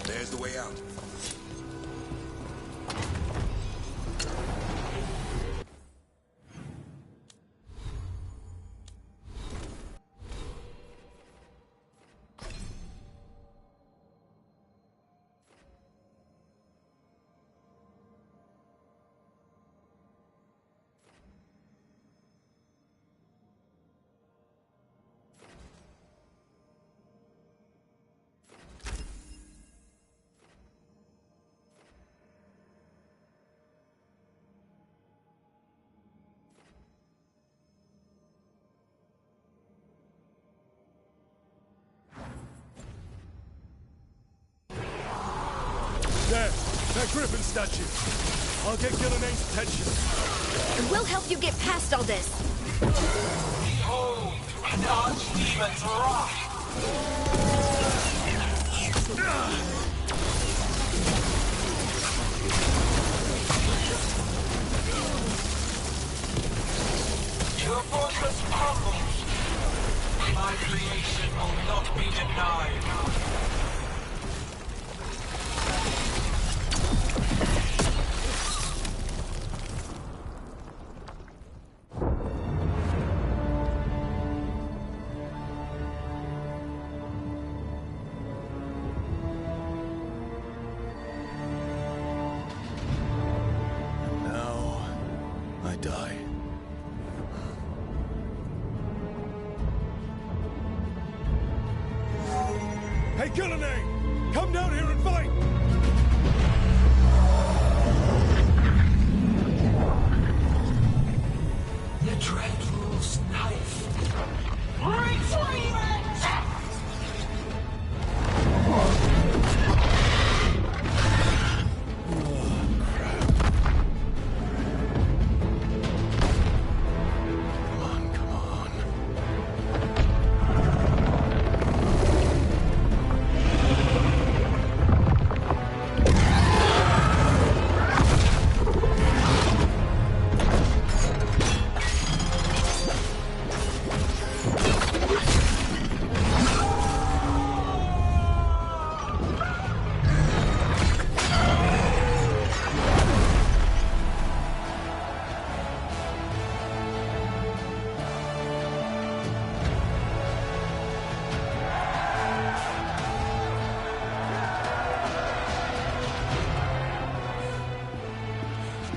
There's the way out. There! That griffin statue! I'll get Gillenane's attention. We'll help you get past all this. Behold, an archdemon's wrath! Your fortress crumbles. My creation will not be denied. Now, I die. Hey, Gillenane! Come down here and fight! The Dreadful's knife. Retrieve it!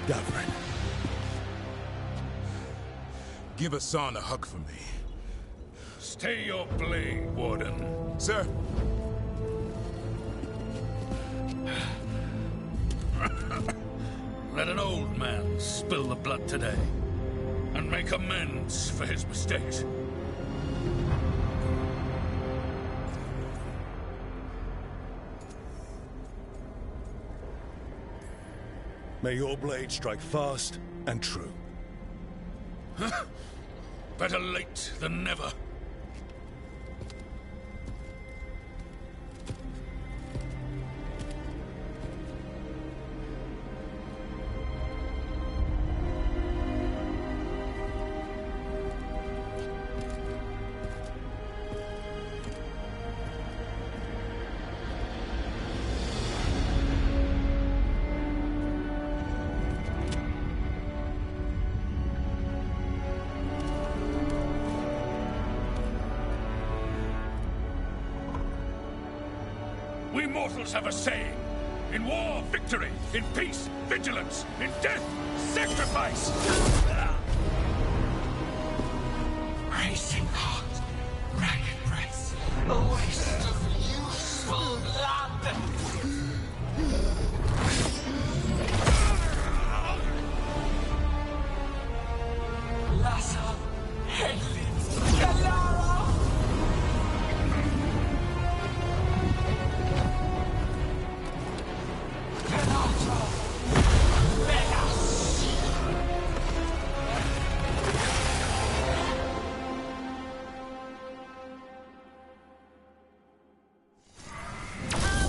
Davrin. Give Hassan a hug for me. Stay your blade, Warden. Sir. Let an old man spill the blood today, and make amends for his mistakes. May your blade strike fast and true. Better late than never. We mortals have a saying. In war, victory. In peace, vigilance. In death, sacrifice. Racing heart, ragged breath, a waste of useful blood. Lassa, Hedley, Galara.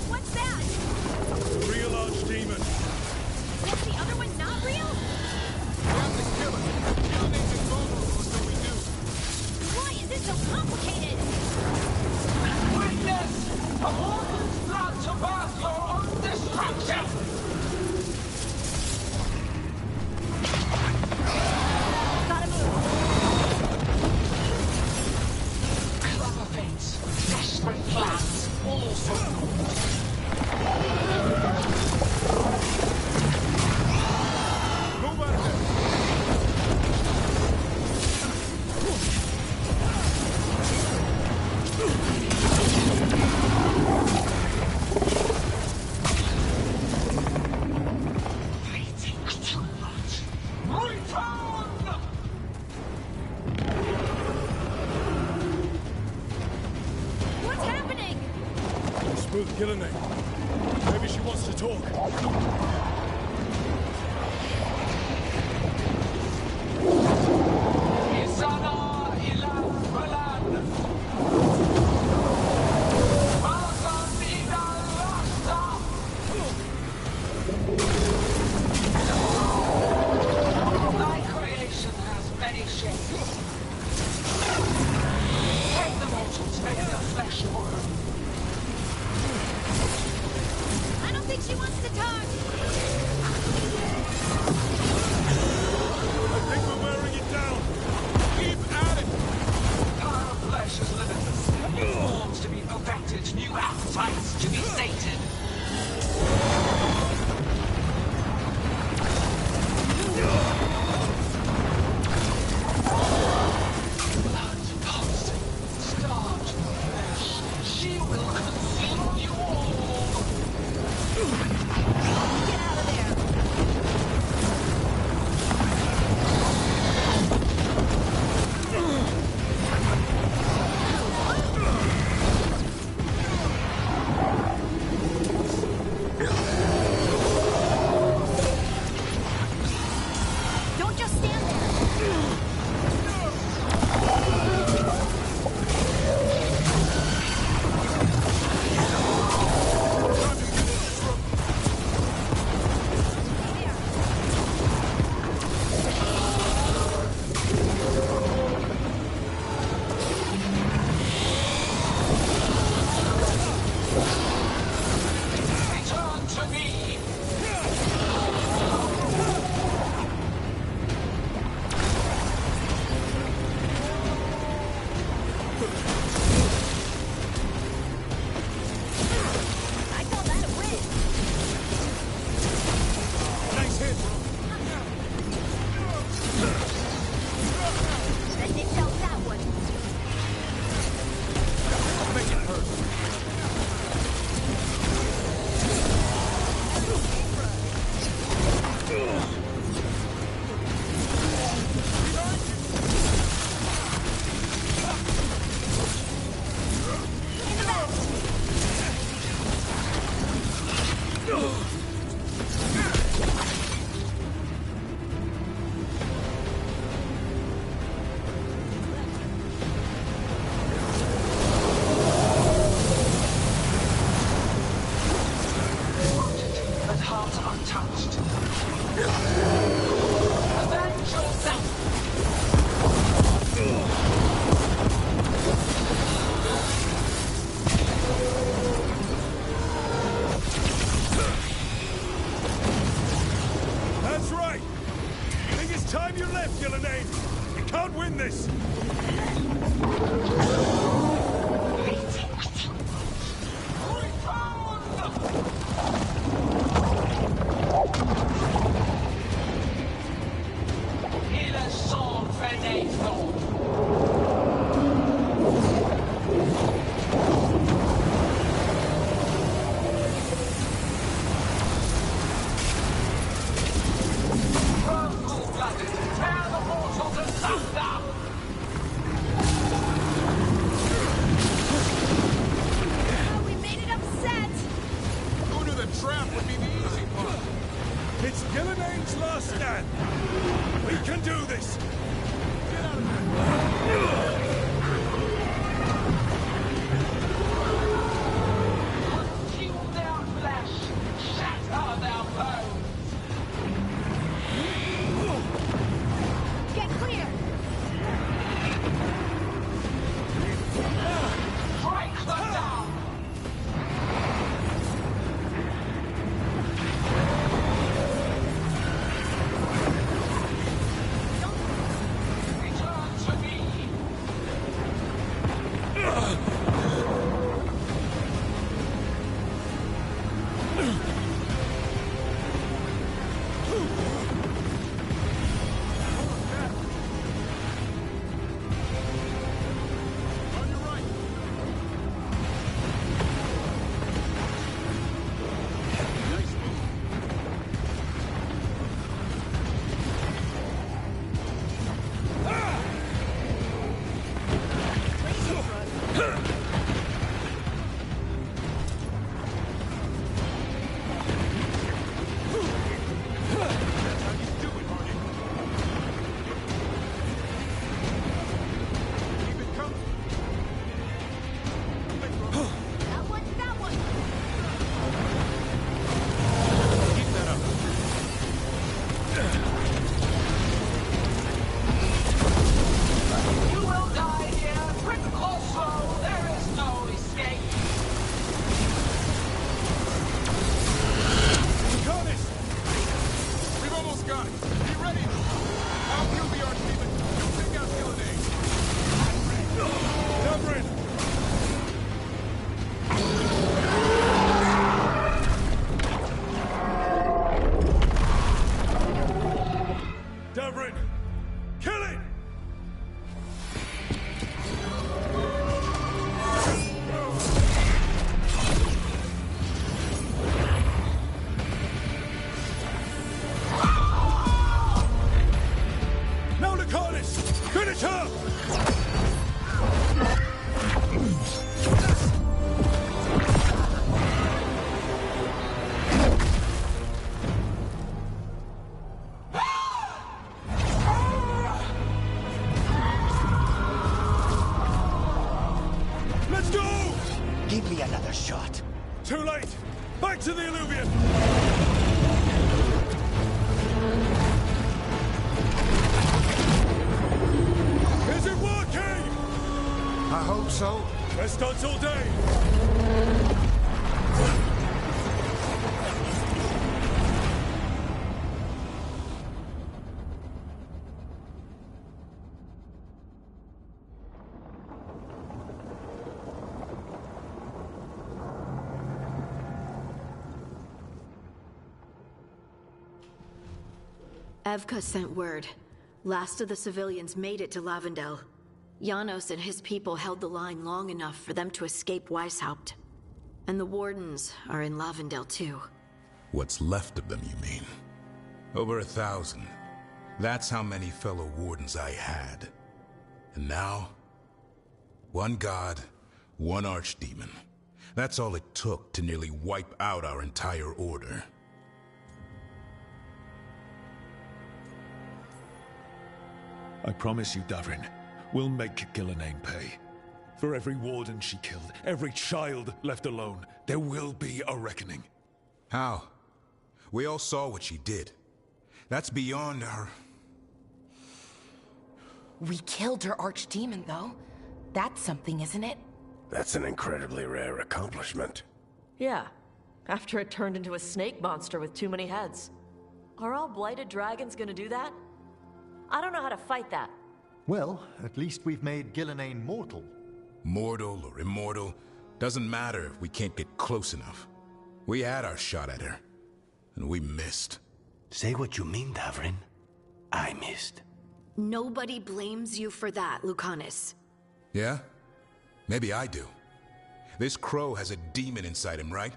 What's that? Real archdemon. Was the other one not real? Why is it so complicated? Witness! A woman's blood to birth your own destruction! Gotta move. Clever fates, desperate plans, all so What's happening? Smooth killing me. Maybe she wants to talk. Isana ilan balan. Balkan idal rasta. Thy creation has many shapes. Take the mortals, make their flesh work. I don't think she wants to talk. I think we're wearing it down. Keep at it. Power of flesh is limitless. New forms to be perfected, new appetites to be sated. Blood pulsing, starved flesh. She will consume you all. Get out of there. Don't just stand there. understand. We can do this. Consume their flesh, shatter their bones. Get clear! Break them down. Return to me. You will die here, quick or slow. There is no escape. Lucanus! We've almost got it. Be ready. I'll kill the Archdemon. You take out Gillenay. Devrin! Devrin! Kill it! Now, Lucanus! Finish her! Let's go! Give me another shot. Too late! Back to the Illuvian! Is it working? I hope so. Best stunts all day! Evka sent word. Last of the civilians made it to Lavendel. Janos and his people held the line long enough for them to escape Weishaupt. And the Wardens are in Lavendel too. What's left of them, you mean? Over 1,000. That's how many fellow Wardens I had. And now, one god, one Archdemon. That's all it took to nearly wipe out our entire order. I promise you, Davrin, we'll make Gillenay pay. For every warden she killed, every child left alone, there will be a reckoning. How? We all saw what she did. That's beyond our... We killed her Archdemon, though. That's something, isn't it? That's an incredibly rare accomplishment. Yeah, after it turned into a snake monster with too many heads. Are all blighted dragons gonna do that? I don't know how to fight that. Well, at least we've made Gillenay mortal. Mortal or immortal, doesn't matter if we can't get close enough. We had our shot at her, and we missed. Say what you mean, Davrin. I missed. Nobody blames you for that, Lucanus. Yeah? Maybe I do. This crow has a demon inside him, right?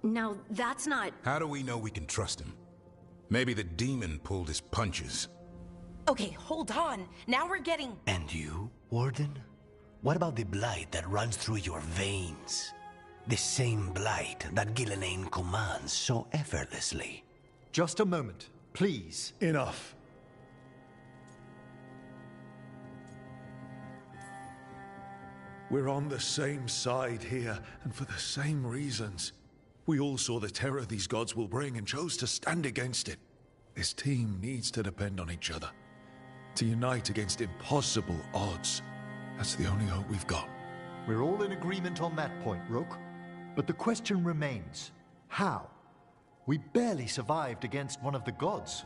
Now, that's not... How do we know we can trust him? Maybe the demon pulled his punches. Okay, hold on. Now we're getting... And you, Warden? What about the blight that runs through your veins? The same blight that Gillenay commands so effortlessly. Just a moment. Please. Enough. We're on the same side here, and for the same reasons. We all saw the terror these gods will bring and chose to stand against it. This team needs to depend on each other. To unite against impossible odds. That's the only hope we've got. We're all in agreement on that point, Rook. But the question remains, how? We barely survived against one of the gods.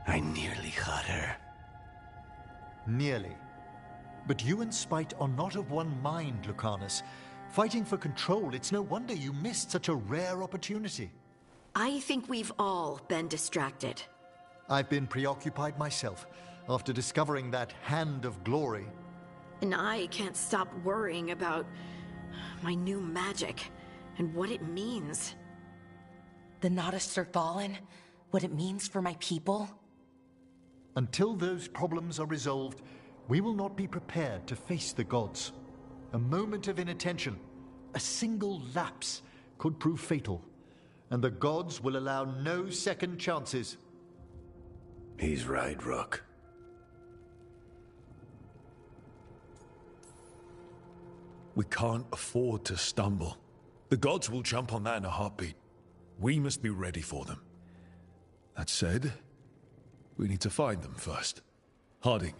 I nearly got her. Nearly. But you and Spite are not of one mind, Lucanus. Fighting for control, it's no wonder you missed such a rare opportunity. I think we've all been distracted. I've been preoccupied myself, after discovering that Hand of Glory. And I can't stop worrying about my new magic and what it means. The Nodists are fallen? What it means for my people? Until those problems are resolved, we will not be prepared to face the gods. A moment of inattention, a single lapse, could prove fatal, and the gods will allow no second chances. He's right, Rook. We can't afford to stumble. The gods will jump on that in a heartbeat. We must be ready for them. That said, we need to find them first. Harding,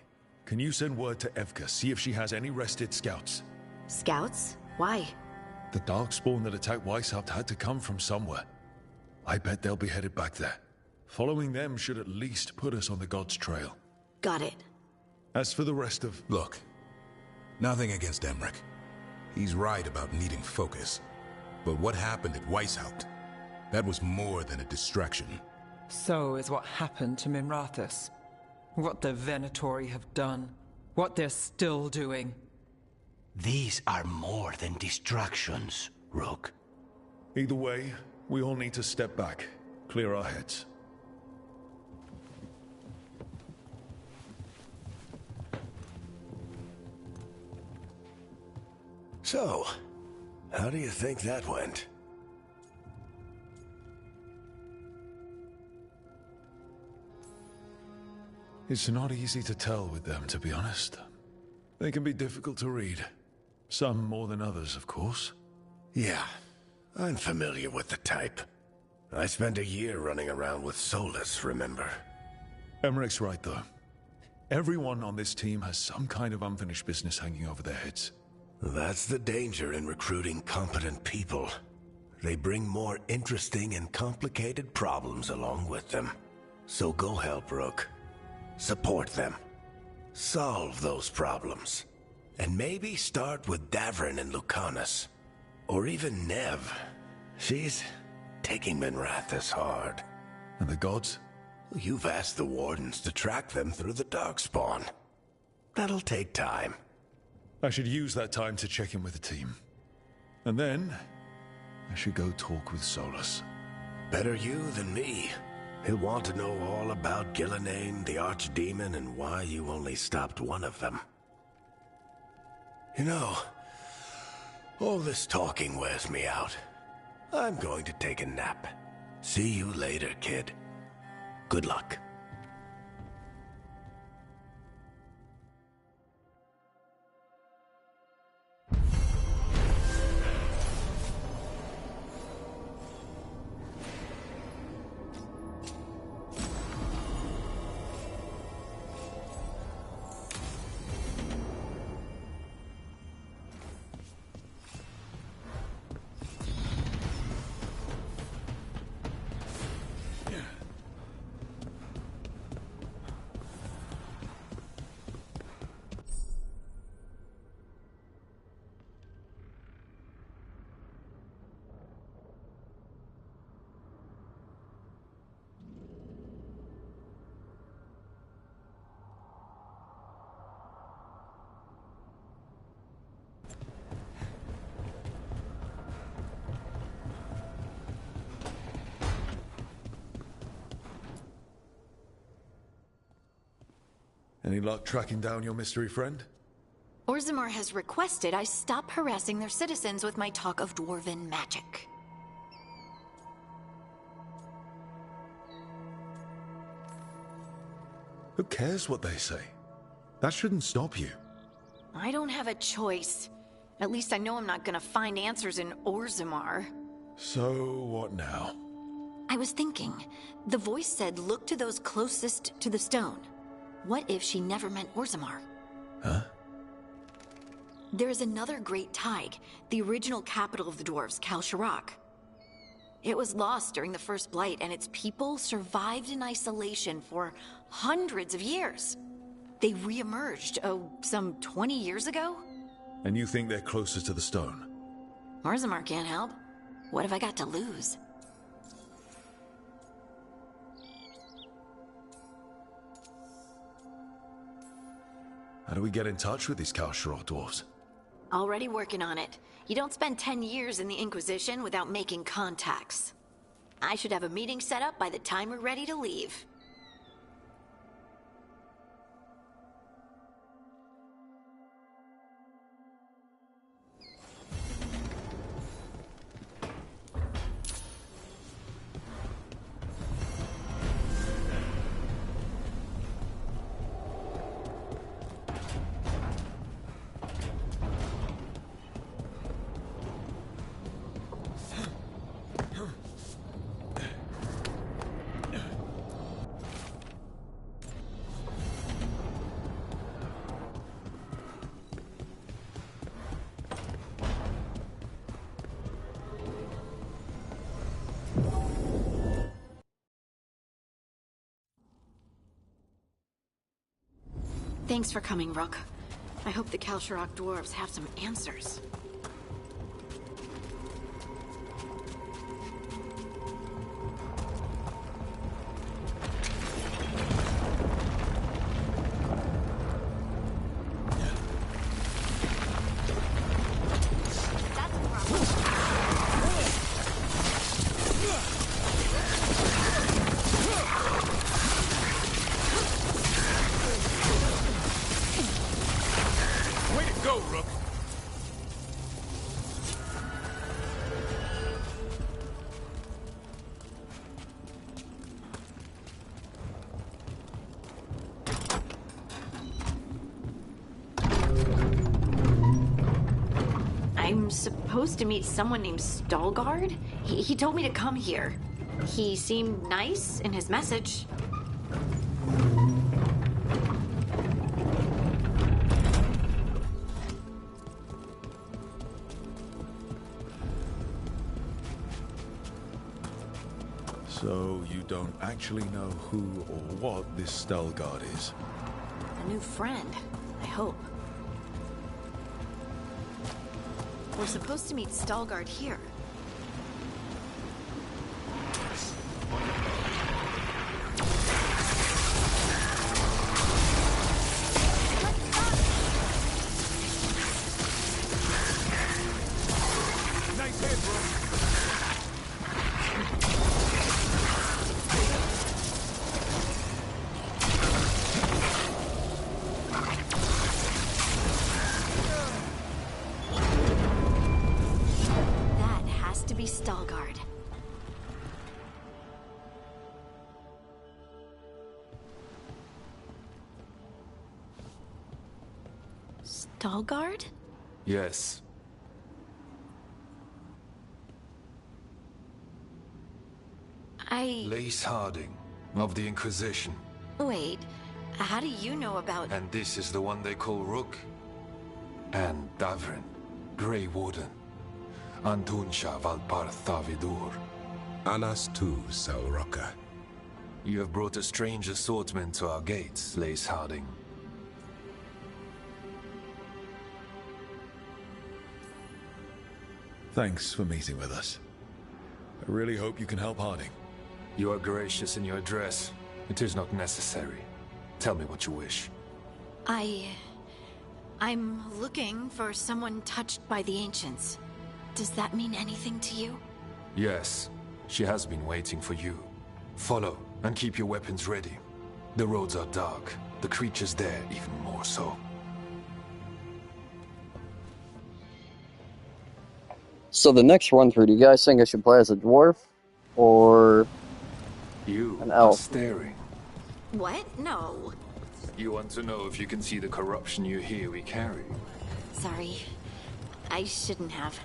can you send word to Evka, see if she has any rested scouts? Scouts? Why? The Darkspawn that attacked Weishaupt had to come from somewhere. I bet they'll be headed back there. Following them should at least put us on the gods' trail. Got it. As for the rest of... Look, nothing against Emmerich. He's right about needing focus. But what happened at Weishaupt? That was more than a distraction. So is what happened to Minrathous. What the Venatori have done. What they're still doing. These are more than distractions, Rook. Either way, we all need to step back, clear our heads. So, how do you think that went? It's not easy to tell with them, to be honest. They can be difficult to read. Some more than others, of course. Yeah, I'm familiar with the type. I spent a year running around with Solus, remember? Emmerich's right, though. Everyone on this team has some kind of unfinished business hanging over their heads. That's the danger in recruiting competent people. They bring more interesting and complicated problems along with them. So go help, Rook. Support them. Solve those problems. And maybe start with Davrin and Lucanus. Or even Nev. She's taking Minrathous hard. And the gods? You've asked the Wardens to track them through the Darkspawn. That'll take time. I should use that time to check in with the team. And then, I should go talk with Solus. Better you than me. He'll want to know all about Gillenane, the Archdemon, and why you only stopped one of them. You know, all this talking wears me out. I'm going to take a nap. See you later, kid. Good luck. Any luck tracking down your mystery friend? Orzammar has requested I stop harassing their citizens with my talk of dwarven magic. Who cares what they say? That shouldn't stop you. I don't have a choice. At least I know I'm not gonna find answers in Orzammar. So, what now? I was thinking, the voice said look to those closest to the stone. What if she never meant Orzammar? Huh? There is another great Tig, the original capital of the dwarves, Kalsharak. It was lost during the First Blight, and its people survived in isolation for hundreds of years. They re-emerged, some 20 years ago? And you think they're closest to the stone? Orzammar can't help. What have I got to lose? How do we get in touch with these Kalsharak dwarves? Already working on it. You don't spend 10 years in the Inquisition without making contacts. I should have a meeting set up by the time we're ready to leave. Thanks for coming, Rook. I hope the Kalsharak dwarves have some answers. I'm supposed to meet someone named Stalgard? He told me to come here. He seemed nice in his message. So you don't actually know who or what this Stalgard is? A new friend, I hope. We're supposed to meet Stalgard here. Nice hit, bro. Stalgard. Stalgard? Yes. Lace Harding, of the Inquisition. Wait, how do you know about... And this is the one they call Rook? And Davrin, Grey Warden. Antunsha Valpartha Vidur. Anas tu, Salroka. You have brought a strange assortment to our gates, Lace Harding. Thanks for meeting with us. I really hope you can help Harding. You are gracious in your address. It is not necessary. Tell me what you wish. I'm looking for someone touched by the Ancients. Does that mean anything to you? Yes. She has been waiting for you. Follow, and keep your weapons ready. The roads are dark. The creatures there even more so. So the next run through, do you guys think I should play as a dwarf? Or... You an elf? are staring. What? No. You want to know if you can see the corruption you hear we carry? Sorry. I shouldn't have.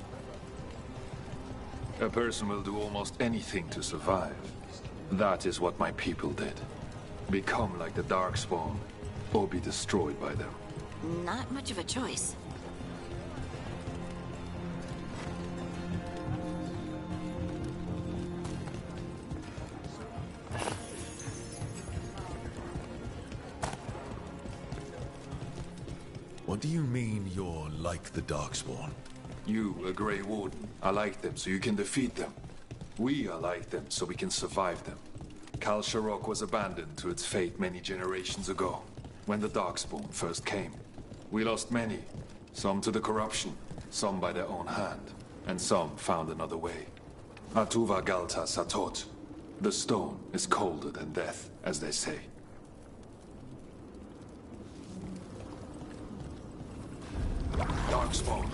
A person will do almost anything to survive. That is what my people did. Become like the Darkspawn, or be destroyed by them. Not much of a choice. What do you mean you're like the Darkspawn? You, a Grey Warden, are like them so you can defeat them. We are like them so we can survive them. Kal Sharok was abandoned to its fate many generations ago, when the Darkspawn first came. We lost many, some to the corruption, some by their own hand, and some found another way. Atuva Galta Satot. The stone is colder than death, as they say. Darkspawn.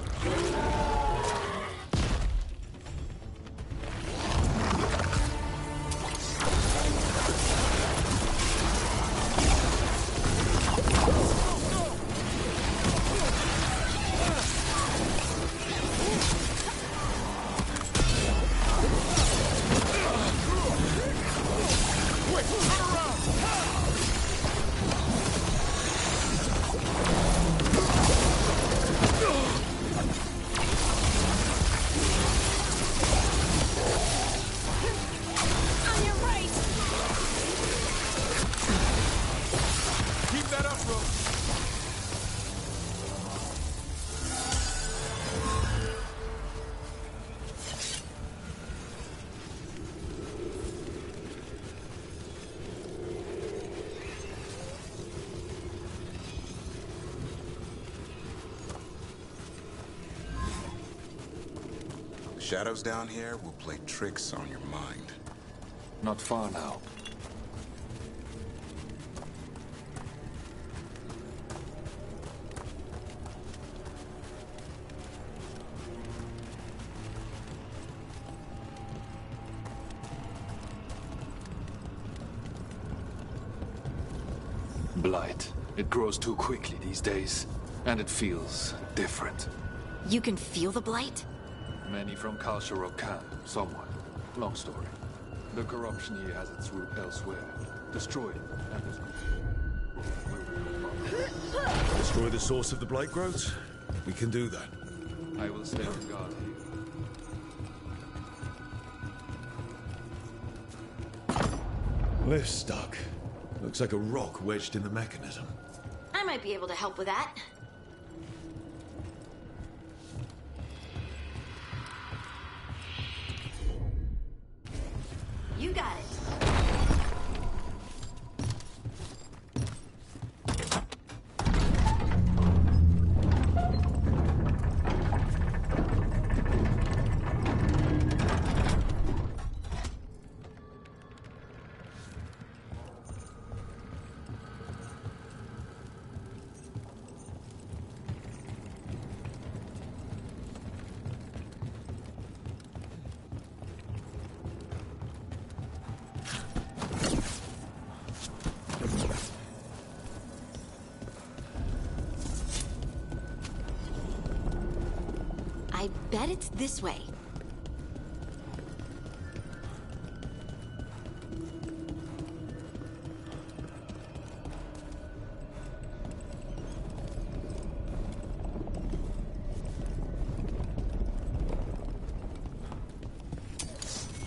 Shadows down here will play tricks on your mind. Not far now. Blight. It grows too quickly these days, and it feels different. You can feel the blight? Many from Kal Sharok can, somewhat. Long story. The corruption here has its root elsewhere. Destroy it, and Destroy the source of the blight growths? We can do that. I will stay on guard here. Lift's stuck. Looks like a rock wedged in the mechanism. I might be able to help with that. You got it. I bet it's this way.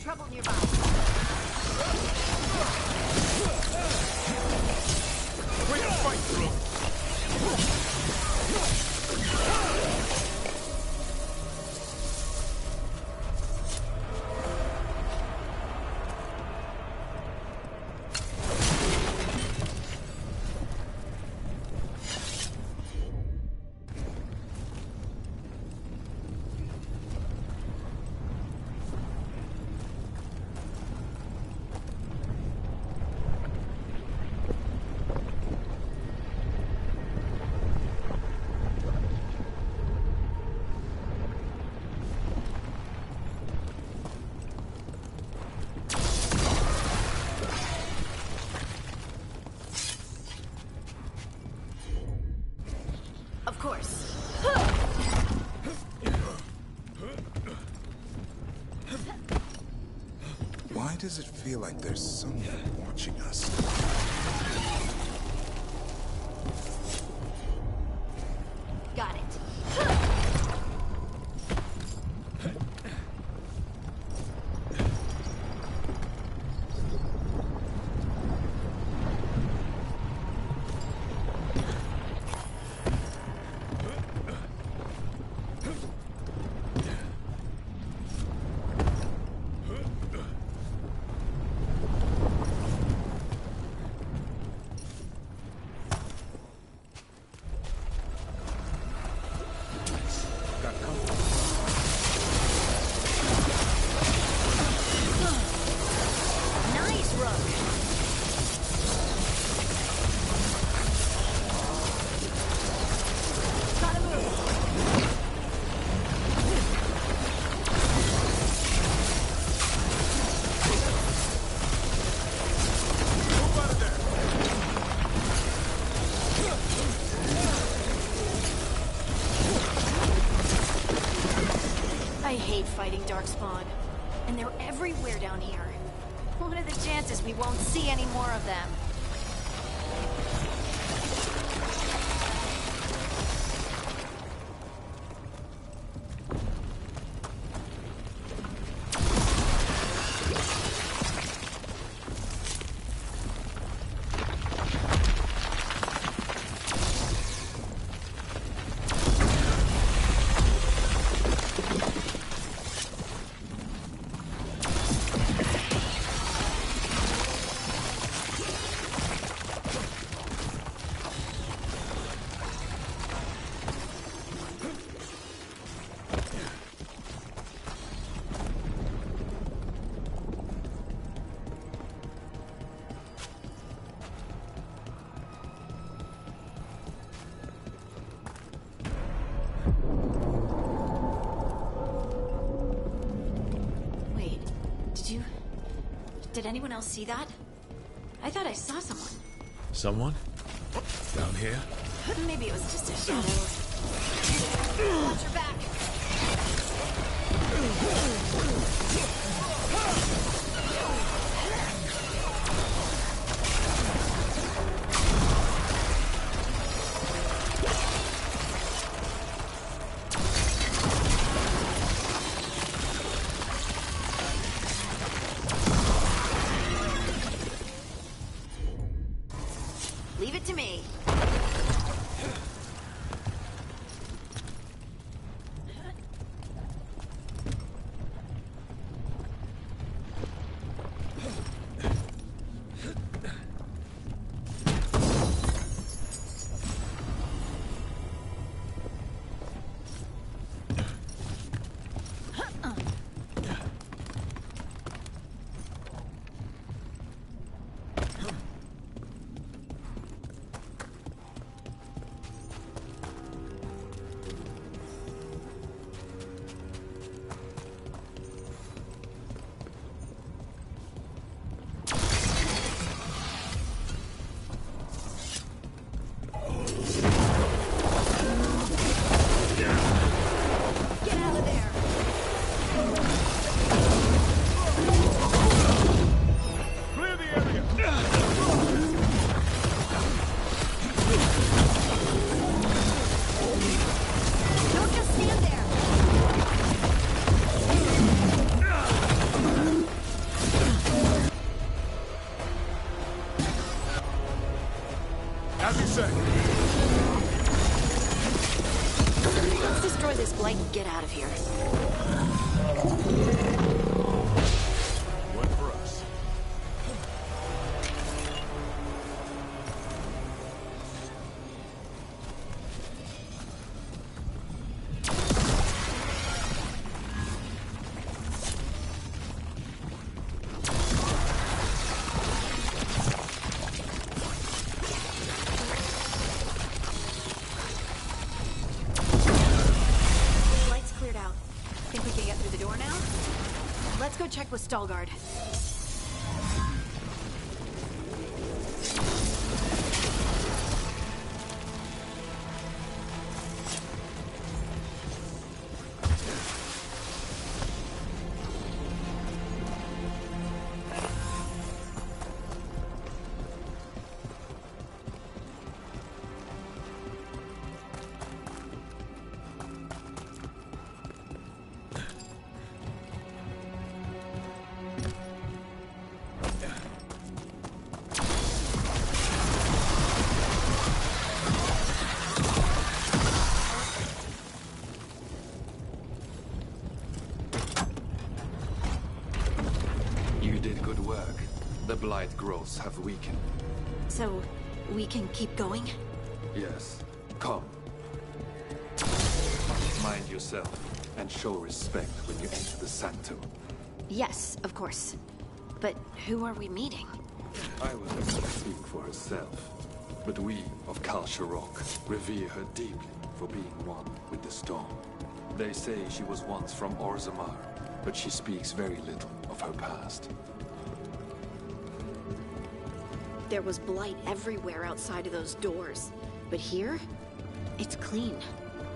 Trouble nearby. Bring a fight through! Why does it feel like there's someone watching us? Got it. I hate fighting Darkspawn. And they're everywhere down here. What are the chances we won't see any more of them? Did anyone else see that? I thought I saw someone. Someone? Down here? Maybe it was just a shadow. Watch your back. Leave it to me. Let's destroy this blight and get out of here. One for us. Let's go check with Stalgard. We did good work. The blight growths have weakened. So, we can keep going? Yes. Come. Mind yourself, and show respect when you enter the sanctum. Yes, of course. But who are we meeting? I will let her speak for herself. But we of Kal Sharok revere her deeply for being one with the storm. They say she was once from Orzammar, but she speaks very little of her past. There was blight everywhere outside of those doors. But here, it's clean.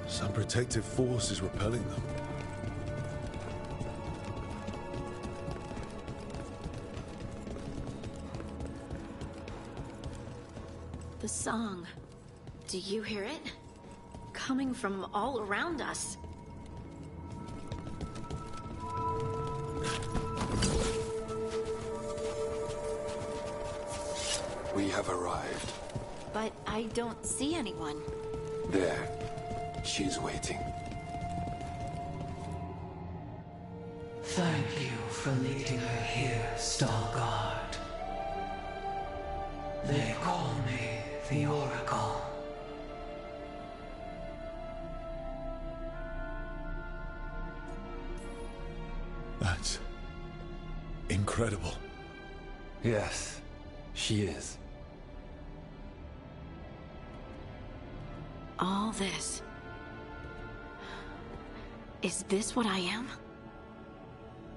Some protective force is repelling them. The song. Do you hear it? Coming from all around us. We have arrived. But I don't see anyone. There. She's waiting. Thank you for leading her here, Starguard. They call me the Oracle. That's incredible. Yes, she is. All this. Is this what I am?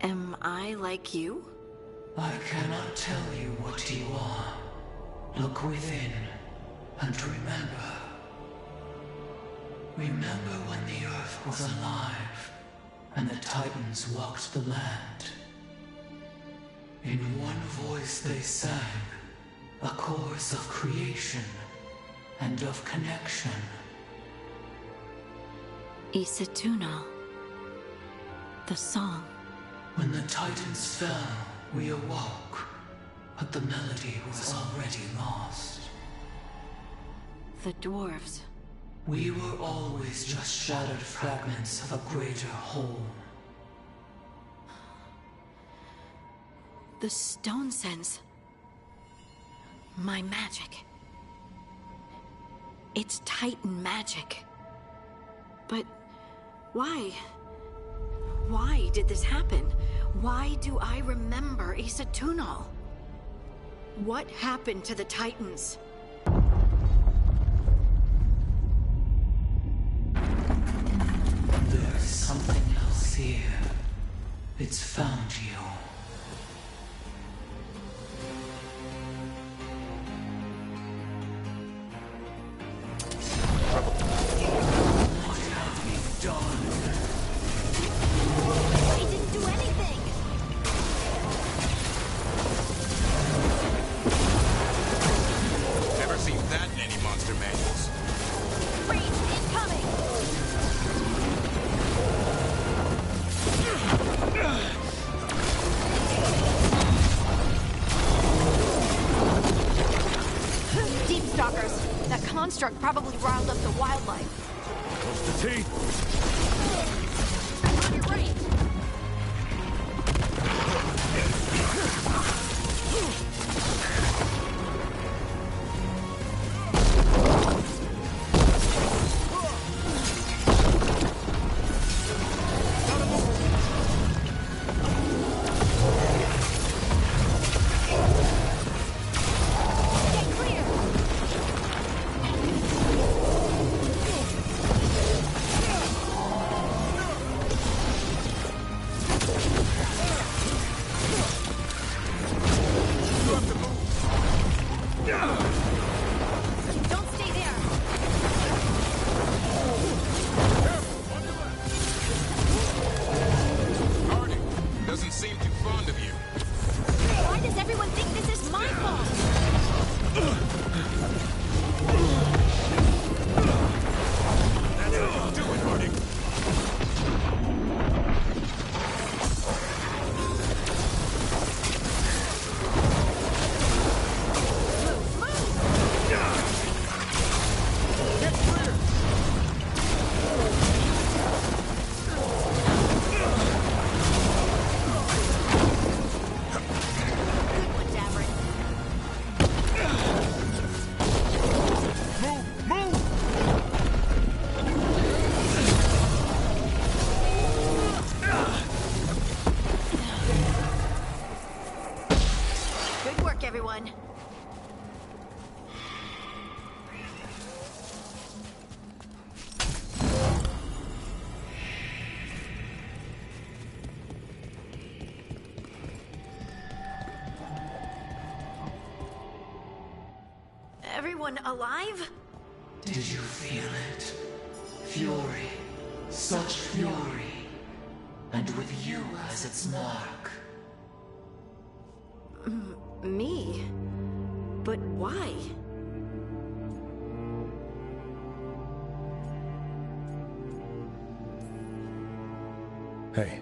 Am I like you? I cannot tell you what you are. Look within and remember. Remember when the Earth was alive and the Titans walked the land. In one voice they sang a chorus of creation and of connection. Isatuno. The song. When the Titans fell, we awoke, but the melody was already lost. The dwarves. We were always just shattered fragments of a greater whole. The stone sense. My magic. It's Titan magic. But why? Why did this happen? Why do I remember Isatuno? What happened to the Titans? There's something else here. It's found you. What have you done? I didn't do anything! Never seen that in any monster manuals. Breach incoming! Deep stalkers. That construct probably riled up the wildlife. What's the tea? On your right. Don't stay there. Hardy doesn't seem too fond of you. Why does everyone think this is my fault? That's how you do it, Hardy. Get clear! everyone. Everyone alive? Did you feel it? Fury. Such fury. And with you as its mark. Me? But why? Hey,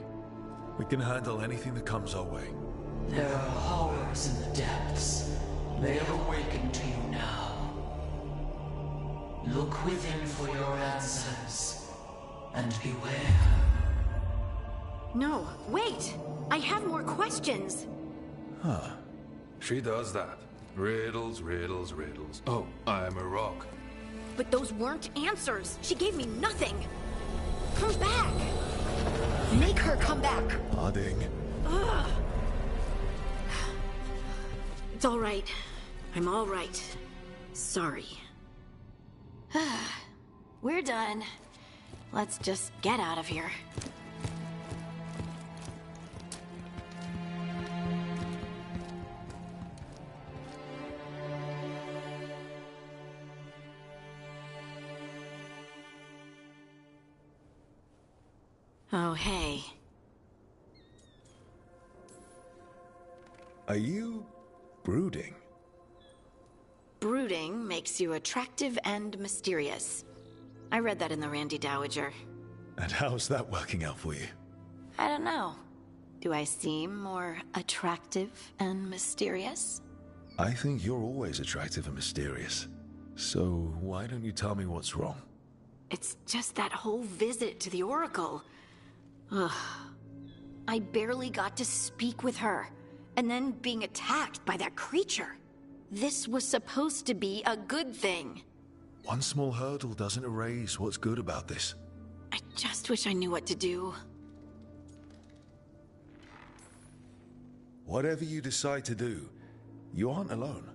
we can handle anything that comes our way. There are horrors in the depths. They have awakened to you now. Look within for your answers. And beware. No, wait! I have more questions! Huh. She does that. Riddles, riddles, riddles. Oh, I'm a rock. But those weren't answers! She gave me nothing! Come back! Make her come back! Harding. Ugh. It's all right. I'm all right. Sorry. We're done. Let's just get out of here. Oh, hey. Are you brooding? Brooding makes you attractive and mysterious. I read that in the Randy Dowager. And how's that working out for you? I don't know. Do I seem more attractive and mysterious? I think you're always attractive and mysterious. So why don't you tell me what's wrong? It's just that whole visit to the Oracle. Ugh. I barely got to speak with her, and then being attacked by that creature. This was supposed to be a good thing. One small hurdle doesn't erase what's good about this. I just wish I knew what to do. Whatever you decide to do, you aren't alone.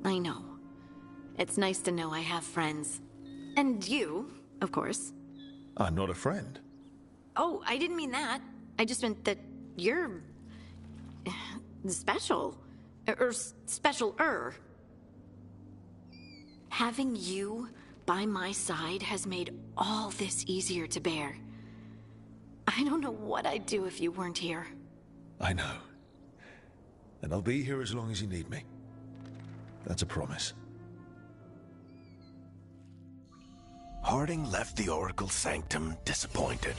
I know. It's nice to know I have friends. And you, of course. I'm not a friend. Oh, I didn't mean that. I just meant that you're... special. Or special-er. Having you by my side has made all this easier to bear. I don't know what I'd do if you weren't here. I know. And I'll be here as long as you need me. That's a promise. Harding left the Oracle Sanctum disappointed.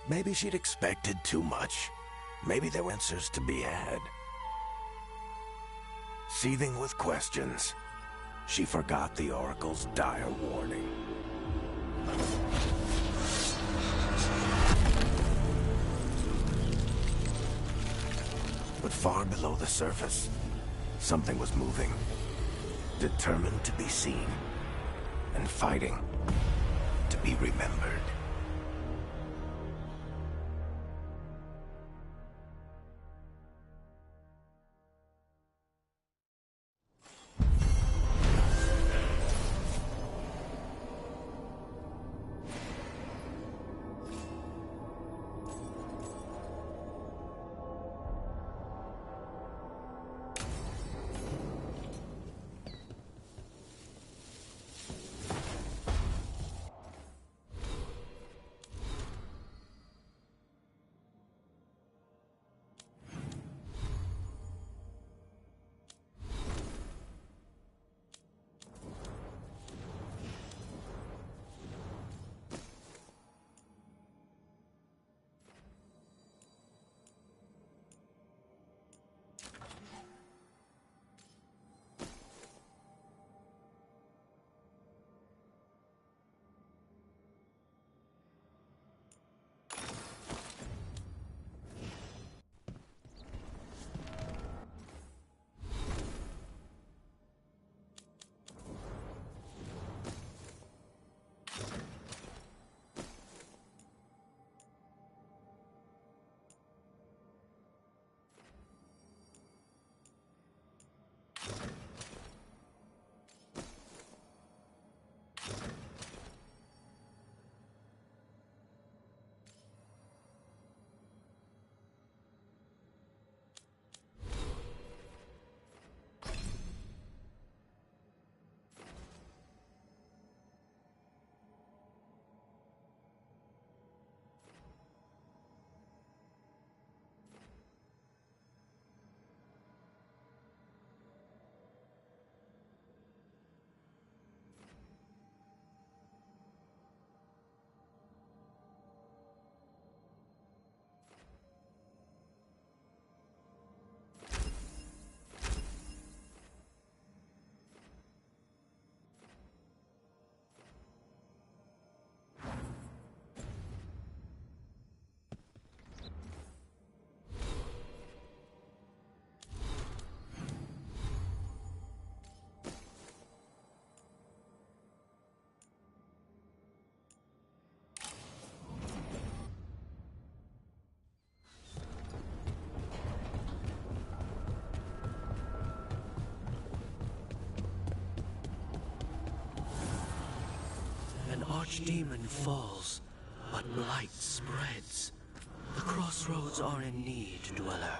Maybe she'd expected too much. Maybe there were answers to be had. Seething with questions, she forgot the Oracle's dire warning. But far below the surface, something was moving, determined to be seen, and fighting to be remembered. archdemon falls, but blight spreads. The crossroads are in need, Dweller.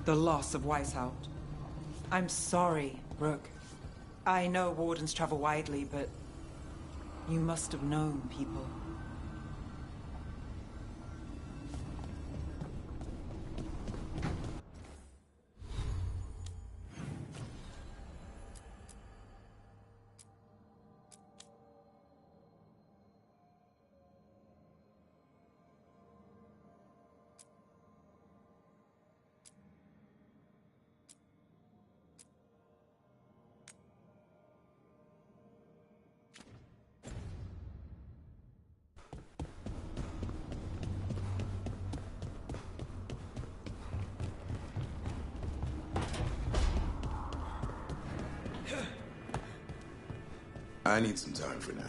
The loss of Weishaupt. I'm sorry, Rook. I know wardens travel widely, but you must have known people. I need some time for now.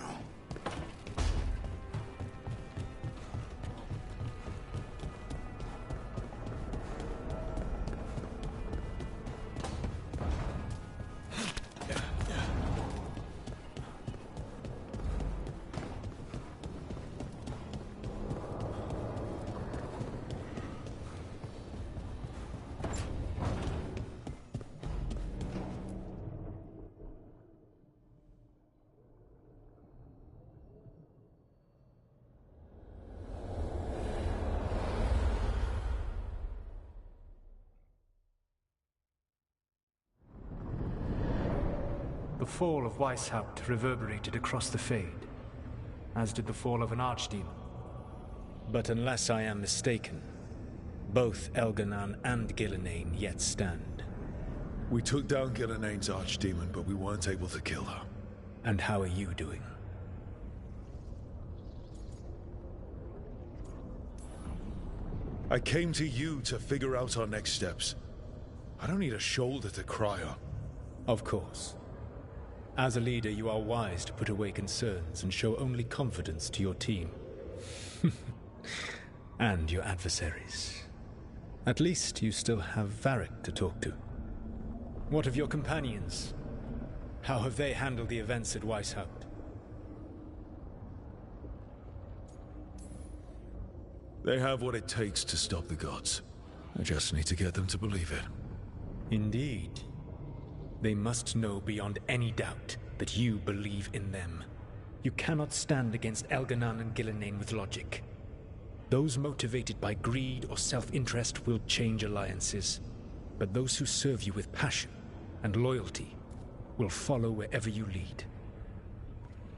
The fall of Weishaupt reverberated across the Fade, as did the fall of an archdemon. But unless I am mistaken, both Elganan and Gillenane yet stand. We took down Gillenane's archdemon, but we weren't able to kill her. And how are you doing? I came to you to figure out our next steps. I don't need a shoulder to cry on. Of course. As a leader, you are wise to put away concerns and show only confidence to your team. And your adversaries. At least you still have Varric to talk to. What of your companions? How have they handled the events at Weishaupt? They have what it takes to stop the gods. I just need to get them to believe it. Indeed. They must know beyond any doubt that you believe in them. You cannot stand against Elganan and Gillenane with logic. Those motivated by greed or self-interest will change alliances, but those who serve you with passion and loyalty will follow wherever you lead,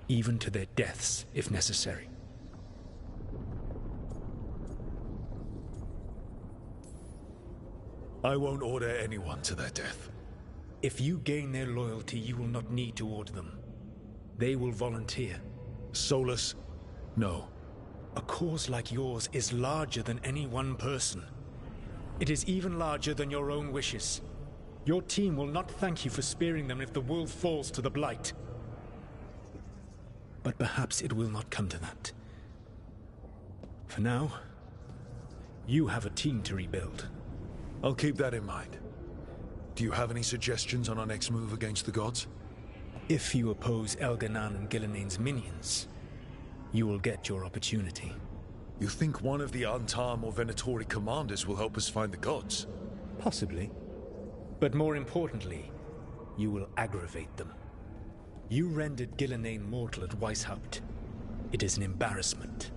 even to their deaths if necessary. I won't order anyone to their death. If you gain their loyalty, you will not need to order them. They will volunteer. Solus, no. A cause like yours is larger than any one person. It is even larger than your own wishes. Your team will not thank you for sparing them if the world falls to the Blight. But perhaps it will not come to that. For now, you have a team to rebuild. I'll keep that in mind. Do you have any suggestions on our next move against the gods? If you oppose Elganan and Gillenane's minions, you will get your opportunity. You think one of the Antam or Venatori commanders will help us find the gods? Possibly. But more importantly, you will aggravate them. You rendered Gillenane mortal at Weishaupt. It is an embarrassment,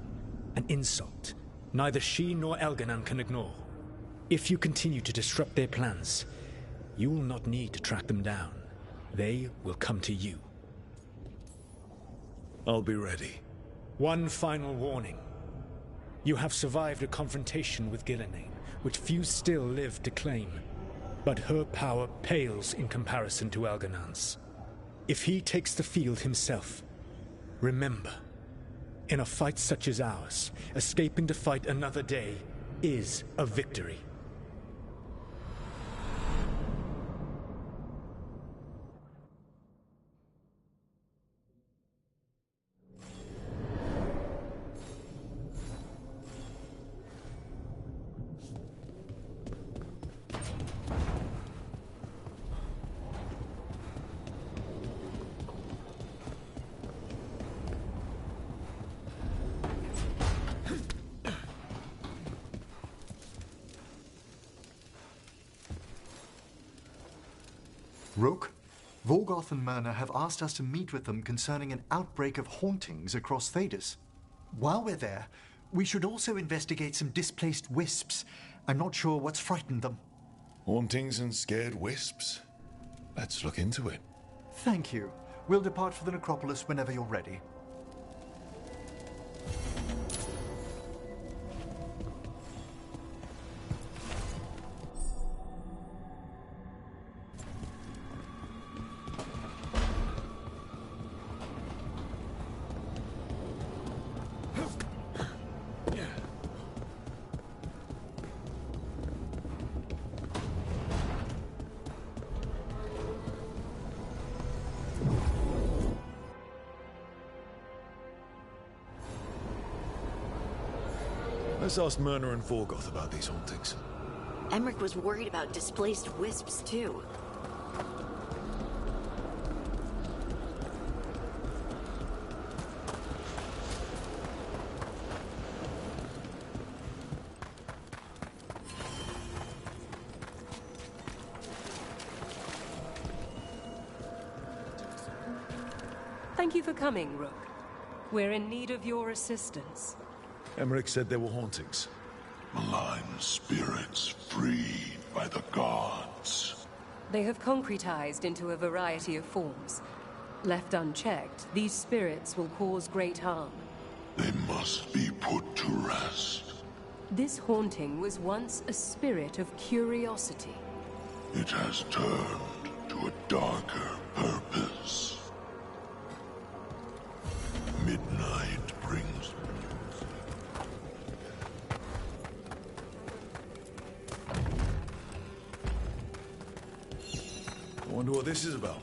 an insult neither she nor Elganan can ignore. If you continue to disrupt their plans, you will not need to track them down. They will come to you. I'll be ready. One final warning. You have survived a confrontation with Gillenane, which few still live to claim. But her power pales in comparison to Elganan's. If he takes the field himself, remember, in a fight such as ours, escaping to fight another day is a victory. Rook, Vorgoth and Myrna have asked us to meet with them concerning an outbreak of hauntings across Thedas. While we're there, we should also investigate some displaced wisps. I'm not sure what's frightened them. Hauntings and scared wisps? Let's look into it. Thank you. We'll depart for the necropolis whenever you're ready. Let's ask Myrna and Vorgoth about these hauntings. Emmerich was worried about displaced wisps, too. Thank you for coming, Rook. We're in need of your assistance. Emmerich said there were hauntings. Malign spirits freed by the gods. They have concretized into a variety of forms. Left unchecked, these spirits will cause great harm. They must be put to rest. This haunting was once a spirit of curiosity. It has turned to a darker purpose. Midnight brings... I wonder what this is about.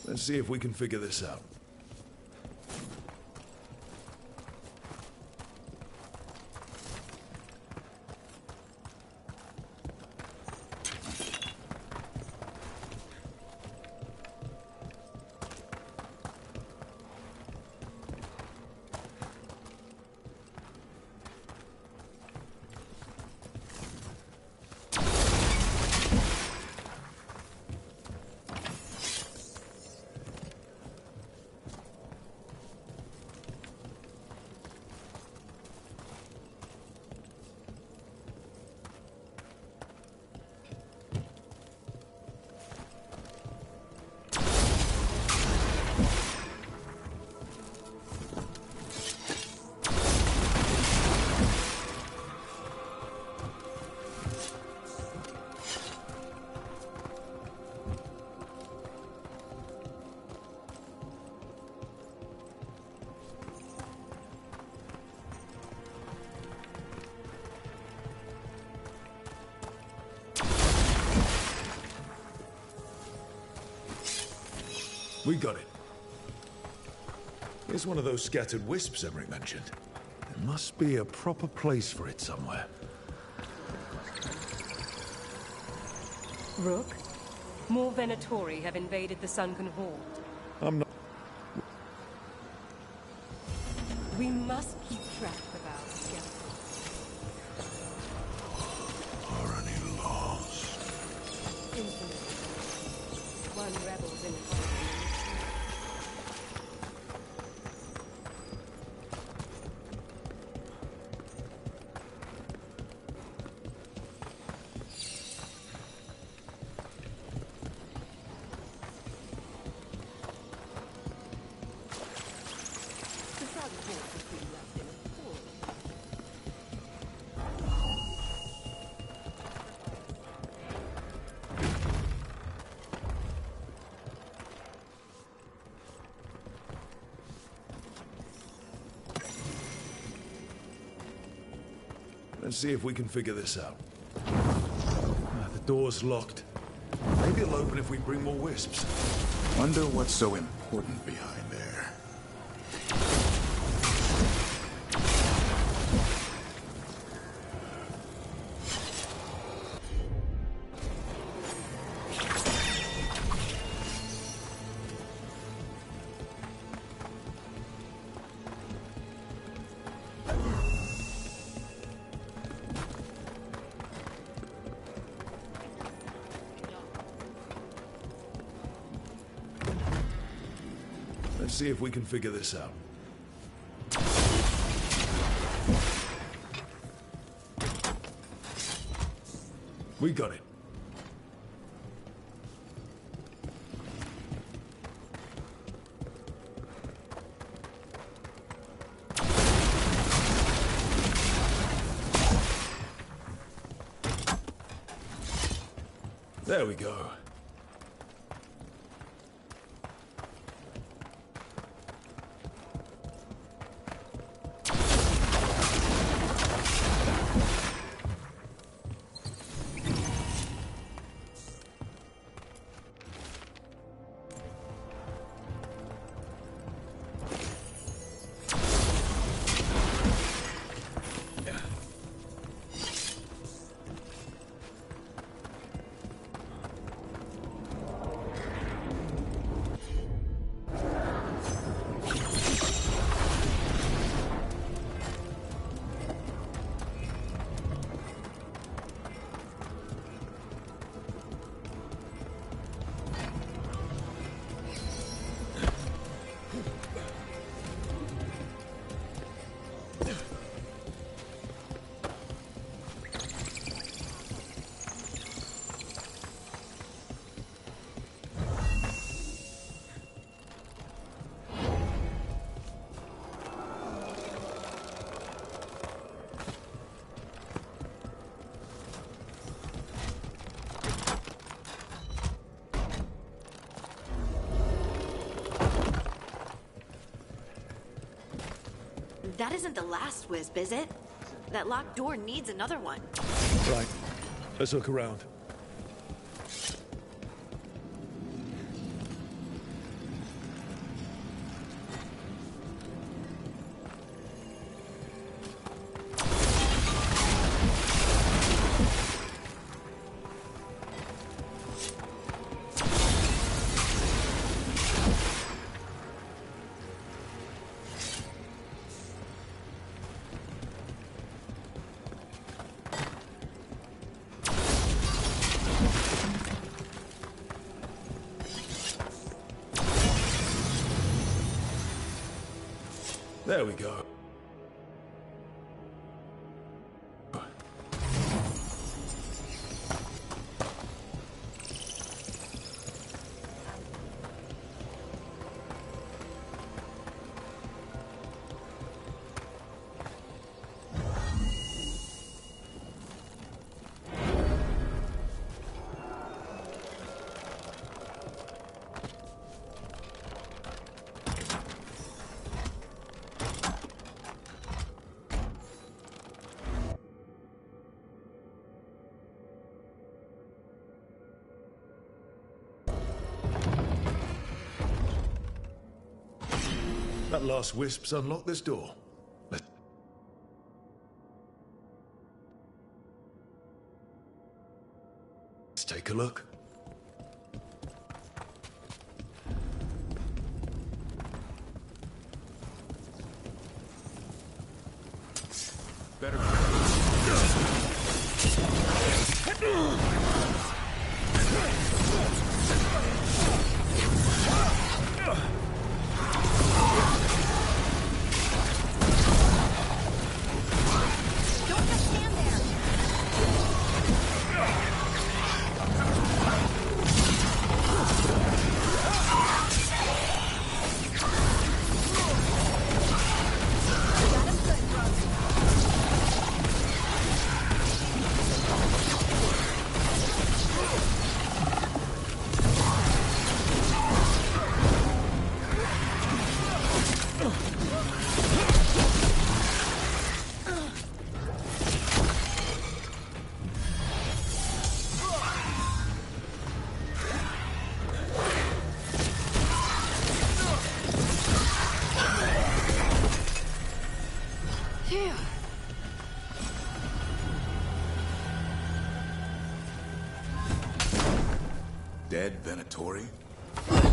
Let's see if we can figure this out. We got it. It's one of those scattered wisps Emmerich mentioned. There must be a proper place for it somewhere. Rook, more Venatori have invaded the Sunken Horde. I'm not... We must keep track of our skeletons. Are any lost? Infinite. One rebel's in fire. Let's see if we can figure this out. The door's locked. Maybe it'll open if we bring more wisps. Wonder what's so important behind there. Let's see if we can figure this out. We got it. There we go. That isn't the last wisp, is it? That locked door needs another one. Right. Let's look around. There we go. That last wisp's unlocked this door. Let's take a look. Better. Dead Venatori?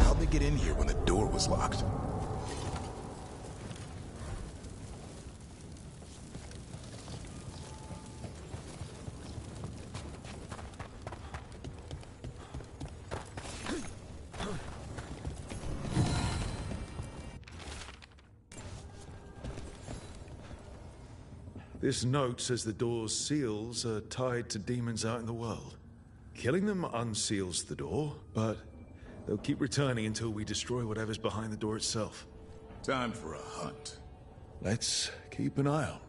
How'd they get in here when the door was locked? This note says the door's seals are tied to demons out in the world. Killing them unseals the door, but they'll keep returning until we destroy whatever's behind the door itself. Time for a hunt. Let's keep an eye out.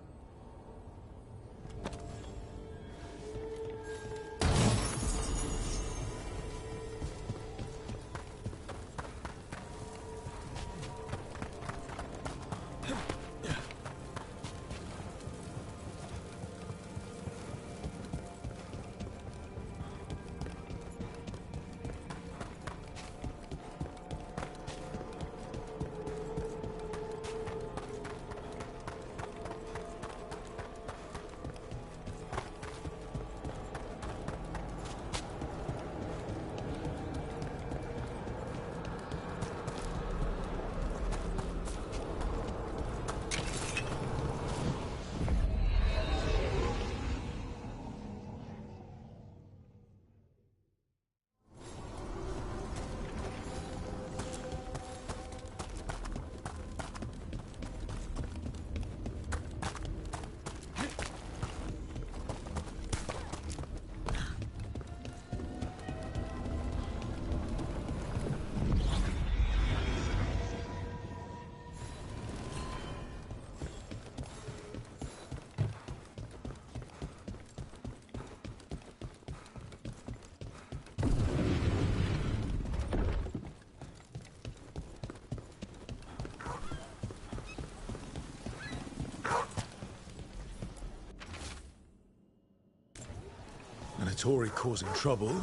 Venatori causing trouble,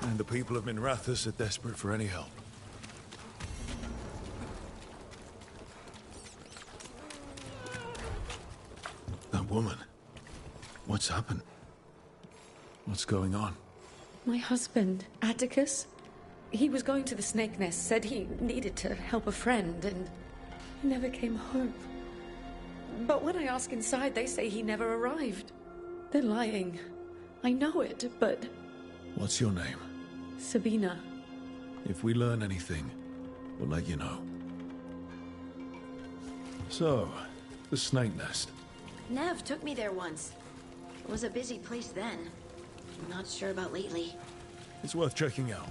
and the people of Minrathous are desperate for any help. That woman. What's happened? What's going on? My husband, Atticus, he was going to the Snake Nest, said he needed to help a friend, and he never came home. But when I ask inside, they say he never arrived. They're lying. I know it, but... What's your name? Sabina. If we learn anything, we'll let you know. So, the Snake Nest. Nev took me there once. It was a busy place then. I'm not sure about lately. It's worth checking out.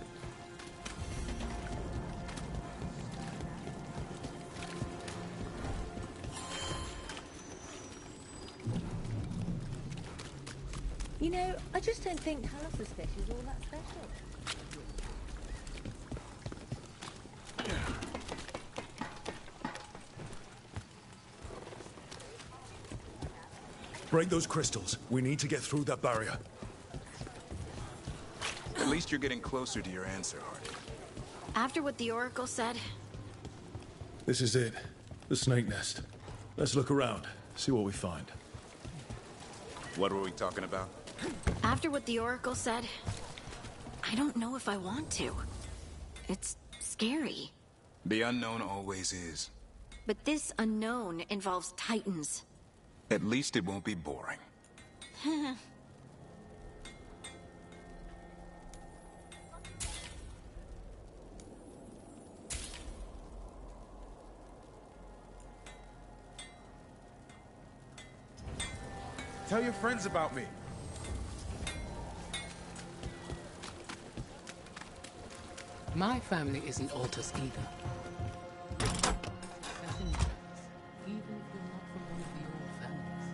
You know, I just don't think Talos' fish is all that special. Break those crystals. We need to get through that barrier. At least you're getting closer to your answer, Hardy. After what the Oracle said... This is it. The snake nest. Let's look around, see what we find. What were we talking about? After what the Oracle said, I don't know if I want to. It's scary. The unknown always is. But this unknown involves Titans. At least it won't be boring. Tell your friends about me. My family isn't Altus either. Nothing matters, even if you're not from one of the old families.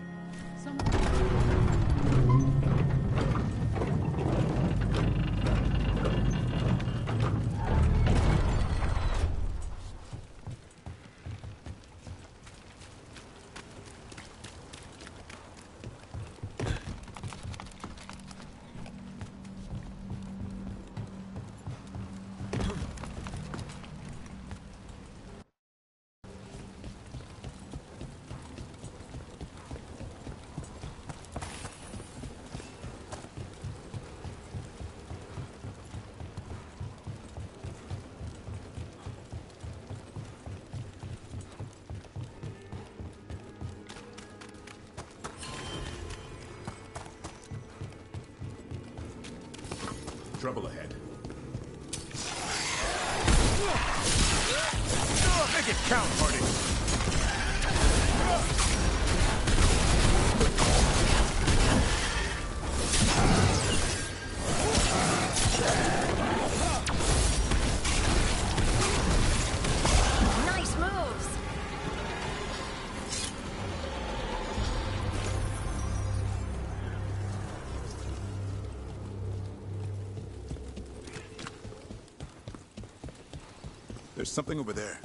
Trouble ahead. Make it count, Marty. Nice moves! There's something over there.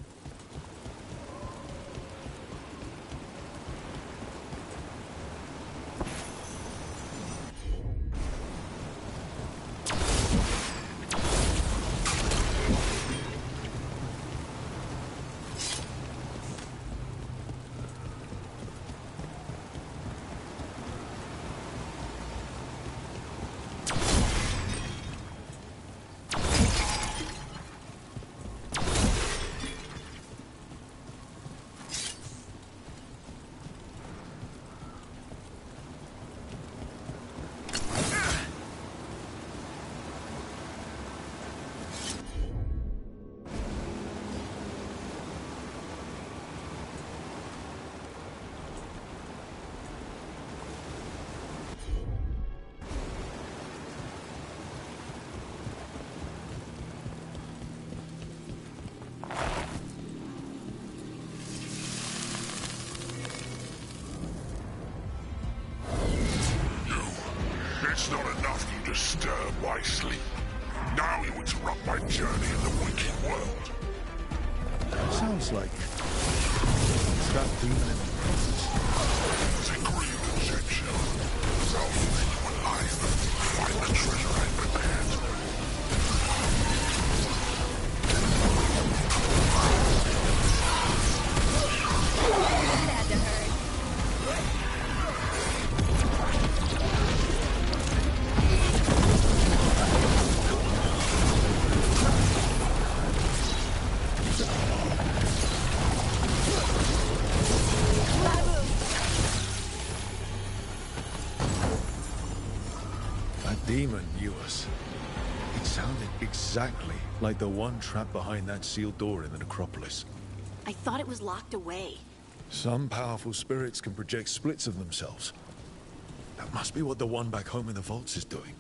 It's not enough you disturb my sleep. Now you interrupt my journey in the waking world. Sounds like it's that demon in the process. The green injection. I'll free you alive. Find the treasure I prepared. Had to hurt. That demon knew us. It sounded exactly like the one trapped behind that sealed door in the necropolis. I thought it was locked away. Some powerful spirits can project splits of themselves. That must be what the one back home in the vaults is doing.